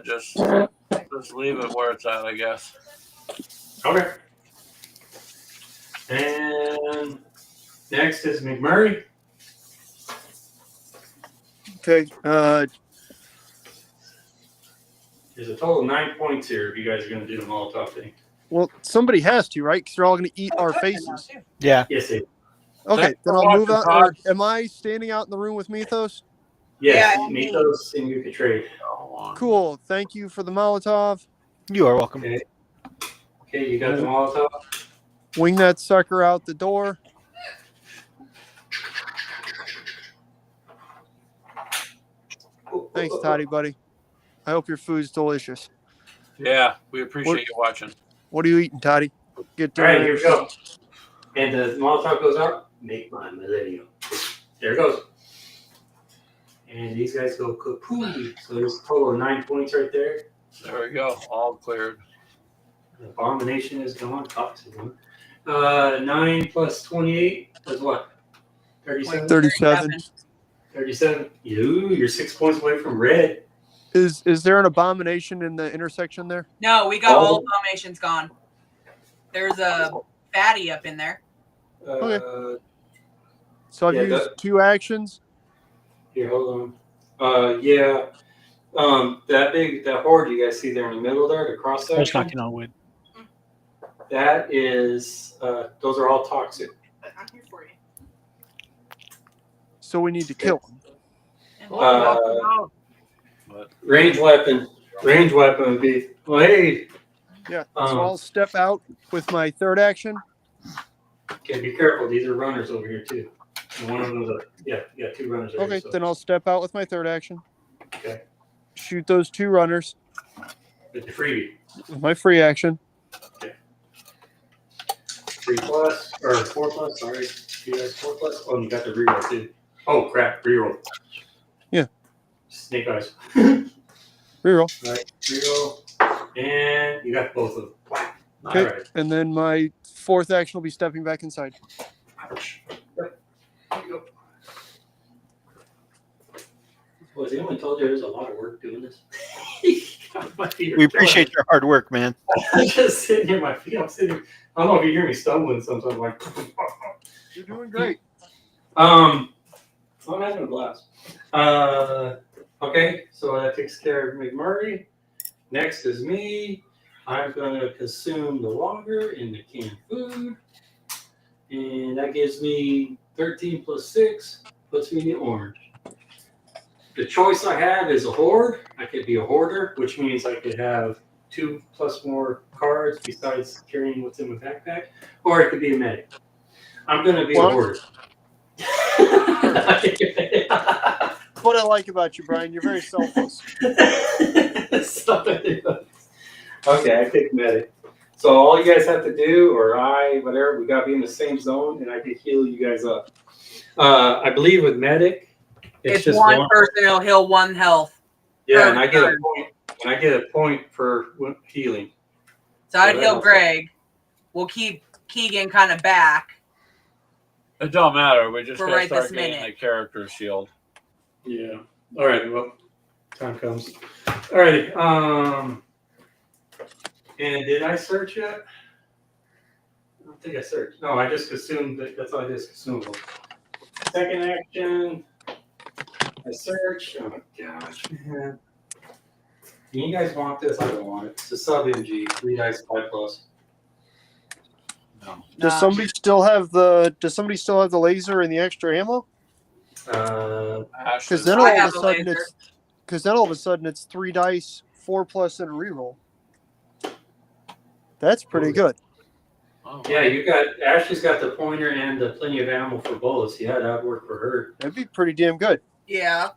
Just leave it where it's at, I guess. Okay. And next is McMurray. Okay. There's a total of 9 points here if you guys are going to do the Molotov thing. Well, somebody has to, right? Because they're all going to eat our faces. Yeah. Yes, sir. Okay, Thanks then for I'll move watching, out. Or Todd. am I standing out in the room with Mythos? Yes, Yeah, Mythos and you can trade. Cool. Thank you for the Molotov. You are welcome. Okay. Okay, you got the Molotov? Wing that sucker out the door. Thanks, Toddy, buddy. I hope your food's delicious. Yeah, we appreciate you watching. What are you eating, Toddy? Get All right, dinner. here we go. And the Molotov goes out. Make my millennium. There it goes. And these guys go kapooey. So there's a total of 9 points right there. There we go. All cleared. Abomination is gone. Toxic one. 9 plus 28 is what? 37? 37. 37. You're 6 points away from red. Is there an abomination in the intersection there? No, we got all abominations gone. There's a fatty up in there. Okay. So I've Yeah, used 2 actions. Here, hold on. Yeah. That horde you guys see there in the middle there, the cross I was section. knocking on wood. That is, those are all toxic. I'm here for you. So we need to kill them. Range weapon would be. Well, hey. Yeah. So I'll step out with my third action. Okay, be careful. These are runners over here too. And one of them is you got 2 runners there. Okay, So. then I'll step out with my third action. Okay. Shoot those 2 runners With the freebie. with my free action. 3 plus or 4 plus. Sorry, you guys 4 plus. Oh, and you got the reroll too. Oh crap, reroll. Yeah. Snake eyes. Reroll. All right, reroll, and you got both of them. Okay. All right. And then my 4th action will be stepping back inside. Ouch. Yep. There you go. Well, has anyone told you there's a lot of work doing this? We appreciate your hard work, man. I'm just sitting here, my feet. I'm sitting. I don't know if you hear me stumbling sometimes. Like, You're doing great. I'm having a blast. Okay, so that takes care of McMurray. Next is me. I'm going to consume the water in the canned food. And that gives me 13 plus 6, puts me in the orange. The choice I have is a horde. I could be a hoarder, which means I could have 2 plus more cards besides carrying what's in my backpack, or it could be a medic. I'm going to be a hoarder. What I like about you, Brian, you're very selfless. Okay, I pick medic. So all you guys have to do, or whatever, we got to be in the same zone, and I can heal you guys up. I believe with medic, It's just one person, it'll heal 1 health. Yeah, and I get a point. And I get a point for healing. So I'd heal Greg. We'll keep Keegan kind of back. It don't matter. We just For gotta right start this getting minute. the character shield. Yeah. All right. Well, time comes. All right. And did I search yet? I don't think I searched. No, I just assumed that's all I did is consumable. Second action. I search. Oh my gosh, man. You guys want this? I don't want it. It's a sub MG, 3 dice, 5 plus. No. Does somebody still have the laser and the extra ammo? Ashes. Because then I all have of a a sudden laser. it's 3 dice, 4 plus, and a reroll. That's pretty good. Oh, Yeah, you got Ashley's got the pointer and plenty of ammo for bullets. Yeah, that'd work for her. That'd be pretty damn good. Yeah.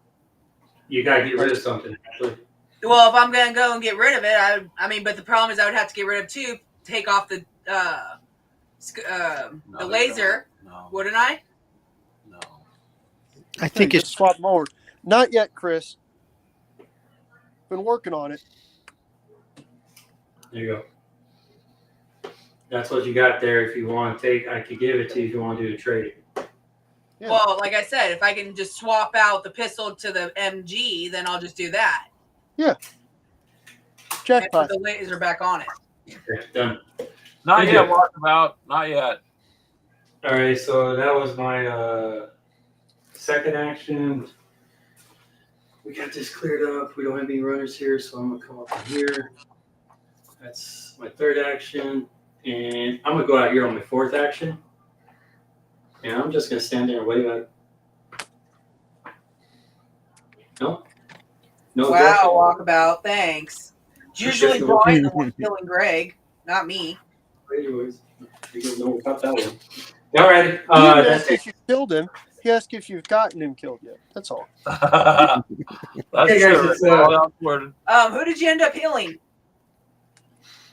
You gotta get rid of something, Ashley. Well, if I'm gonna go and get rid of it, I mean, but the problem is I would have to get rid of 2, take off the laser, No. wouldn't I? No. I think Just it's swap them over. Not yet, Chris. Been working on it. There you go. That's what you got there. If you want to take, I could give it to you if you want to do a trade. Yeah. Well, like I said, if I can just swap out the pistol to the MG, then I'll just do that. And Jackpot. put the laser back on it. Okay, done. Not Thank yet, you. walkabout. Not yet. All right, so that was my second action. we got this cleared up. We don't have any runners here, so I'm gonna come up in here. That's my third action, and I'm gonna go out here on my fourth action, and I'm just gonna stand there and wave at. No, no. Wow, walkabout. Thanks. It's usually Just no- Brian the one killing Greg, not me. Anyways, you don't know about that one. All right, He didn't that's ask it. if you killed him. He asked if you've gotten him killed yet. That's all. That's Hey, guys, true. it's, All outward. Who did you end up healing?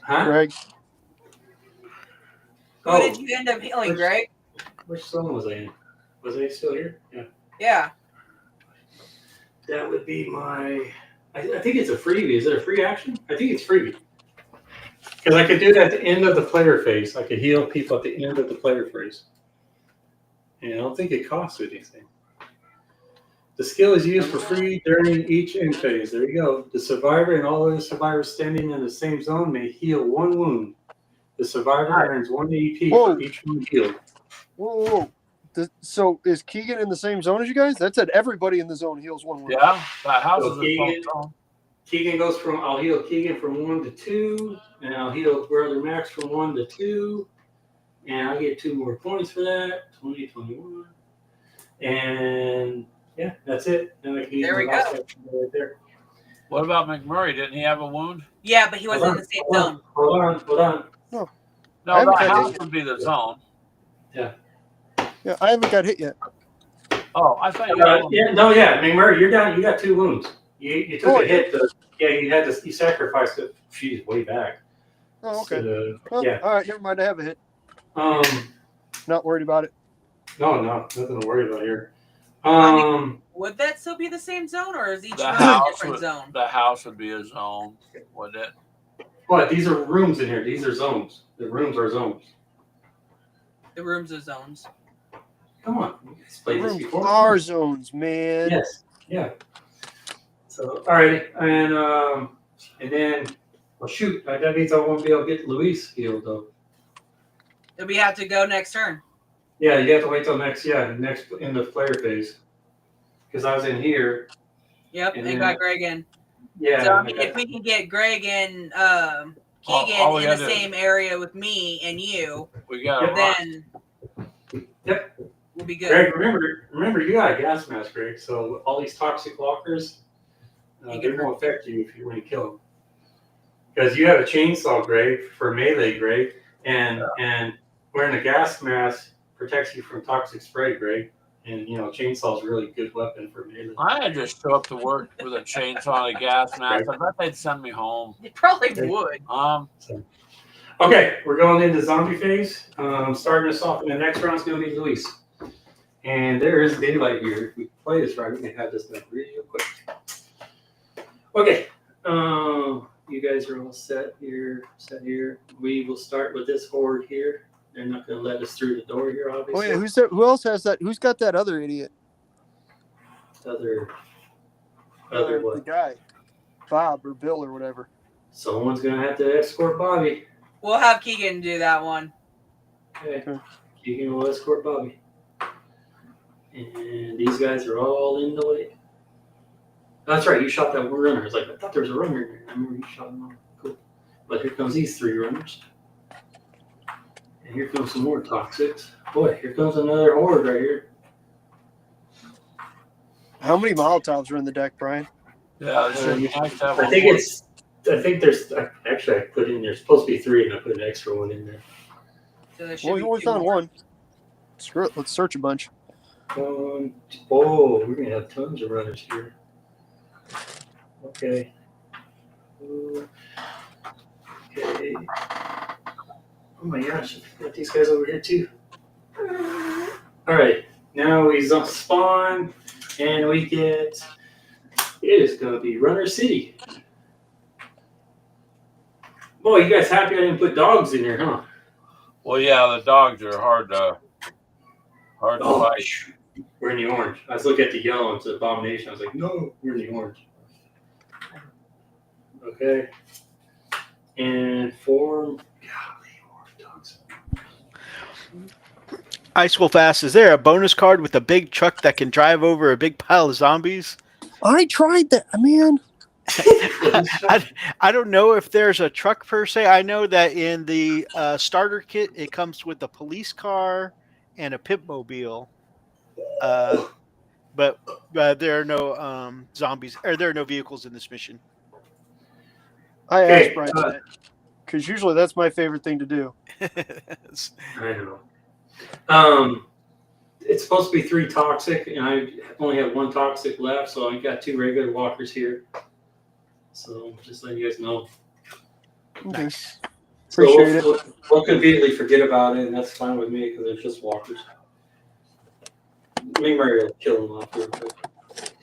Huh? Greg, Who did you end up healing, Greg? Which zone was I in? Was I still here? Yeah. Yeah. That would be my. I think it's a freebie. Is it a free action? I think it's freebie. Because I could do that at the end of the player phase. I could heal people at the end of the player phase. And I don't think it costs anything. The skill is used for free during each end phase. There you go. The survivor and all other survivors standing in the same zone may heal 1 wound. The survivor earns 1 AP Whoa. for each wound healed. whoa. So is Keegan in the same zone as you guys? That said everybody in the zone heals 1 wound. Yeah, that house So is its own zone. Keegan goes from, I'll heal Keegan from 1 to 2, and I'll heal Brother Max from 1 to 2, and I'll get 2 more points for that, 20, 21. And yeah, that's it. Then I can use There we my go. last action right there. What about McMurray? Didn't he have a wound? Yeah, but he wasn't in the same zone. Hold on. No, I haven't that had house it. would be the zone. Yeah, I haven't got hit yet. Oh, I thought you had one. McMurray, you're down. You got 2 wounds. You took Oh, a hit. You sacrificed it. She's way back. Oh, okay. So, Well, yeah. all right, never mind. I have a hit. Um. Not worried about it. No, nothing to worry about here. Would that still be the same zone, or is each The room a house different would- zone? The house would be a zone, wouldn't it? What? These are rooms in here. These are zones. The rooms are zones. The rooms are zones. Come on, you guys played this Rooms before. are zones, man. Yes. Yeah. So, alrighty, and then, well, shoot, that means I won't be able to get Luis healed though. Then we have to go next turn. Yeah, you have to wait till next in the player phase, because I was in here. Yep, And and then- got Greg in. Yeah. So I mean, if we can get Greg and Keegan all we in the gotta do- same area with me and you, We got to run. then Yep. we'll be good. Greg, remember, you got a gas mask, Greg. So all these toxic walkers, You they can won't affect you when you kill them. Because you have a chainsaw, Greg, for melee, Greg, and wearing a gas mask protects you from toxic spray, Greg. And chainsaw is a really good weapon for melee. I just show up to work with a chainsaw and a gas mask. I bet they'd send me home. You probably would. Okay, we're going into zombie phase. Starting us off in the next round is going to be Luis. And there is daylight here. If we play this right, we can have this done real quick. Okay, you guys are all set here. We will start with this horde here. They're not going to let us through the door here, Oh obviously. yeah, who else has that? Who's got that other idiot? Other The what? guy, Bob or Bill or whatever. Someone's going to have to escort Bobby. We'll have Keegan do that one. Okay. Keegan will escort Bobby. And these guys are all in the way. That's right, you shot that one runner. I was like, I thought there was a runner in there. I remember you shot him off. Cool. But here comes these 3 runners. And here comes some more toxics. Boy, here comes another horde right here. How many Molotovs are in the deck, Brian? Yeah, it should be nice to have I one think more. there's, actually I put in, there's supposed to be 3 and I put an extra one in there. So there should Well, be we only 2 found more. one. Screw it. Let's search a bunch. We're going to have tons of runners here. Okay. Okay. Oh my gosh, I got these guys over here too. Alright, now we spawn and we get, it is going to be Runner City. Boy, you guys happy I didn't put dogs in here, huh? Well, yeah, the dogs are hard to Oh, fight. we're in the orange. I was looking at the yellow, it's an abomination. I was like, no, we're in the orange. Okay. And form. Golly, more dogs. Ice Wolf asks, is there a bonus card with a big truck that can drive over a big pile of zombies? I tried that, man. I don't know if there's a truck per se. I know that in the starter kit, it comes with a police car and a pimp mobile. But there are no zombies, or there are no vehicles in this mission. I Okay, asked Brian that because usually that's my favorite thing to do. I know. It's supposed to be 3 toxic, and I only have 1 toxic left, so I got 2 regular walkers here. So just letting you guys know. Okay. Nice. So Appreciate it. we'll conveniently forget about it, and that's fine with me because they're just walkers. Me and Mary will kill them off real quick.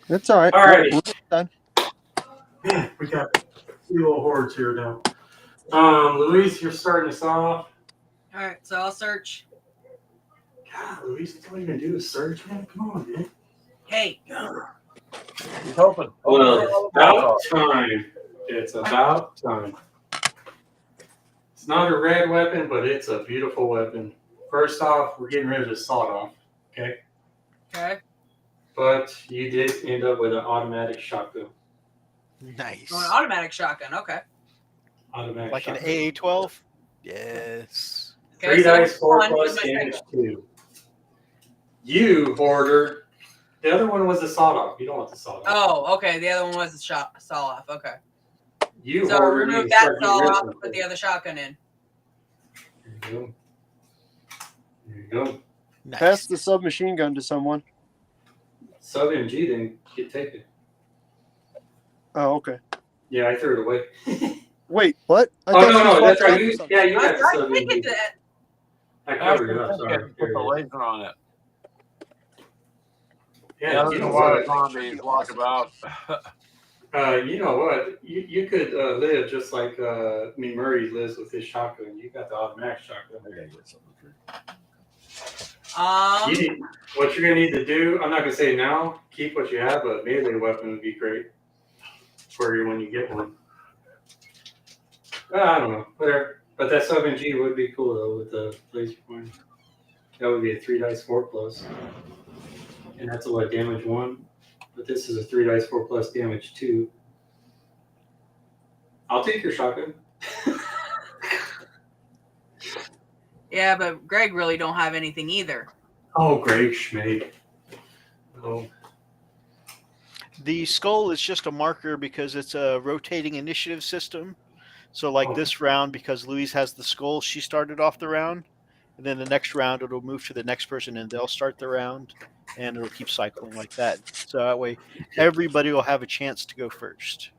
That's all right. All righty. We're done. Man, we got 2 little hordes here now. Luis, you're starting us off. All right, so I'll search. God, Luis, that's all you can do is search, man. Come on, man. Hey, He's hoping. Well, it's about time. It's about time. It's not a red weapon, but it's a beautiful weapon. First off, we're getting rid of the sawed-off, okay? okay. But you did end up with an automatic shotgun. Nice. Oh, an automatic shotgun. Okay. Automatic Like shotgun. an AA-12? Yes. Okay. 3 so dice, 4 one plus, is my damage second. 2. You, hoarder. The other one was the sawed-off. You don't want the sawed-off. Oh, okay. The other one was the saw off. Okay. You, So hoarder, need remove to that start getting saw rid of off, something. put the other shotgun in. There you go. There you go. Nice. Pass the submachine gun to someone. Sub MG, then get taken. Oh, okay. Yeah, I threw it away. Wait, what? I Oh, thought you no, that's popped right. off You, something. yeah, you got the I sub think MG. it's a, I covered it up. Sorry. Put the laser on it. Yeah, there's you a know lot of what? zombies walk about. You know what? You could live just like me Murray lives with his shotgun. You got the automatic shotgun. I gotta get something for you. You need, what you're gonna need to do, I'm not gonna say now, keep what you have, but melee weapon would be great for you when you get one. I don't know, whatever. But that sub MG would be cool though with the laser point. That would be a 3 dice 4 plus, and that's a what, damage 1. But this is a 3 dice 4 plus, damage 2. I'll take your shotgun. yeah, but Greg really don't have anything either. Oh, great, Schmade. Oh. The skull is just a marker because it's a rotating initiative system. So like this round, because Louise has the skull, she started off the round. And then the next round, it'll move to the next person and they'll start the round. And it'll keep cycling like that. So that way, everybody will have a chance to go first.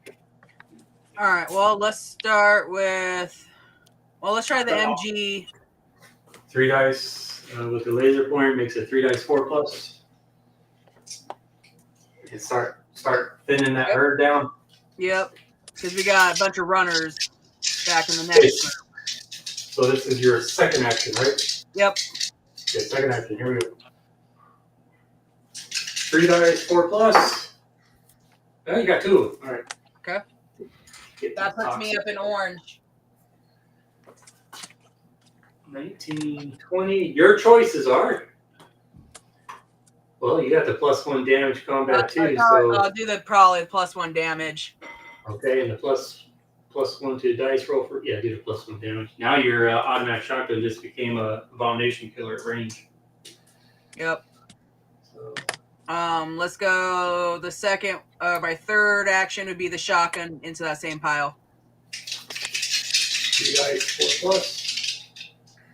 All right. Well, let's start with. Well, let's try the MG. 3 dice with the laser pointer makes it 3 dice 4 plus. And start thinning that herd down. Yep. Because we got a bunch of runners back in the next group. So this is your second action, right? Yep. Okay, second action. Here we go. 3 dice 4 plus. Oh, you got 2 of them. All right. Okay. That puts me up in orange. 19, 20. Your choices are. Well, you got the +1 damage combat too. So I'll do the probably +1 damage. okay, and the +1 to dice roll for do the +1 damage. Now your automatic shotgun just became a abomination killer at range. Yep. So Let's go. The second, my third action would be the shotgun into that same pile. 3 dice 4 plus.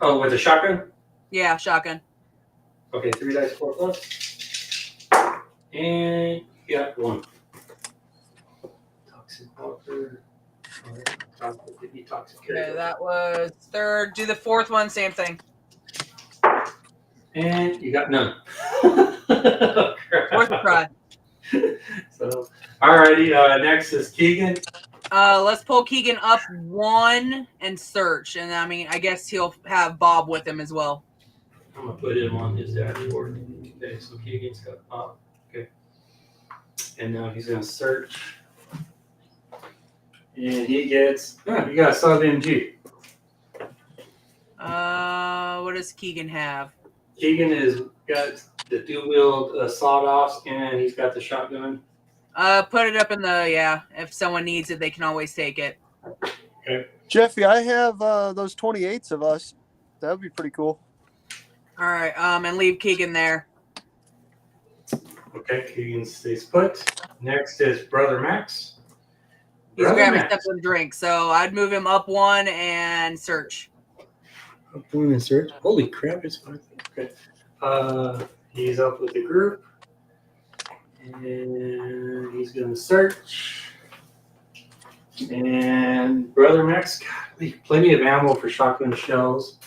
Oh, with the shotgun? Yeah, shotgun. Okay, 3 dice 4 plus. And you got 1. Toxic walker. Toxic Okay, that was third. Do the fourth one, same thing. And you got none. Fourth try. So, alrighty. Next is Keegan. Let's pull Keegan up 1 and search, and I mean, I guess he'll have Bob with him as well. I'm gonna put him on his dashboard. Okay, so Keegan's got Bob. Okay, and now he's gonna search, and he gets. You got a sub MG. What does Keegan have? Keegan is got the dual wield sawed-offs, and he's got the shotgun. Put it up in the if someone needs it, they can always take it. Jeffy, I have those 28s of us. That would be pretty cool. All right. And leave Keegan there. Okay, Keegan stays put. Next is Brother Max. He's Brother grabbing Max. something to drink, so I'd move him up one and search. Up one and search. Holy crap, it's fine. Okay. He's up with the group. And he's going to search. And Brother Max, God, plenty of ammo for shotgun shells.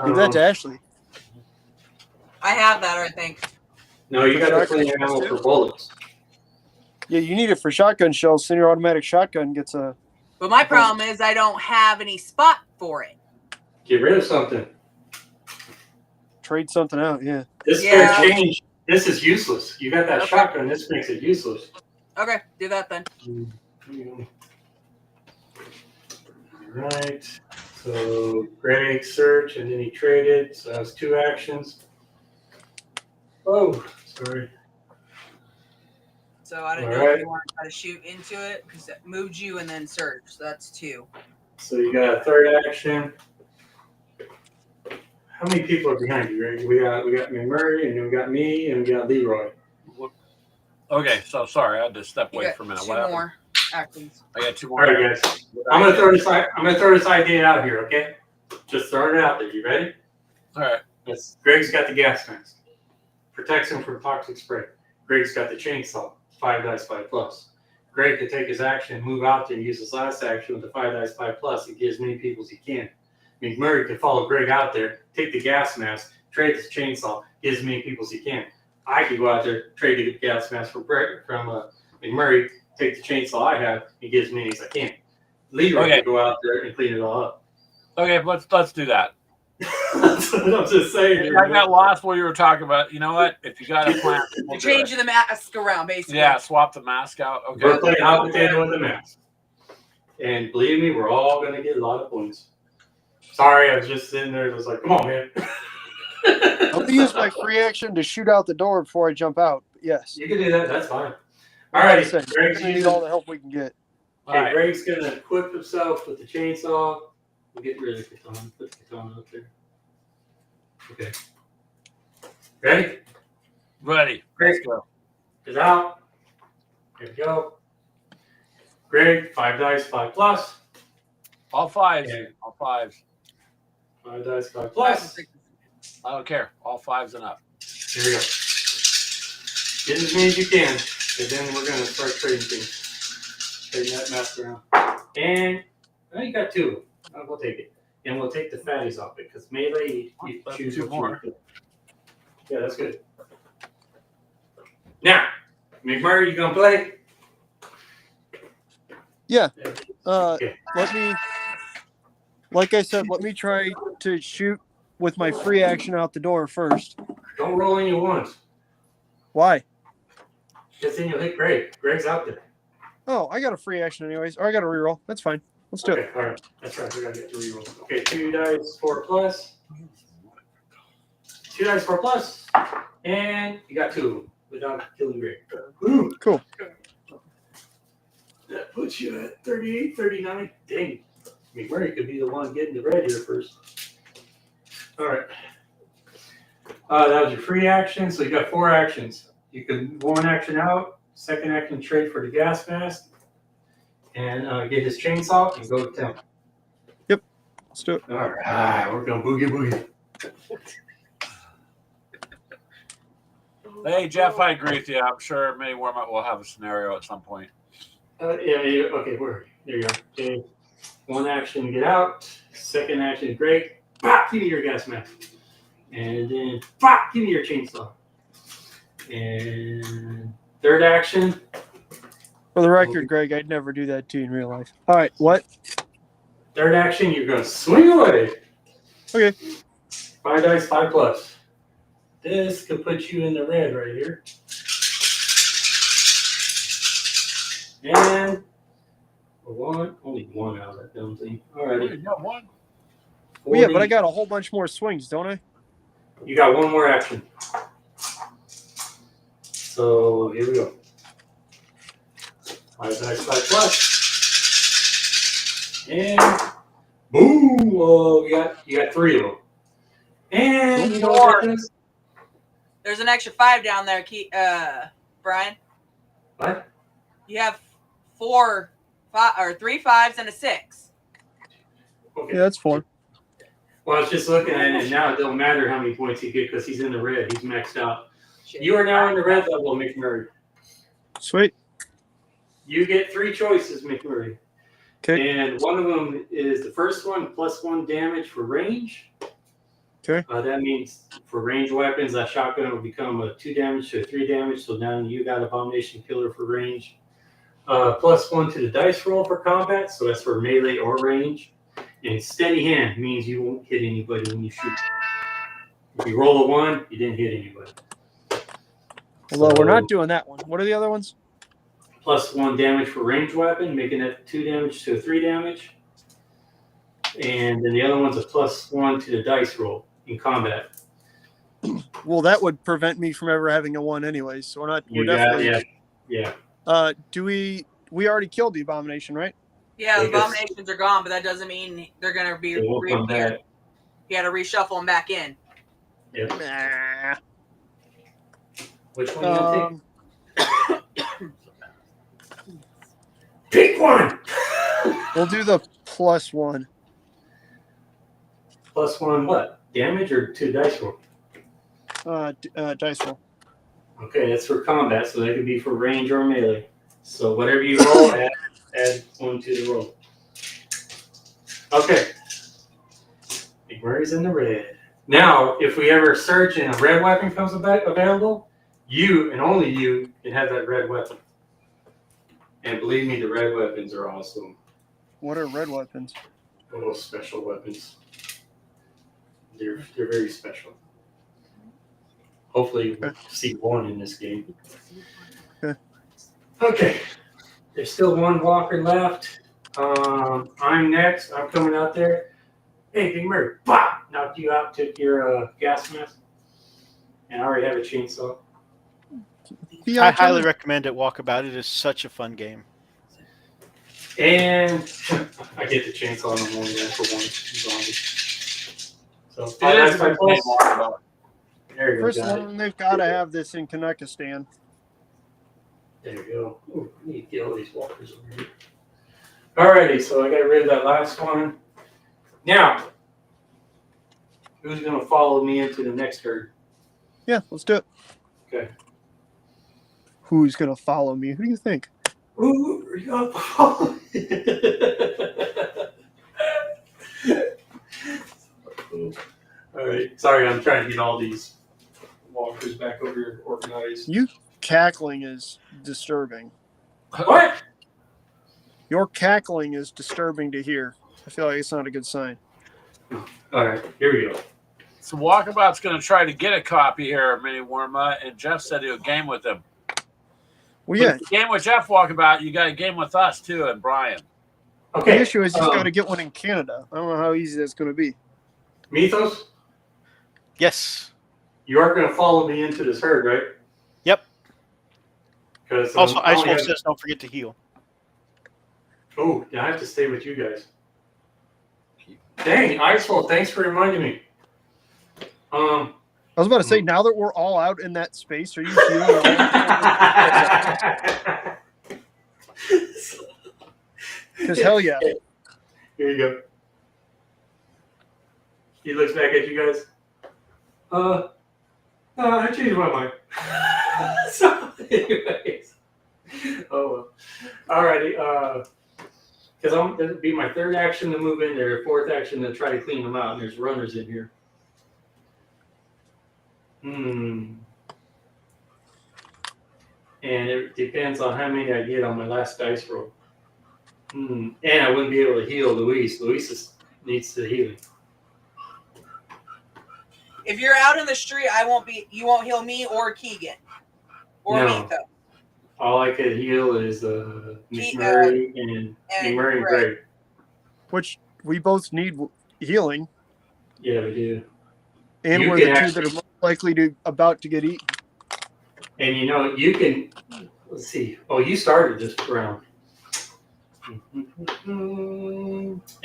Give that to Ashley. I have that, I think. No, you got plenty of ammo for bullets. Yeah, you need it for shotgun shells. Then your automatic shotgun gets a. But my problem is I don't have any spot for it. Get rid of something. Trade something out, yeah. This is fair change. This is useless. You got that shotgun. This makes it useless. Okay, do that then. All right. So Greg search, and then he traded. So that was 2 actions. Oh, sorry. So I didn't know if you want to try to shoot into it because it moved you and then search. So that's 2. So you got a 3rd action. How many people are behind you, Greg? We got McMurray, and then we got me, and we got Leroy. Okay, so sorry, I had to step away for a minute. 2 more actions. I got 2 more. All right, guys. I'm gonna throw this idea out here, okay? Just throwing it out there. You ready? All right. Yes. Greg's got the gas mask. Protects him from toxic spray. Greg's got the chainsaw. 5 dice 5+. Greg can take his action, move out there, and use his last action with the 5 dice 5+. And get as many people as he can. McMurray can follow Greg out there, take the gas mask, trade the chainsaw, get as many people as he can. I could go out there, trade the gas mask from McMurray, take the chainsaw I have, and get as many as I can. Leroy can go out there and clean it all up. Okay, let's do that. That's what I'm just saying. I got lost while you were talking about. You know what? If you got a plan, You're changing the mask around, basically. Yeah, swap the mask out. Okay. We're playing hot potato with the mask. And believe me, we're all going to get a lot of points. Sorry, I was just sitting there. I was like, come on, man. I'll use my free action to shoot out the door before I jump out. Yes. You can do that. That's fine. All right. Greg's need all the help we can get. Okay, right. Greg's going to equip himself with the chainsaw. We'll get rid of the katana. Put the katana up there. Okay. Ready? Ready. Let's go. Is out. Here we go. Greg, 5 dice, 5+. All 5s. Okay. All 5s. 5 dice, 5+. I don't care. All 5s and up. Here we go. Get as many as you can, and then we're going to start trading things. Trading that mask around. And I you got 2. We'll take it. And we'll take the fatties off it, because melee, you choose 2 more. Want to. Yeah, that's good. Now, McMurray, you going to play? Yeah. Okay. Let me, like I said, let me try to shoot with my free action out the door first. Don't roll any ones. Why? Because then you'll hit Greg. Greg's out there. Oh, I got a free action anyways. Or I got a reroll. That's fine. Let's do it. All right. That's right. We got to get the reroll. Okay, 2 dice, 4+. 2 dice, 4+. And you got 2 of them without killing Greg. Ooh. Cool. That puts you at 38, 39. Dang. McMurray could be the one getting the red here first. All right. That was your free action. So you got 4 actions. You can 1 action out, 2nd action trade for the gas mask, and get his chainsaw and go to town. Yep. Let's do it. All right. We're going boogie boogie. Hey, Jeff, I agree with you. I'm sure May Warm-Up will have a scenario at some point. Yeah, okay, there you go. Okay. 1 action to get out. 2nd action to break. Pop, give me your gas mask. And then pop, give me your chainsaw. And 3rd action. For the record, Greg, I'd never do that to you in real life. All right, what? 3rd action, you're going to swing away. Okay. 5 dice, 5+. This could put you in the red right here. And only 1 out of that dumb thing. Alrighty. You got 1. Well, yeah, but I got a whole bunch more swings, don't I? You got 1 more action. So here we go. 5 dice, 5 plus. And boom! Whoa, you got 3 of them. And you know what that is? There's an extra 5 down there, Brian. What? You have 4, 5, or 3 5s and a 6. Okay. Yeah, that's 4. Well, I was just looking at it, and now it don't matter how many points he gets because he's in the red. He's maxed out. Shit. You are now in the red level, McMurray. Sweet. You get 3 choices, McMurray. Okay. And one of them is the first one, +1 damage for range. Okay. That means for range weapons, that shotgun will become a 2 damage to a 3 damage. So now you got Abomination Killer for range. +1 to the dice roll for combat. So that's for melee or range. And steady hand means you won't hit anybody when you shoot. If you roll a 1, you didn't hit anybody. Although we're not doing that one. What are the other ones? +1 damage for range weapon, making it 2 damage to a 3 damage. And then the other one's a +1 to the dice roll in combat. Well, that would prevent me from ever having a 1 anyways. So we're not. We're definitely. Yeah. Do we already killed the abomination, right? Yeah, the Because- abominations are gone, but that doesn't mean they're going to be They won't come reappear. back. You got to reshuffle them back in. Yeah. Nah. Which one you gonna Um, take? Pick one. we'll do the +1. +1 what? Damage or 2 dice roll? Dice roll. Okay, that's for combat, so that could be for range or melee. So whatever you roll, add 1 to the roll. Okay. McMurray's in the red. Now, if we ever search and a red weapon comes available, you and only you can have that red weapon. And believe me, the red weapons are awesome. What are red weapons? Oh, special weapons. They're very special. Hopefully we'll see 1 in this game. Okay. There's still 1 walker left. I'm next. I'm coming out there. Hey, Big Murray, bop! Knocked you out, took your gas mask. And I already have a chainsaw. I highly recommend it. Walkabout. It is such a fun game. And I get the chainsaw in the morning for 1 zombie. So It is a good game, plus. Walkabout. There you First go. one, they've got to have this in Kanekistan. There you go. Ooh, I need to get all these walkers over here. Alrighty, so I got rid of that last one. Now, who's going to follow me into the next herd? Yeah, let's do it. Okay. Who's gonna follow me? Who do you think? Ooh, are you going to follow me? Alright, sorry, I'm trying to get all these walkers back over here organized. You cackling is disturbing. What? Your cackling is disturbing to hear. I feel like it's not a good sign. Alright, here we go. So Walkabout's going to try to get a copy here of Mini Warma, and Jeff said he'll game with him. Well, yeah. If you game with Jeff Walkabout, you got to game with us too, and Brian. Okay. The issue is he's got to get one in Canada. I don't know how easy that's going to be. Mythos, Yes. you are going to follow me into this herd, right? Yep. Because Also, Ice Wolf says don't forget to heal. Oh, I have to stay with you guys. Dang, Ice Wolf, thanks for reminding me. I was about to say, now that we're all out in that space, are you healing all? Because hell yeah. Here you go. He looks back at you guys. I changed my mind. So, anyways. Oh, well. Alrighty. Because that'll be my 3rd action to move in there, 4th action to try to clean them out, and there's runners in here. And it depends on how many I get on my last dice roll. And I wouldn't be able to heal Luis. Luis needs the healing. If you're out in the street, you won't heal me or Keegan. Or No. me, though. All I could heal is McMurray and McMurray and Greg. Which we both need healing, Yeah, we do. and You we're can the two actually- that are most likely to about to get eaten. And you can. Let's see. Oh, you started this round.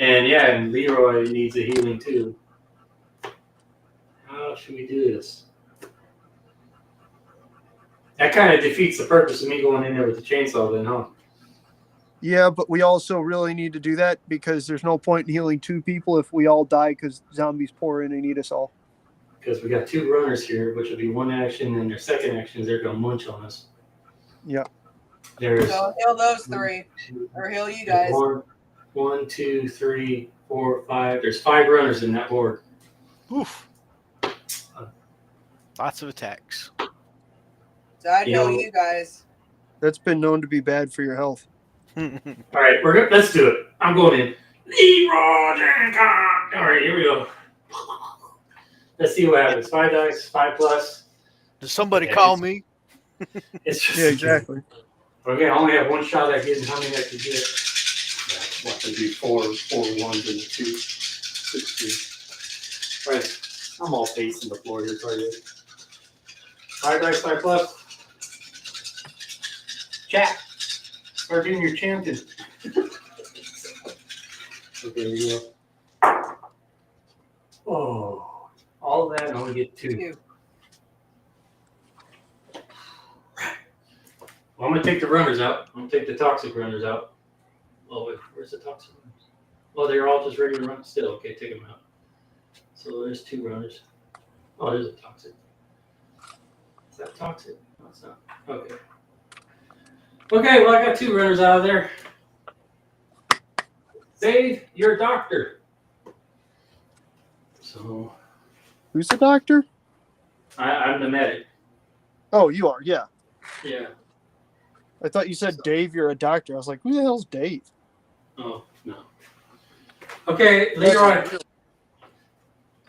And yeah, and Leroy needs a healing too. How should we do this? That kind of defeats the purpose of me going in there with the chainsaw then, huh? Yeah, but we also really need to do that because there's no point in healing 2 people if we all die because zombies pour in and eat us all. Because we got 2 runners here, which will be 1 action, and their second action is they're going to munch on us. Yeah. There's So heal those 3, or heal you guys. 1, 2, 3, 4, 5. There's 5 runners in that horde. Oof. Lots of attacks. So I'd You heal know- you guys. That's been known to be bad for your health. All right, let's do it. I'm going in. Leroy Jenkins. All right, here we go. Let's see what happens. 5 dice, 5 plus. Does somebody call me? It's just Yeah, exactly. Okay, I only have 1 shot at getting how many I can get. What to do? 4 ones and 2 6 2. All right, I'm all facing the floor here. Sorry. 5 dice, 5 plus. Chat. Start getting your champion. Okay, here you go. Oh, all of that, and I only get 2. 2. Well, I'm going to take the runners out. I'm going to take the toxic runners out. Oh, wait, where's the toxic runners? Oh, they're all just regular runners still. Okay, take them out. So there's 2 runners. Oh, there's a toxic. Is that toxic? No, it's not. Okay. Okay, well, I got 2 runners out of there. Save your doctor. So, Who's the doctor? I'm the medic. Oh, you are. Yeah. Yeah. I thought you said Dave. You're a doctor. I was like, who the hell's Dave? Oh, no. Okay, Leroy.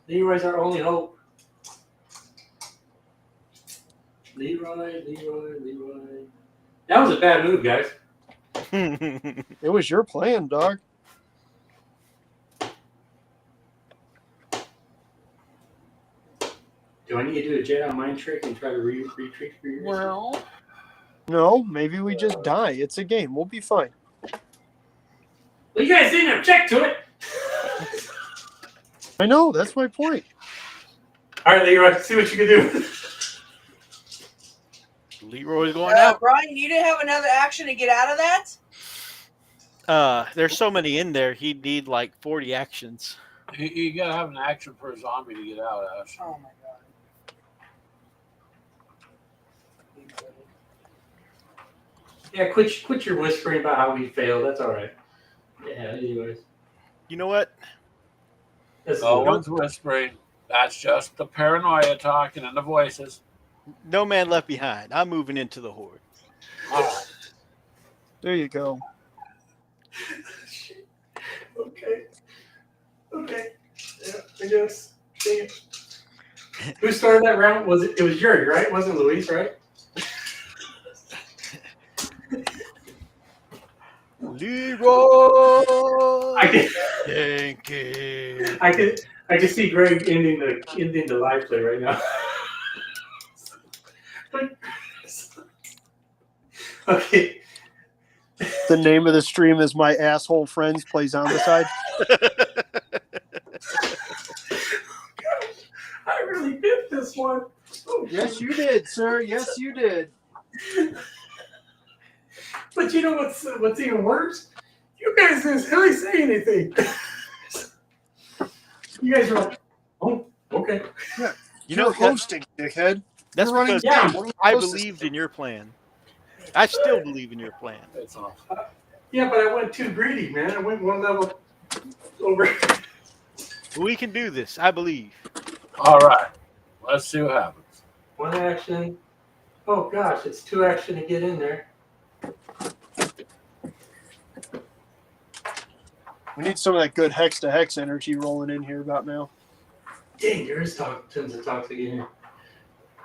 Leroy's our only hope. Leroy. That was a bad move, guys. It was your plan, dog. Do I need to do a Jedi mind trick and try to retreat for yours? Well, No, maybe we just die. It's a game. We'll be fine. Well, you guys didn't object to it. I know. That's my point. All right, Leroy, see what you can do. Leroy's going out. Brian, you didn't have another action to get out of that? There's so many in there. He'd need like 40 actions. You gotta have an action for a zombie to get out, Ash. Oh my god. Yeah, quit your whispering about how we failed. That's all right. Yeah, anyways. You know what? No one's whispering. That's just the paranoia talking and the voices. No man left behind. I'm moving into the horde. All right. There you go. Okay. Yeah, I guess. Dang it. Who started that round? It was Yuri, right? It wasn't Luis, right? Leroy I Jenkins. can see Greg ending the live play right now. Okay. The name of the stream is My Asshole Friends Play Zombicide. I really did this one. Oh, Yes, you did, sir. Yes, you did. But you know what's even worse? You guys didn't really say anything. You guys are like, oh, okay. You know, You're hosting, dickhead. that's You're running because Yeah. the game. I Hostess. believed in your plan. I still believe in your plan. It's off. Yeah, but I went too greedy, man. I went 1 level over. We can do this. I believe. All right. Let's see what happens. 1 action. Oh gosh, it's 2 action to get in there. We need some of that good hex to hex energy rolling in here about now. Dang, there is tons of toxic in here.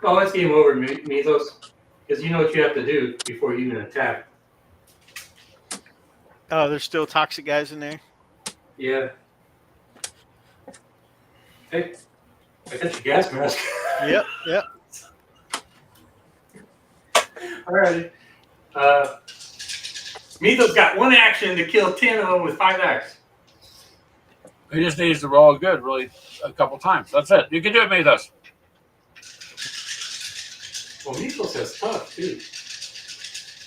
Oh, let's game over, Mythos. Because you know what you have to do before you even attack. Oh, there's still toxic guys in there. Yeah. Hey, I got your gas mask. Yep. Alrighty. Mito's got one action to kill 10 of them with 5 axes. He just needs to roll good, really, a couple times. That's it. You can do it, Mythos. Well, Mito's has tough, too.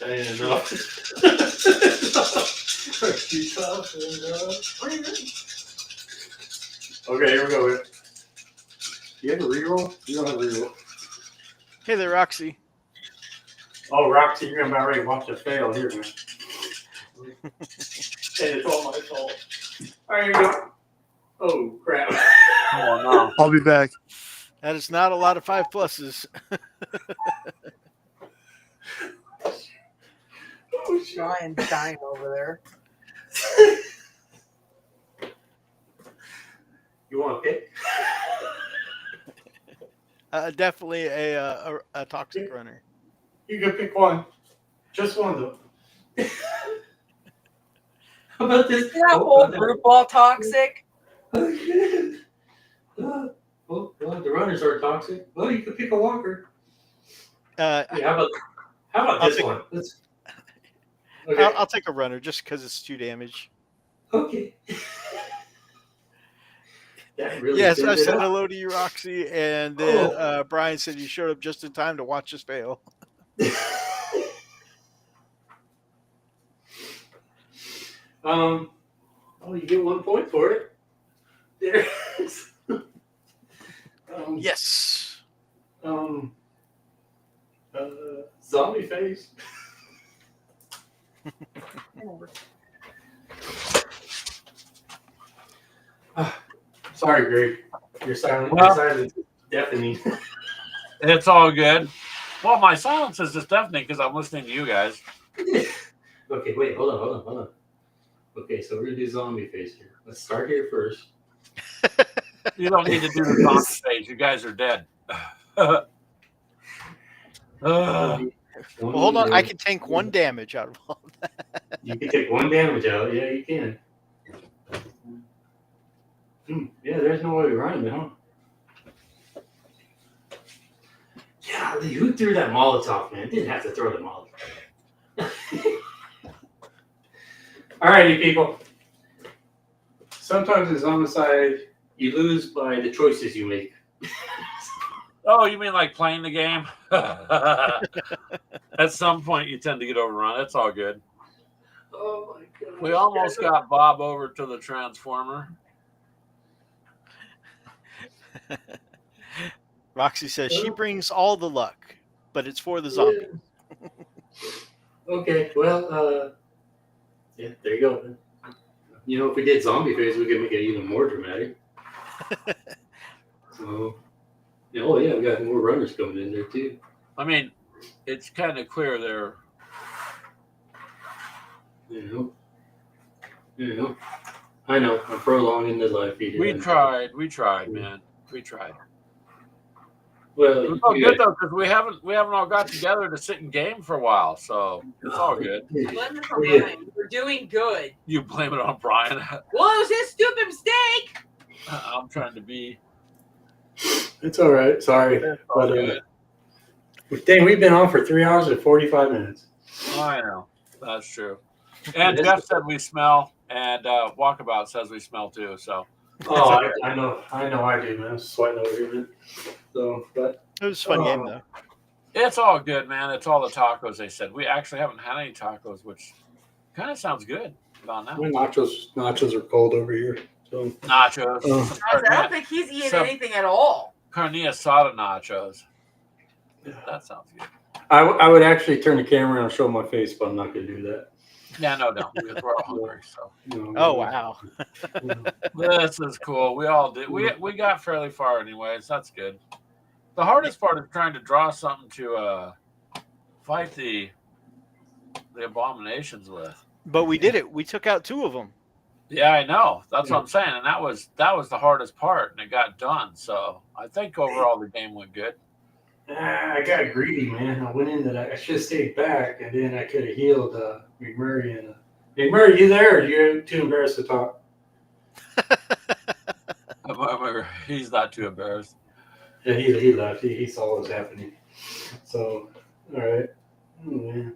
And, tough. Okay, here we go. You have a reroll? You don't have a reroll. Hey there, Roxy. Oh, Roxy, you're about ready to watch us fail here, man. And it's all my fault. All right, here we go. Oh, crap. Oh, no. I'll be back. That is not a lot of 5 pluses. Oh, shit. Brian's dying over there. You want to pick? Definitely a toxic runner. You can pick one. Just one, though. How about this? Isn't that whole group all toxic? Well, the runners are toxic. Well, you could pick a walker. Uh, Yeah, how about I'll this take- one? Okay. I'll take a runner just because it's 2 damage. Okay. That really Yes, sends I it said up. hello to you, Roxy, and then Brian said you showed up just in time to watch us fail. Oh, you get 1 point for it. There. Yes. Zombie face. Sorry, Greg. Your silence is deafening. It's all good. Well, my silence is just deafening because I'm listening to you guys. Okay, wait, hold on. Okay, so we're gonna do zombie face here. Let's start here first. You don't need to do the zombie phase. You guys are dead. Well, hold on. I can tank 1 damage out of all that. You can take 1 damage out. Yeah, you can. Yeah, there's no way around it, huh? Yeah, who threw that Molotov, man? Didn't have to throw the Molotov. Alrighty, people. Sometimes in Zombicide, you lose by the choices you make. Oh, you mean like playing the game? At some point, you tend to get overrun. It's all good. Oh my god. We almost got Bob over to the Transformer. Roxy says she brings all the luck, but it's for the zombie. Okay, well, yeah, there you go. You know, if we did zombie phase, we could make it even more dramatic. So, oh yeah, we got more runners coming in there too. I mean, it's kind of clear there. You know, I know, I'm prolonging the life here. We tried, man. We tried. Well, It's all good though because we haven't all got together to sit in game for a while, so it's all good. Blame it on Brian. We're doing good. You blame it on Brian. Well, it was his stupid mistake. I'm trying to be. It's all right. Sorry, but dang, we've been on for 3 hours and 45 minutes. I know that's true. And Jeff said we smell, and Walkabout says we smell too. So. Oh, I know, I do, man. I'm sweating over here, man. So, but It was a fun game, though. It's all good, man. It's all the tacos they said. We actually haven't had any tacos, which kind of sounds good about now. my nachos are cold over here. So Nachos. I don't think he's eating anything at all. Carne asada nachos. That sounds good. I would actually turn the camera around and show my face, but I'm not going to do that. Yeah, no, because we're all hungry. So Oh, wow. this is cool. We all did. We got fairly far, anyways. That's good. The hardest part is trying to draw something to fight the abominations with. But we did it. We took out 2 of them. Yeah, I know. That's what I'm saying, and that was the hardest part, and it got done. So I think overall the game went good. I got greedy, man. I went in that I should have stayed back, and then I could have healed McMurray. And McMurray, you there? Or are you too embarrassed to talk? He's not too embarrassed. Yeah, he left. He saw what was happening. So, all right. Oh, man.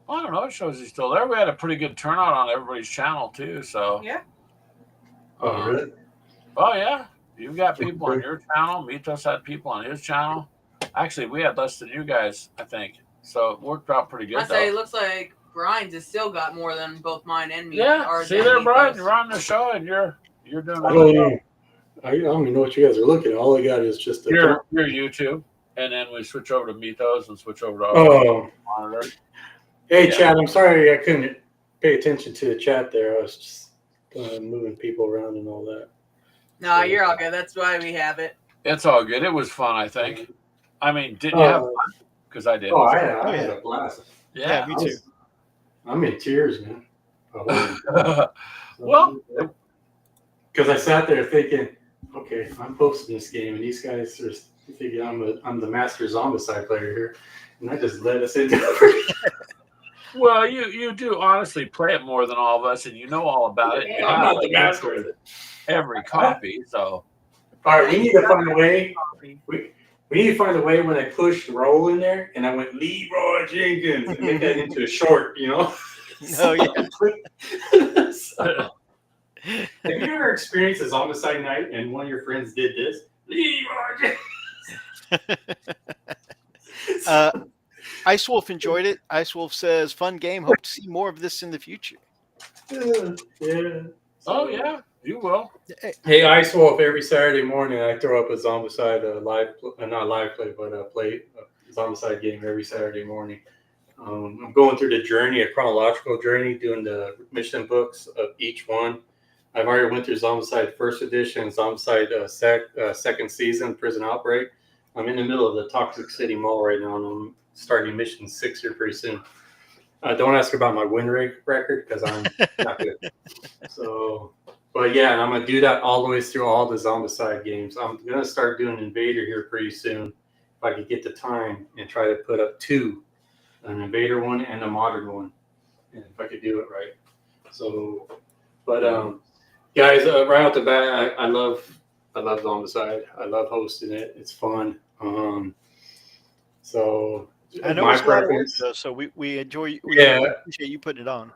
I don't know. It shows he's still there. We had a pretty good turnout on everybody's channel too. So Yeah. Oh, really? Oh yeah, you've got people on your channel. Mitos had people on his channel. Actually, we had less than you guys, I think. So it worked out pretty good. I say it looks like Brian's has still got more than both mine and me. Yeah. Or See than there, Mitos. Brian. You're on the show, and you're doing. I don't know. I don't even know what you guys are looking at. All I got is just a your YouTube, and then we switch over to Mitos and switch over to our Oh, monitor. hey, Yeah. Chad. I'm sorry I couldn't pay attention to the chat there. I was just moving people around and all that. No, you're all good. That's why we have it. It's all good. It was fun, I think. I mean, didn't you have fun? Because I did. Oh, I had a blast. Yeah. me too. I'm in tears, man. Well, because I sat there thinking, okay, I'm posting this game, and these guys are thinking I'm the master Zombicide player here, and I just let us into it. well, you do honestly play it more than all of us, and you know all about it. You I'm have not the master of it. every copy, so. All right, we need to find a way. We need to find a way when I pushed roll in there, and I went Leroy Jenkins and make that into a short, you know. Oh yeah. So, have you ever experienced a Zombicide night and one of your friends did this? Leroy Jenkins. Ice Wolf enjoyed it. Ice Wolf says, "Fun game. Hope to see more of this in the future." Yeah. Oh yeah, you will. Hey, Ice Wolf, every Saturday morning I throw up a Zombicide not live play, but play a Zombicide game every Saturday morning. I'm going through the journey, a chronological journey, doing the mission books of each one. I've already went through Zombicide First Edition, Zombicide Second Season, Prison Outbreak. I'm in the middle of the Toxic City Mall right now, and I'm starting Mission 6 here pretty soon. Don't ask about my win rate record, because I'm not good. So, but yeah, and I'm going to do that all the way through all the Zombicide games. I'm going to start doing Invader here pretty soon, if I could get the time, and try to put up 2. An Invader one and a modern one, and if I could do it right. So, but guys, right off the bat, I love Zombicide. I love hosting it. It's fun. So I know my it's a lot of work, preference. though, so we enjoy. We Yeah. appreciate you putting it on.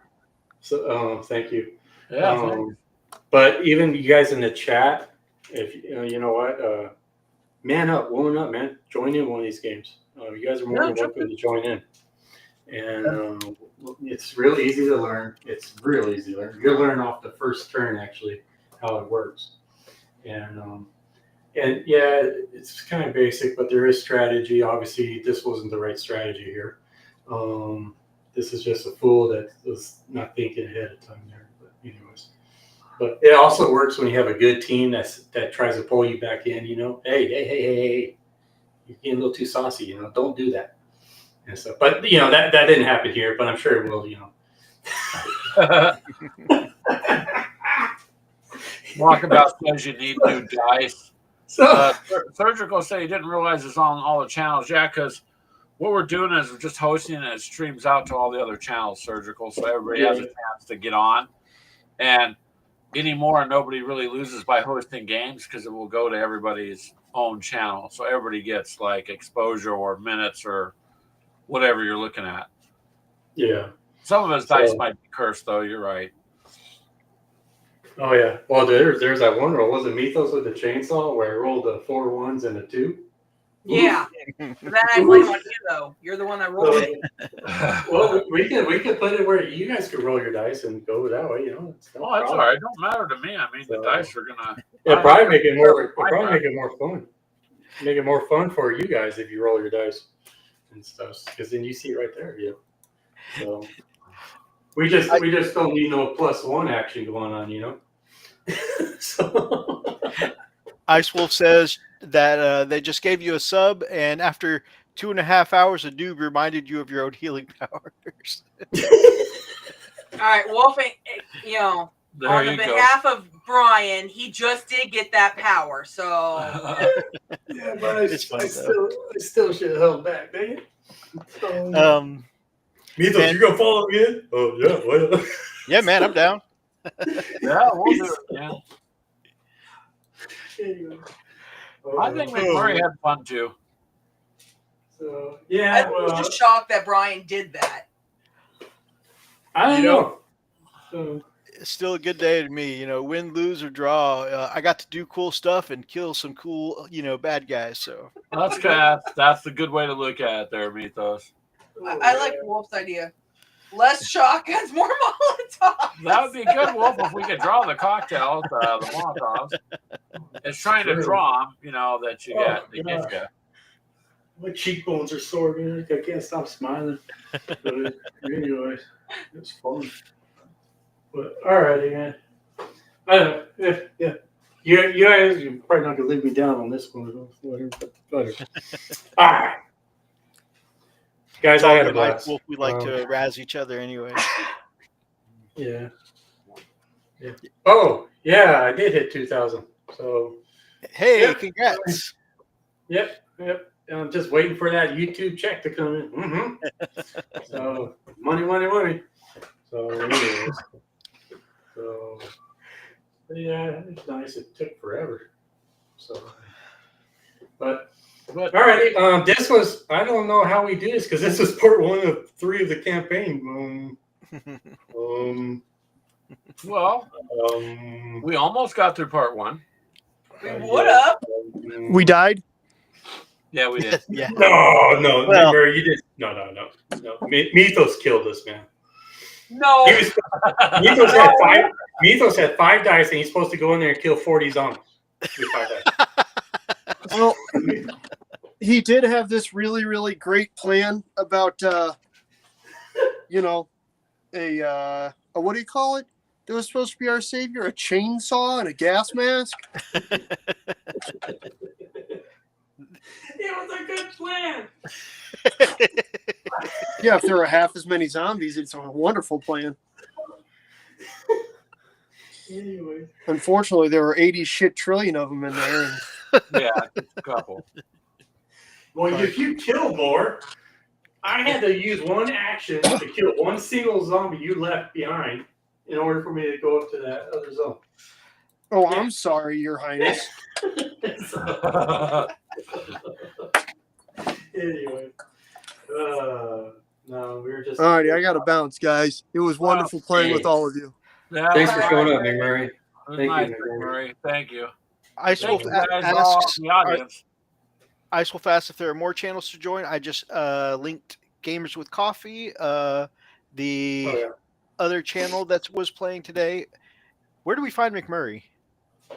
So thank you. Yeah. But even you guys in the chat, if you know what, man up, woman up, man. Join in one of these games. You guys are more than welcome to join in. And it's real easy to learn. It's real easy to learn. You'll learn off the first turn, actually, how it works. And yeah, it's kind of basic, but there is strategy. Obviously, this wasn't the right strategy here. This is just a fool that was not thinking ahead of time there. But anyways, but it also works when you have a good team that tries to pull you back in. You know, hey, you're getting a little too saucy. You know, don't do that. And stuff. But you know that didn't happen here, but I'm sure it will. You know. Walkabout says you need new dice. So Surgical say you didn't realize it's on all the channels. Yeah, because what we're doing is we're just hosting and it streams out to all the other channels, Surgical, so everybody has a chance to get on. And anymore, nobody really loses by hosting games because it will go to everybody's own channel. So everybody gets like exposure or minutes or whatever you're looking at. Yeah. Some of his dice might be cursed, though. You're right. Oh yeah. Well, there's that one roll. Was it Mythos with the chainsaw where I rolled the 4 1s and a 2? Yeah. That I blame on you though. You're the one that rolled it. Well, we can put it where you guys can roll your dice and go that way. You know. It's no That's all problem. right. It don't matter to me. I mean, the dice are gonna. It'll probably make it more. Fun. Make it more fun for you guys if you roll your dice and stuff, because then you see it right there. You know. So we just don't need no +1 action going on. You know. So. Ice Wolf says that they just gave you a sub, and after 2.5 hours, a noob reminded you of your own healing powers. All right, Wolf, you know, There on you the go. behalf of Brian, he just did get that power, so. Yeah, but I still should have held back, dang it. Mythos, you gonna follow me in? Oh yeah, well. Yeah, man, I'm down. Yeah, we'll do it. Yeah. I think McMurray had fun too. So I yeah, was just shocked that Brian did that. I don't You know- know. So, It's still a good day to me. Win, lose, or draw. I got to do cool stuff and kill some cool, bad guys. So That's the good way to look at it there, Mythos. I like Wolf's idea. Less shotguns, more Molotovs. That would be good, Wolf, if we could draw the cocktails, the Molotovs. It's trying to True. draw them, that you get. They get you. My cheekbones are sore, man. I can't stop smiling. But anyways, it's fun. But alrighty, man. Yeah. You guys, you're probably not gonna leave me down on this one. Whatever. All right, guys, I had a blast. We like to razz each other anyway. Yeah. Oh, yeah, I did hit 2,000. So. Hey, Yep. congrats! Yep. I'm just waiting for that YouTube check to come in. Mm-hmm. So money. So anyways. Yeah, it's nice. It took forever. So, but all right. This was, I don't know how we do this because this is part 1 of 3 of the campaign. Well, we almost got through part 1. We would have. We died. Yeah, we did. Yeah. No. Well- Remember, you did. No. Mythos killed us, man. No. Mythos had 5 dice, and he's supposed to go in there and kill 40 zombies with 5 dice. Well, he did have this really, really great plan about, a what do you call it? That was supposed to be our savior, a chainsaw and a gas mask. It was a good plan. Yeah, if there were half as many zombies, it's a wonderful plan. Anyway. Unfortunately, there were 80 shit trillion of them in there. And Yeah, just a couple. Well, if you kill more, I had to use one action to kill one single zombie you left behind in order for me to go up to that other zone. oh, I'm sorry, Your Highness. Anyway. No, we were just. Alrighty, I got to bounce, guys. It was wonderful playing with all of you. Yeah, Thanks for showing up, McMurray. It was Thank you, nice, McMurray. Murray. Thank you. Ice Thank Wolf you guys all asks, in the audience. Ice Wolf asks if there are more channels to join. I just linked Gamers with Coffee, the other channel that was playing today. Where do we find McMurray?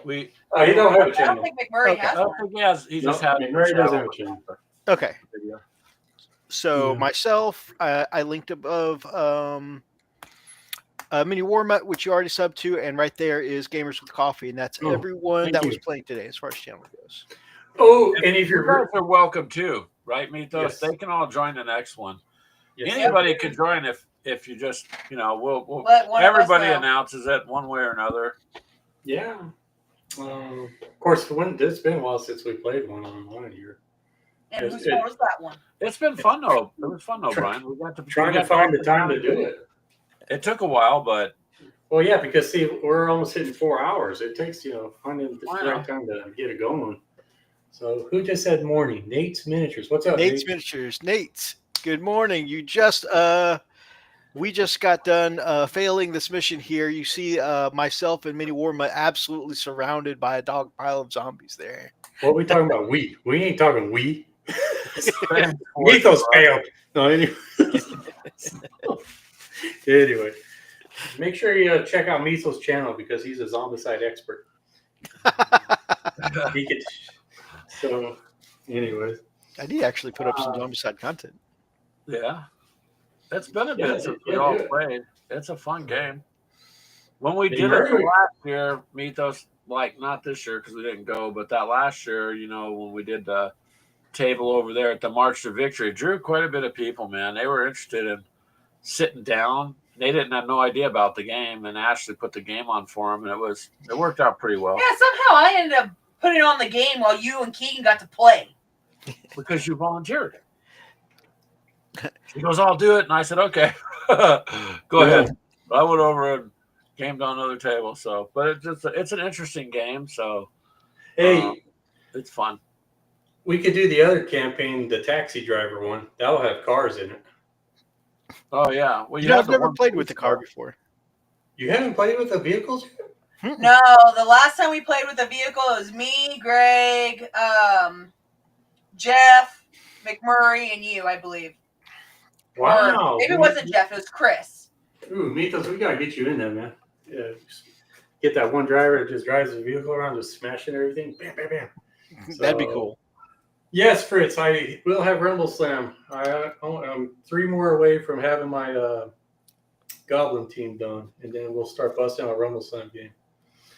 We. He don't have a I don't channel. think McMurray I has don't one. think he has. He just has. McMurray doesn't have a channel. Okay. Video. So Yeah. myself, I linked above Mini Warmut, which you already subbed to, and right there is Gamers with Coffee, and that's Oh, everyone thank that you. was playing today as far as channel goes. Oh, and if You you're guys are welcome too, right, Mythos? Yes. They can all join the next one. yes. Anybody can join if you just we'll Let one of us everybody know. announces it one way or another. Yeah. Of course, it's been a while since we played one here. And It's- whose fault was that one? It's been fun though. It was fun though, Try- Brian. We got to Trying we to got find the time to do it. It took a while, but Well, yeah, because see, we're almost hitting 4 hours. It takes, finding the I know. right time to get it going. So, who just said morning? Nate's Miniatures. What's up, Nate's Nate? Miniatures. Nate, good morning. You just we just got done failing this mission here. You see myself and Mini Warma absolutely surrounded by a dog pile of zombies there. What are we talking about? We ain't talking we. Mythos failed. No, anyway. Anyway, make sure you check out Mythos' channel because he's a Zombicide expert. He could. So, anyways. I did actually put up some Zombicide content. Yeah. It's been a Yeah, bit since yeah, we all do it. played. It's a fun game. When we Hey, did it Murray. last year, Mythos, like not this year because we didn't go, but that last year, when we did the table over there at the March to Victory, drew quite a bit of people, man. They were interested in sitting down. They didn't have no idea about the game, and Ashley put the game on for them, and it worked out pretty well. Yeah, somehow I ended up putting on the game while you and Keegan got to play. Because you volunteered. He goes, I'll do it. And I said, okay, go ahead. But I went over and gamed on another table. So, but it's an interesting game. So, Hey, it's fun. we could do the other campaign, the taxi driver one. That'll have cars in it. Oh yeah. Well, You know, have I've the never one played with the police car before. You haven't played with the vehicles? No, the last time we played with a vehicle, it was me, Greg, Jeff, McMurray, and you, I believe. Wow. Or maybe it wasn't Jeff, it was Chris. Ooh, Mythos, we gotta get you in there, man. Yeah, get that one driver that just drives the vehicle around, just smashing everything. Bam, bam, bam. That'd be cool. Yes, Fritz, I will have Rumble Slam. I'm 3 more away from having my Goblin team done, and then we'll start busting out a Rumble Slam game.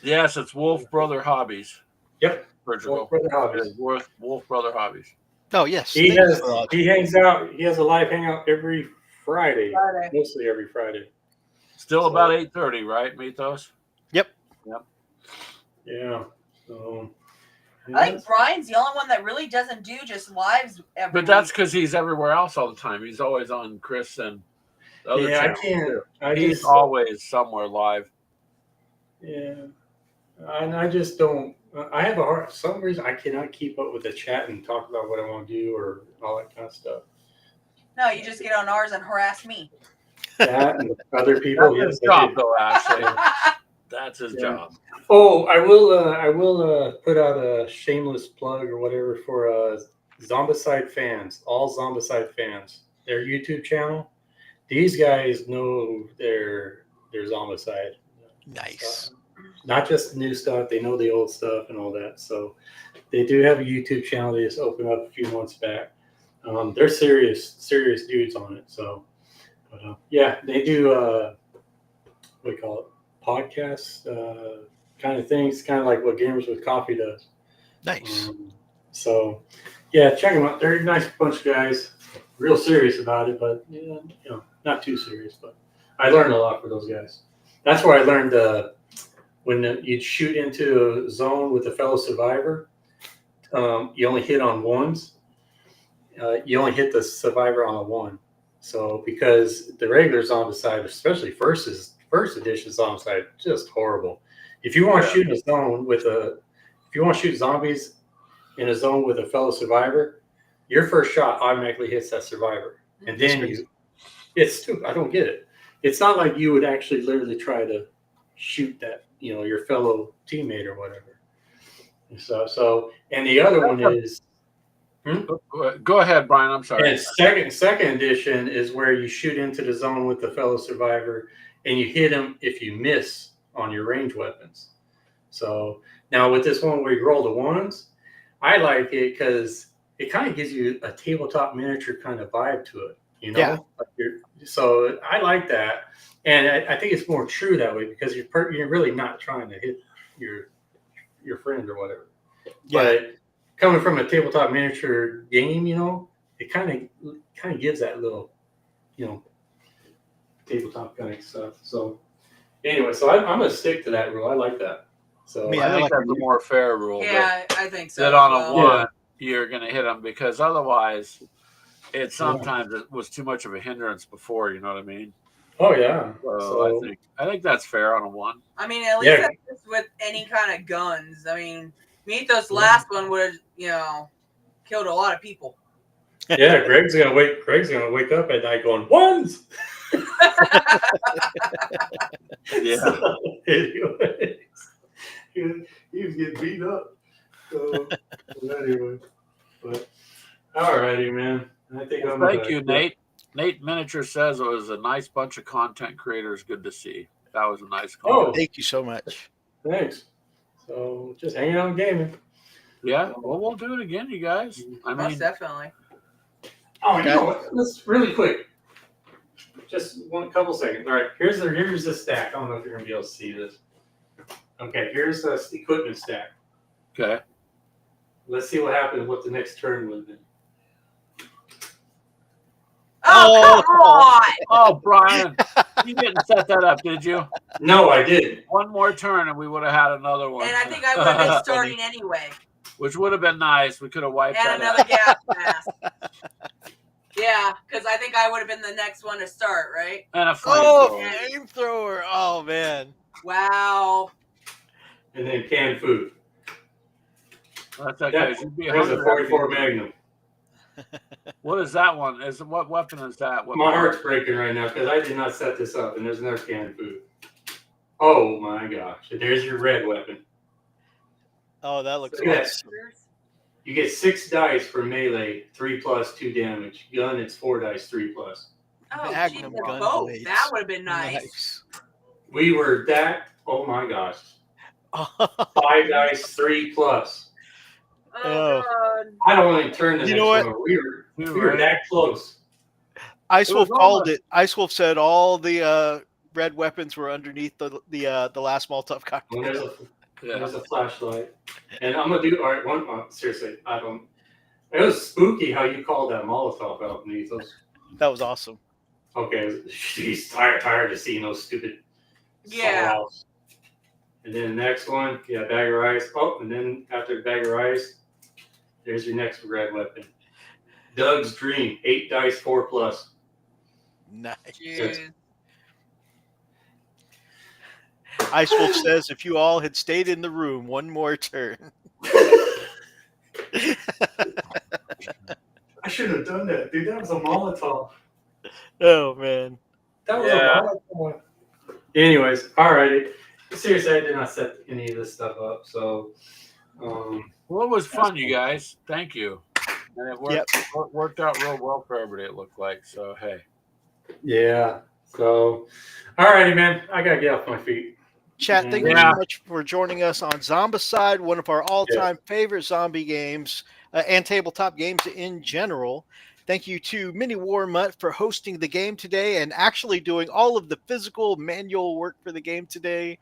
Yes, it's Wolf Brother Hobbies. Yep. Portugal. Wolf Brother Hobbies. Wolf Brother Hobbies. Oh, yes. He Thank you for all- hangs out. He has a live hangout every Friday. Mostly every Friday. Still about 8:30, right, Mythos? Yep. Yeah. So, I think Brian's the only one that really doesn't do just lives every But that's week. because he's everywhere else all the time. He's always on Chris and the other yeah, I channels, can't. too. He's always somewhere live. Yeah. And I just don't. I have a hard. For some reason, I cannot keep up with the chat and talk about what I want to do or all that kind of stuff. No, you just get on ours and harass me. That and other people. That's his Yes, I job, do. though, Ashley. That's his job. Oh, I will put out a shameless plug or whatever for Zombicide fans, all Zombicide fans. Their YouTube channel. These guys know their Zombicide. Nice. Not just new stuff, they know the old stuff and all that. So they do have a YouTube channel they just opened up a few months back. They're serious dudes on it. So, but, yeah, they do what do you call it? Podcasts kind of things, kind of like what Gamers with Coffee does. Nice. So, yeah, check them out. They're a nice bunch of guys, real serious about it, but not too serious. But I learned a lot from those guys. That's where I learned when you'd shoot into a zone with a fellow survivor, you only hit on ones. You only hit the survivor on a one. So because the regular Zombicide, especially first edition Zombicide, just horrible. If you want to shoot a zone if you want to shoot zombies in a zone with a fellow survivor, your first shot automatically hits that survivor, and then it's stupid. I don't get it. It's not like you would actually literally try to shoot that, your fellow teammate or whatever. So, and the other one is. Go ahead, Brian. I'm sorry. And second edition is where you shoot into the zone with the fellow survivor, and you hit him if you miss on your range weapons. So now with this one where you roll the ones, I like it because it kind of gives you a tabletop miniature kind of vibe to it. Yeah. So I like that, and I think it's more true that way because you're really not trying to hit your friend or whatever. Yeah. But coming from a tabletop miniature game, it kind of gives that little, tabletop kind of stuff. So anyway, so I'm gonna stick to that rule. I like that. So Yeah, I think like that's a more fair rule. Yeah, I think so. That on as a well. one, you're going to hit them because otherwise, it was too much of a hindrance before. You know what I mean? Oh yeah. So I think that's fair on a one. I mean, at least that's just with any kind of guns. I mean, Mythos' last one would have, killed a lot of people. Yeah, Greg's gonna wake up at night going ones. Yeah. So, anyways, he was getting beat up. So anyway, but all righty, man. I think Well, thank you, Nate. Nate Miniature says it was a nice bunch of content creators. Good to see. That was a nice comment. Oh, Thank you so much. thanks. So just hanging out and gaming. Yeah, well, we'll do it again, you guys. I Most mean, definitely. Oh, you know what? Let's really quick. Just couple seconds. All right, here's the stack. I don't know if you're gonna be able to see this. Okay, here's the equipment stack. okay. Let's see what happens. What the next turn would be. Oh, come on! Oh, Brian, you didn't set that up, did you? No, I didn't. One more turn, and we would have had another one. And I think I would have been starting anyway. Which would have been nice. We could have wiped And that another out. gas mask. Yeah, because I think I would have been the next one to start, right? And a Oh, flamethrower. flamethrower. Oh, man. Wow. And then canned food. That's okay. You'd be There's a 100 44 Magnum. What is that one? What weapon is that? What My model? heart's breaking right now because I did not set this up, and there's another can of food. Oh my gosh! There's your red weapon. Oh, that looks Look at that. awesome. You get 6 dice for melee, 3+, 2 damage. Gun, it's 4 dice, 3+. Oh, Magnum geez, a gun boat. blades. That would have been nice. Nice. We were that. Oh my gosh! 5 dice, 3+. Oh, Oh. God. I don't want to turn the You next know what? one. We were that close. Ice It Wolf was called almost- it. Ice Wolf said all the red weapons were underneath the last Molotov When there's cocktail. there's a flashlight, and I'm gonna do all right. Seriously, I don't. It was spooky how you called that Molotov out beneath those. That was awesome. Okay, she's tired of seeing those stupid. Yeah. saws. And then the next one, bag of rice. Oh, and then after bag of rice, there's your next red weapon. Doug's Dream, 8 dice, 4+. Nice. Jeez. Ice Wolf says if you all had stayed in the room one more turn. I shouldn't have done that, dude. That was a Molotov. Oh man. That was Yeah. a Molotov. Anyways, alrighty. Seriously, I did not set any of this stuff up, so. Well, it was fun, you guys. Thank you. And it worked out real well for everybody, it looked like. So, hey. Yeah. So, alrighty, man. I gotta get off my feet. Chat, thank you Yeah. so much for joining us on Zombicide, one of our all-time favorite zombie games and tabletop games in general. Thank you to Mini War Mutt for hosting the game today and actually doing all of the physical manual work for the game today.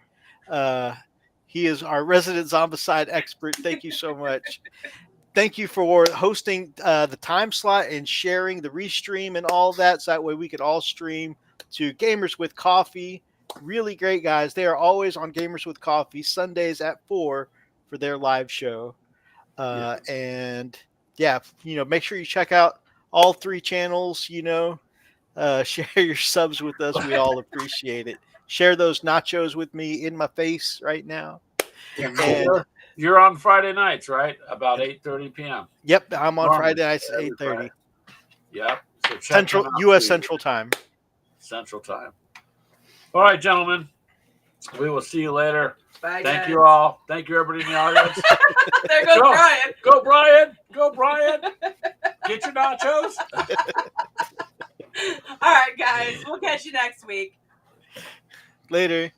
He is our resident Zombicide expert. Thank you so much. Thank you for hosting the time slot and sharing the restream and all that, so that way we could all stream to Gamers with Coffee. Really great guys. They are always on Gamers with Coffee Sundays at 4 for their live show. And yeah, make sure you check out all 3 channels. Share your subs with us. We all appreciate it. Share those nachos with me in my face right now. And You're on Friday nights, right? About 8:30 p.m. yep, I'm on Normally, Friday nights at every 8:30 Friday. Yep. So check Central them out, U.S. please. Central Time. Central Time. All right, gentlemen. We will see you later. Bye, Thank guys. you all. Thank you, everybody in the audience. There goes Go. Brian. Go, Brian. Go, Brian. Get your nachos. All right, guys. We'll catch you next week. Later.